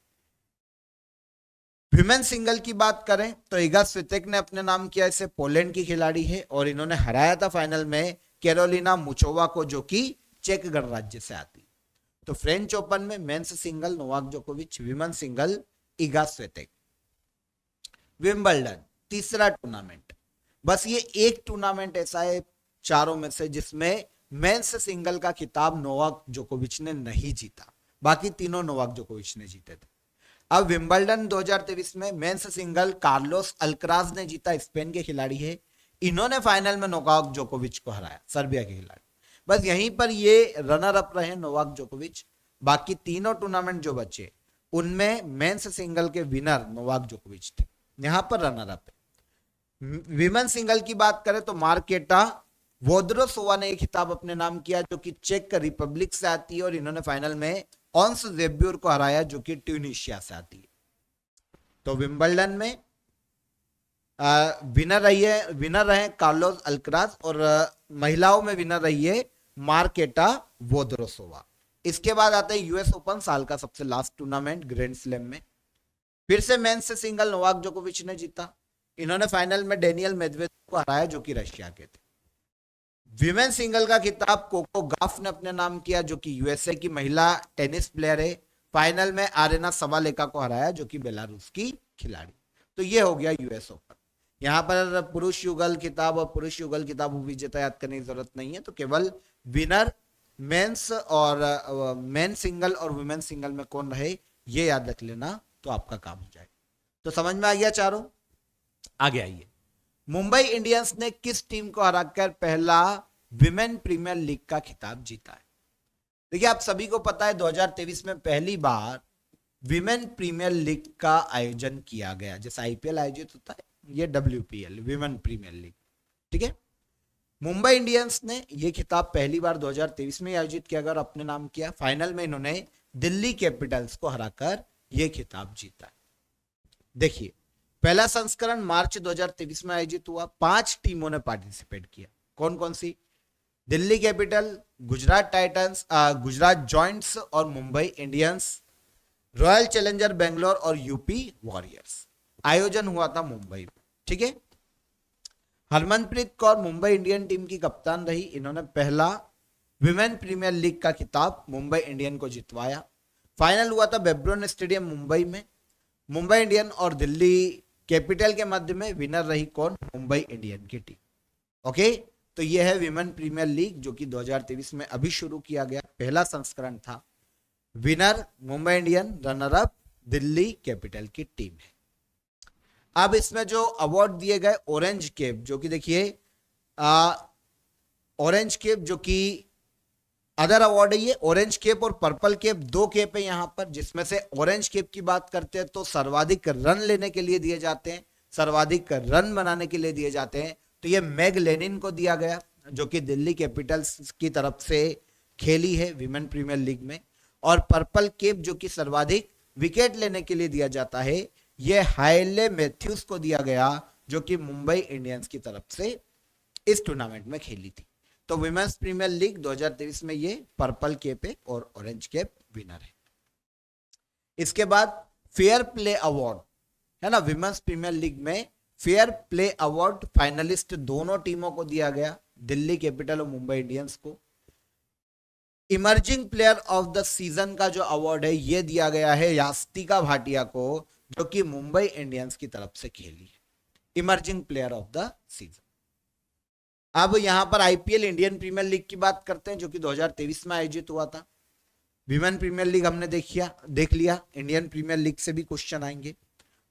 विमेन सिंगल की बात करें तो इगा स्वितेक ने अपने नाम किया, इसे पोलैंड की खिलाड़ी है और इन्होंने हराया था फाइनल में कैरोलिना मुचोवा को जो कि चेक गणराज्य से आती। तो फ्रेंच ओपन में मेंस सिंगल नोवाक जोकोविच, विमेन सिंगल इगा स्वितेक। विंबलडन तीसरा टूर्नामेंट, बस ये एक टूर्नामेंट ऐसा है चारों में से जिसमें मेंस सिंगल का खिताब नोवाक जोकोविच ने नहीं जीता, बाकी तीनों नोवाक जोकोविच ने जीते थे। अब विंबलडन 2023 में मेंस सिंगल कार्लोस अल्कराज ने जीता, स्पेन के खिलाड़ी है। इन्होंने फाइनल में नोवाक जोकोविच को हराया, सर्बिया के खिलाड़ी। बस यहीं पर ये रनर अप रहे नोवाक जोकोविच। बाकी तीनों टूर्नामेंट जो बचे उनमें मेंस सिंगल के विनर नोवाक जोकोविच थे, यहां पर रनर अप है। विमेन सिंगल की बात करें तो मार्केटा वोद्रोसोवा ने एक खिताब अपने नाम किया जो कि चेक रिपब्लिक से आती है और इन्होंने फाइनल में ऑन्स जेब्यूर को हराया जो कि ट्यूनिशिया से आती है। तो विंबलडन में विनर रहे कार्लोस अल्कराज और महिलाओं में विनर रही है मार्केटा वोद्रोसोवा। इसके बाद आता है यूएस ओपन, साल का सबसे लास्ट टूर्नामेंट ग्रैंड स्लैम में। फिर से मेंस से सिंगल नोवाक जोकोविच ने जीता, इन्होंने फाइनल में डेनियल मेदवेदेव को हराया जो कि रशिया के थे। विमेन सिंगल का खिताब कोको गाफ ने अपने नाम किया जो कि यूएसए की महिला टेनिस प्लेयर है। फाइनल में आरेना सवालेका को हराया जो कि बेलारूस की खिलाड़ी। तो ये हो गया यूएस ओपन। यहाँ पर पुरुष युगल खिताब और पुरुष युगल खिताब विजेता याद करने की जरूरत नहीं है, तो केवल विनर मेंस और मेन सिंगल और वुमेन सिंगल में कौन रहे ये याद रख लेना तो आपका काम हो जाएगा। तो समझ में आ गया चारों। आगे आइए, मुंबई इंडियंस ने किस टीम को हराकर पहला विमेन प्रीमियर लीग का खिताब जीता है? देखिए आप सभी को पता है 2023 में पहली बार विमेन प्रीमियर लीग का आयोजन किया गया। जैसे आईपीएल आयोजित होता है, ये WPL विमेन प्रीमियर लीग, ठीक है। मुंबई इंडियंस ने यह खिताब पहली बार 2023 में आयोजित किया गया और अपने नाम किया। फाइनल में इन्होंने दिल्ली कैपिटल्स को हराकर यह खिताब जीता। देखिए पहला संस्करण मार्च 2023 में आयोजित हुआ। 5 टीमों ने पार्टिसिपेट किया। कौन कौन सी? Delhi Capital, Gujarat Titans, Gujarat Giants और Mumbai Indians, Royal Challenger Bangalore और यूपी वॉरियर्स। आयोजन हुआ था मुंबई में, ठीक है। हरमनप्रीत कौर मुंबई इंडियन टीम की कप्तान रही। इन्होंने पहला विमेन प्रीमियर लीग का खिताब मुंबई इंडियन को जितवाया। फाइनल हुआ था बेब्रोन स्टेडियम मुंबई में। मुंबई इंडियन और दिल्ली कैपिटल के मध्य में विनर रही कौन? मुंबई इंडियन की टीम। ओके, तो यह है विमेन प्रीमियर लीग जो कि 2023 में अभी शुरू किया गया, पहला संस्करण था। Winner Mumbai Indian, runner up Delhi capital की टीम है। अब इसमें जो अवार्ड दिए गए ऑरेंज केप, जो कि देखिए ऑरेंज केप जो कि अदर अवार्ड है, ये ऑरेंज केप और पर्पल केप, 2 केप है यहां पर। जिसमें से ऑरेंज केप की बात करते हैं तो सर्वाधिक रन लेने के लिए दिए जाते हैं, सर्वाधिक रन बनाने के लिए दिए जाते हैं। तो ये मैग लेनिन को दिया गया जो कि दिल्ली कैपिटल्स की तरफ से खेली है विमेन प्रीमियर लीग में। और पर्पल केप जो कि सर्वाधिक विकेट लेने के लिए दिया जाता है, यह हाइले मैथ्यूज को दिया गया जो कि मुंबई इंडियंस की तरफ से इस टूर्नामेंट में खेली थी। तो विमेंस प्रीमियर लीग 2023 में ये पर्पल केप है और ऑरेंज केप विनर है। इसके बाद फेयर प्ले अवार्ड है ना, विमेंस प्रीमियर लीग में फेयर प्ले अवार्ड फाइनलिस्ट दोनों टीमों को दिया गया, दिल्ली कैपिटल और मुंबई इंडियंस को। Emerging player of the season का जो अवार्ड है ये दिया गया है यास्तिका भाटिया को जो कि मुंबई इंडियंस की तरफ से खेली है, emerging player of the season. अब यहां पर आईपीएल इंडियन प्रीमियर लीग की बात करते हैं जो कि 2023 में आयोजित हुआ था। विमेन प्रीमियर लीग हमने देख लिया, इंडियन प्रीमियर लीग से भी क्वेश्चन आएंगे।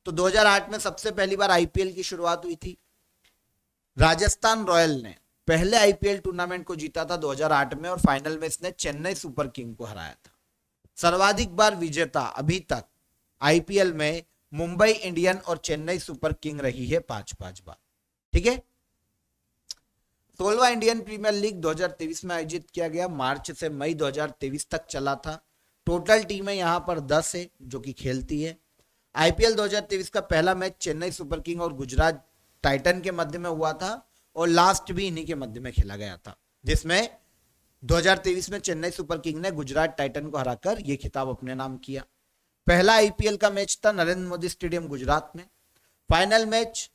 तो 2008 में सबसे पहली बार आईपीएल की शुरुआत हुई थी। राजस्थान रॉयल ने पहले आईपीएल टूर्नामेंट को जीता था 2008 में और फाइनल में इसने चेन्नई सुपर किंग को हराया था। सर्वाधिक बार विजेता अभी तक आईपीएल में मुंबई इंडियन और चेन्नई सुपर किंग रही है 5-5 बार, ठीक है। 16वां इंडियन प्रीमियर लीग 2023 में आयोजित किया गया, मार्च से मई 2023 तक चला था। टोटल टीमें यहां पर 10 है जो कि खेलती है। आईपीएल 2023 का पहला मैच चेन्नई सुपर किंग और गुजरात टाइटन के मध्य में हुआ था और लास्ट भी इन्हीं के मध्य में खेला गया था, जिसमें 2023 में चेन्नई सुपर किंग ने गुजरात टाइटन को हराकर यह खिताब अपने नाम किया। पहला आईपीएल का मैच था नरेंद्र मोदी स्टेडियम गुजरात में। Final match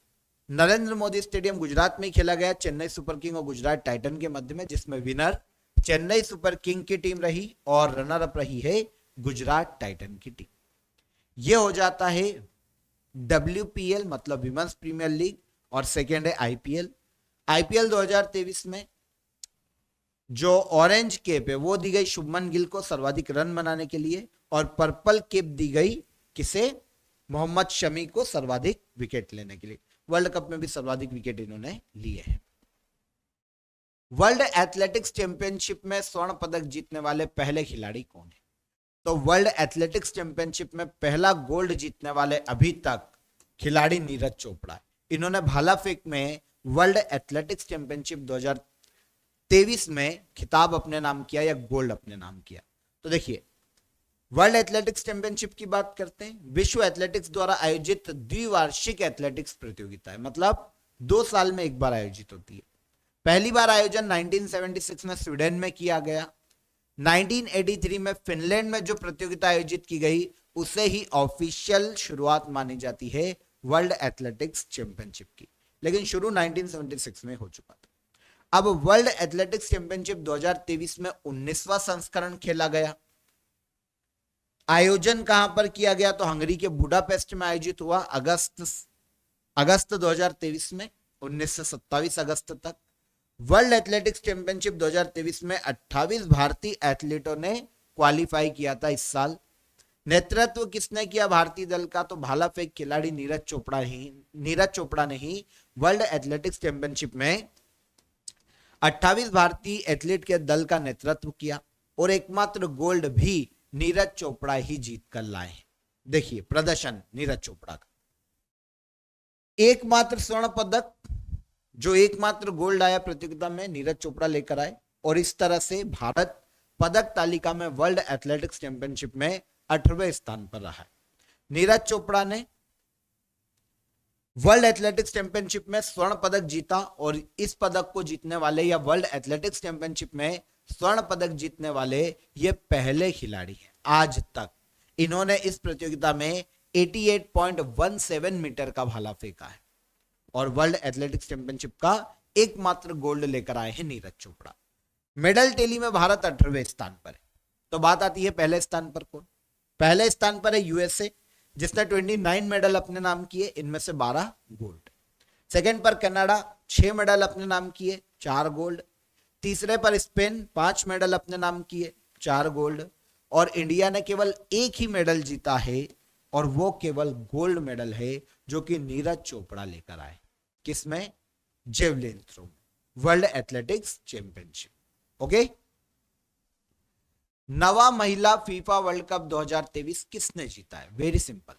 Narendra Modi stadium Gujarat में खेला गया, चेन्नई सुपर किंग और गुजरात टाइटन के मध्य में, जिसमें विनर चेन्नई सुपर किंग की टीम रही और रनर अप रही है गुजरात टाइटन की टीम। यह हो जाता है WPL मतलब विमेंस प्रीमियर लीग और सेकेंड है आईपीएल। आईपीएल 2023 में जो ऑरेंज केप है वो दी गई शुभमन गिल को सर्वाधिक रन बनाने के लिए और पर्पल केप दी गई किसे? मोहम्मद शमी को सर्वाधिक विकेट लेने के लिए। वर्ल्ड कप में भी सर्वाधिक विकेट इन्होंने लिए हैं। वर्ल्ड एथलेटिक्स चैंपियनशिप में स्वर्ण पदक जीतने वाले पहले खिलाड़ी कौन है? तो वर्ल्ड एथलेटिक्स चैंपियनशिप में पहला गोल्ड जीतने वाले अभी तक खिलाड़ी नीरज चोपड़ा। इन्होंने भाला फेंक में वर्ल्ड एथलेटिक्स चैंपियनशिप 2023 में खिताब अपने नाम किया या गोल्ड अपने नाम किया। तो देखिए वर्ल्ड एथलेटिक्स चैंपियनशिप की बात करते हैं। विश्व एथलेटिक्स द्वारा आयोजित द्विवार्षिक एथलेटिक्स प्रतियोगिता है, मतलब 2 साल में एक बार आयोजित होती है। पहली बार आयोजन 1976 में स्वीडन में किया गया। 1983 में फिनलैंड में जो प्रतियोगिता आयोजित की गई उसे ही ऑफिशियल शुरुआत मानी जाती है वर्ल्ड एथलेटिक्स चैंपियनशिप की, लेकिन शुरू 1976 में हो चुका था। अब वर्ल्ड एथलेटिक्स चैंपियनशिप 2023 में 19वां संस्करण खेला गया। आयोजन कहां पर किया गया? तो हंगरी के बुडापेस्ट में आयोजित हुआ अगस्त 2023 में, 19 से 27 अगस्त तक। वर्ल्ड एथलेटिक्स चैंपियनशिप 2023 में 28 भारतीय एथलीटों ने क्वालिफाई किया था इस साल। नेतृत्व किसने किया भारतीय दल का? तो भाला फेंक खिलाड़ी नीरज चोपड़ा ने ही वर्ल्ड एथलेटिक्स चैंपियनशिप में 28 भारतीय एथलीट के दल का नेतृत्व किया और एकमात्र गोल्ड भी नीरज चोपड़ा ही जीत कर लाए। देखिए प्रदर्शन नीरज चोपड़ा का, एकमात्र स्वर्ण पदक, जो एकमात्र गोल्ड आया प्रतियोगिता में नीरज चोपड़ा लेकर आए और इस तरह से भारत पदक तालिका में वर्ल्ड एथलेटिक्स चैंपियनशिप में 18वें स्थान पर रहा है। नीरज चोपड़ा ने वर्ल्ड एथलेटिक्स चैंपियनशिप में स्वर्ण पदक जीता और इस पदक को जीतने वाले या वर्ल्ड एथलेटिक्स चैंपियनशिप में स्वर्ण पदक जीतने वाले ये पहले खिलाड़ी हैं आज तक। इन्होंने इस प्रतियोगिता में 88.17 मीटर का भाला फेंका है और वर्ल्ड एथलेटिक्स चैंपियनशिप का एकमात्र गोल्ड लेकर आए हैं नीरज चोपड़ा। मेडल टेली में भारत 18वें स्थान पर है। तो बात आती है पहले स्थान पर कौन? पहले स्थान पर है यूएसए जिसने 29 मेडल अपने नाम किए, इनमें से 12 गोल्ड। सेकंड पर कनाडा 6 मेडल अपने नाम किए, 4 गोल्ड। तीसरे पर स्पेन 5 मेडल अपने नाम किए, 4 गोल्ड। और इंडिया ने केवल एक ही मेडल जीता है और वो केवल गोल्ड मेडल है जो कि नीरज चोपड़ा लेकर आए। किसमें? Javelin throw, world athletics championship. Okay, नवा महिला फीफा वर्ल्ड कप 2023 किसने जीता है? वेरी सिंपल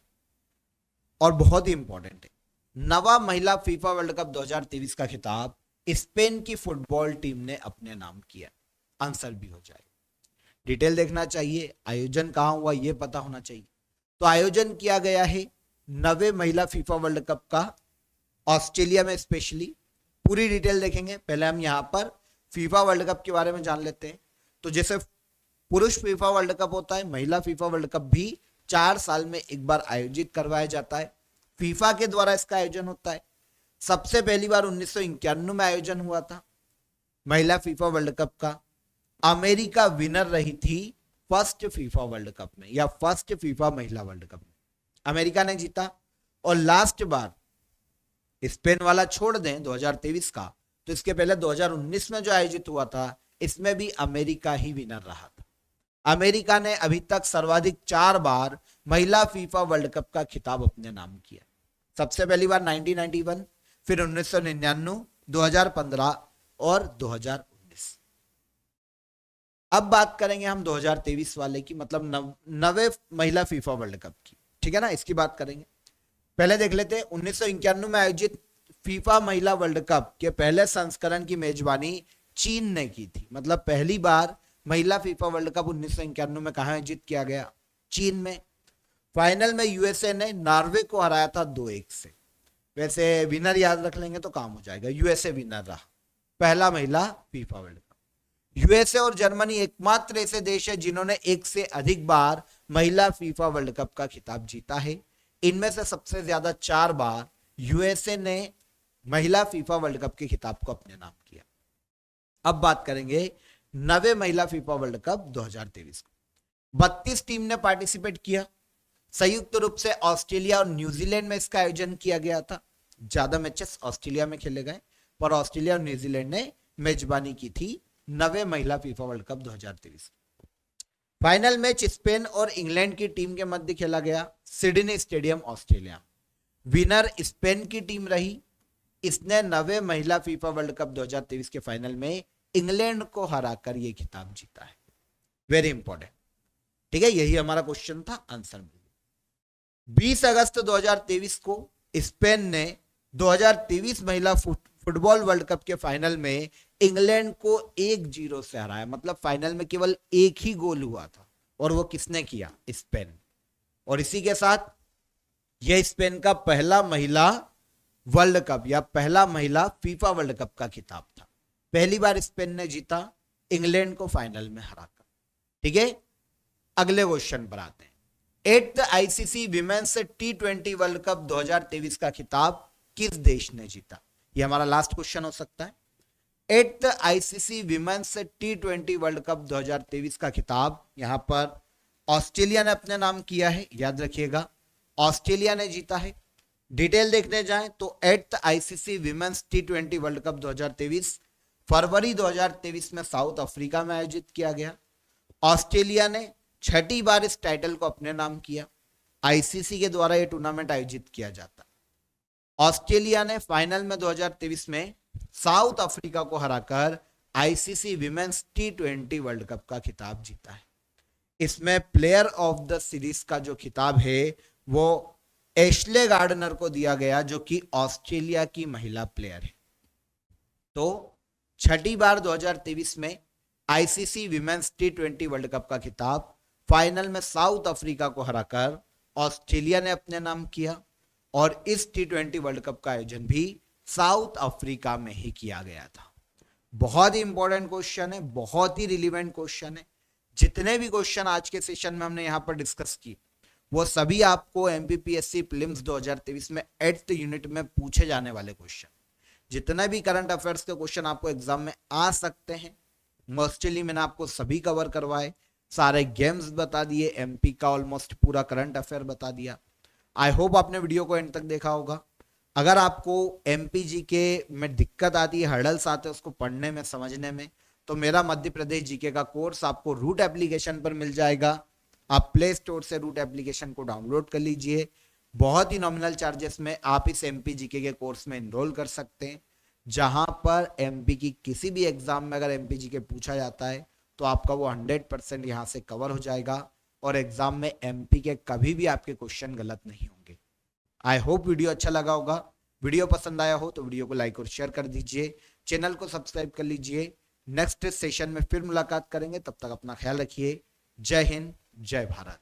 और बहुत ही इंपॉर्टेंट है। नवा महिला फीफा वर्ल्ड कप 2023 का खिताब स्पेन की फुटबॉल टीम ने अपने नाम किया। आंसर भी हो जाएगा। डिटेल देखना चाहिए, आयोजन कहां हुआ यह पता होना चाहिए। तो आयोजन किया गया है नवे महिला फीफा वर्ल्ड कप का ऑस्ट्रेलिया में स्पेशली। पूरी डिटेल देखेंगे। पहले हम यहां पर फीफा वर्ल्ड कप के बारे में जान लेते हैं। तो जैसे पुरुष फीफा वर्ल्ड कप होता है, महिला फीफा वर्ल्ड कप भी 4 साल में एक बार आयोजित करवाया जाता है। फीफा के द्वारा इसका आयोजन होता है। सबसे पहली बार 1991 में आयोजन हुआ था महिला फीफा वर्ल्ड कप का। अमेरिका विनर रही थी फर्स्ट फीफा वर्ल्ड कप में या फर्स्ट फीफा महिला वर्ल्ड कप में, अमेरिका ने जीता। और लास्ट बार स्पेन वाला छोड़ दें 2023 का, तो इसके पहले 2019 में जो आयोजित हुआ था इसमें भी अमेरिका ही विनर रहा था। अमेरिका ने अभी तक सर्वाधिक 4 बार महिला फीफा वर्ल्ड कप का खिताब अपने नाम किया। सबसे पहली बार 1991, फिर 1999, 2015 और 2019। अब बात करेंगे हम 2023 वाले की, मतलब नवे महिला फीफा वर्ल्ड कप की। ठीक है ना, इसकी बात करेंगे। पहले देख लेते हैं 1991 में आयोजित फीफा महिला वर्ल्ड कप के पहले संस्करण की मेजबानी चीन ने की थी। मतलब पहली बार महिला फीफा वर्ल्ड कप 1991 में कहां आयोजित किया गया? चीन में। फाइनल में यूएसए ने नॉर्वे को हराया था 2-1 से। वैसे विनर याद रख लेंगे तो काम हो जाएगा। यूएसए विनर रहा पहला महिला फीफा वर्ल्ड कप। यूएसए और जर्मनी एकमात्र ऐसे देश है जिन्होंने एक से अधिक बार महिला फीफा वर्ल्ड कप का खिताब जीता है। इनमें से सबसे ज्यादा 4 बार यूएसए ने महिला फीफा वर्ल्ड कप के खिताब को अपने नाम किया। अब बात करेंगे नवे महिला फीफा वर्ल्ड कप 2023 को। 32 टीम ने पार्टिसिपेट किया। संयुक्त रूप से ऑस्ट्रेलिया और न्यूजीलैंड में इसका आयोजन किया गया था। ज्यादा मैचेस ऑस्ट्रेलिया में खेले गए, पर ऑस्ट्रेलिया और न्यूजीलैंड ने मेजबानी की थी नवे महिला FIFA world cup 2023। Final match Spain और इंग्लैंड की टीम के मध्य खेला गया Sydney stadium Australia. Winner Spain की टीम रही। इसने नवे महिला फीफा वर्ल्ड कप 2023 के फाइनल में इंग्लैंड को हराकर यह खिताब जीता है। Very important. ठीक है, यही हमारा क्वेश्चन था, आंसर मिल गया। 20 अगस्त 2023 को स्पेन ने 2023 महिला फुटबॉल वर्ल्ड कप के फाइनल में इंग्लैंड को 1-0 से हराया। मतलब फाइनल में केवल एक ही गोल हुआ था और वो किसने किया? स्पेन। और इसी के साथ यह स्पेन का पहला महिला वर्ल्ड कप या पहला महिला फीफा वर्ल्ड कप का खिताब था। पहली बार स्पेन ने जीता इंग्लैंड को फाइनल में हराकर। ठीक है, अगले क्वेश्चन पर आते हैं। 8th ICC women's T20 world cup 2023 का खिताब किस देश ने जीता? ये हमारा लास्ट क्वेश्चन हो सकता है। 8th ICC women's T20 world cup 2023 का खिताब यहां पर ऑस्ट्रेलिया ने अपने नाम किया है। याद रखिएगा, ऑस्ट्रेलिया ने जीता है। डिटेल देखने जाएं तो 8th ICC women's T20 world cup 2023 फरवरी 2023 में साउथ अफ्रीका में आयोजित किया गया। ऑस्ट्रेलिया ने छठी बार इस टाइटल को अपने नाम किया। आईसीसी के द्वारा यह टूर्नामेंट आयोजित किया जाता है। ऑस्ट्रेलिया ने फाइनल में 2023 में साउथ अफ्रीका को हराकर ICC women's T20 world cup का खिताब जीता है। इसमें प्लेयर ऑफ द सीरीज का जो खिताब है वो एशले गार्डनर को दिया गया, जो कि ऑस्ट्रेलिया की महिला प्लेयर है। तो छठी बार 2023 में ICC women's T20 world cup का खिताब फाइनल में साउथ अफ्रीका को हराकर ऑस्ट्रेलिया ने अपने नाम किया, और इस T20 वर्ल्ड कप का आयोजन भी साउथ अफ्रीका में ही किया गया था। बहुत ही इंपॉर्टेंट क्वेश्चन है, बहुत ही रिलीवेंट क्वेश्चन है। जितने भी क्वेश्चन आज के सेशन में हमने यहां पर डिस्कस किए वो सभी आपको एमपीपीएससी प्रीलिम्स 2023 में 8th यूनिट में पूछे जाने वाले क्वेश्चन। जितने भी करंट अफेयर्स के क्वेश्चन आपको एग्जाम में आ सकते हैं मोस्टली मैंने आपको सभी कवर करवाए, सारे गेम्स बता दिए, एमपी का ऑलमोस्ट पूरा करंट अफेयर बता दिया। आई होप आपने वीडियो को एंड तक देखा होगा। अगर आपको एमपी के में दिक्कत आती है, हर्डल्स आते हैं उसको पढ़ने में समझने में, तो मेरा मध्य प्रदेश जीके का कोर्स आपको रूट एप्लीकेशन पर मिल जाएगा। आप प्ले स्टोर से रूट एप्लीकेशन को डाउनलोड कर लीजिए। बहुत ही नॉमिनल चार्जेस में आप इस एमपी जीके के कोर्स में इनरोल कर सकते हैं, जहां पर एमपी की किसी भी एग्जाम में अगर एमपी जीके पूछा जाता है तो आपका वो 100% यहां से कवर हो जाएगा, और एग्जाम में एमपी के कभी भी आपके क्वेश्चन गलत नहीं होंगे। आई होप वीडियो अच्छा लगा होगा। वीडियो पसंद आया हो तो वीडियो को लाइक और शेयर कर दीजिए, चैनल को सब्सक्राइब कर लीजिए। नेक्स्ट सेशन में फिर मुलाकात करेंगे, तब तक अपना ख्याल रखिए। जय हिंद, जय भारत।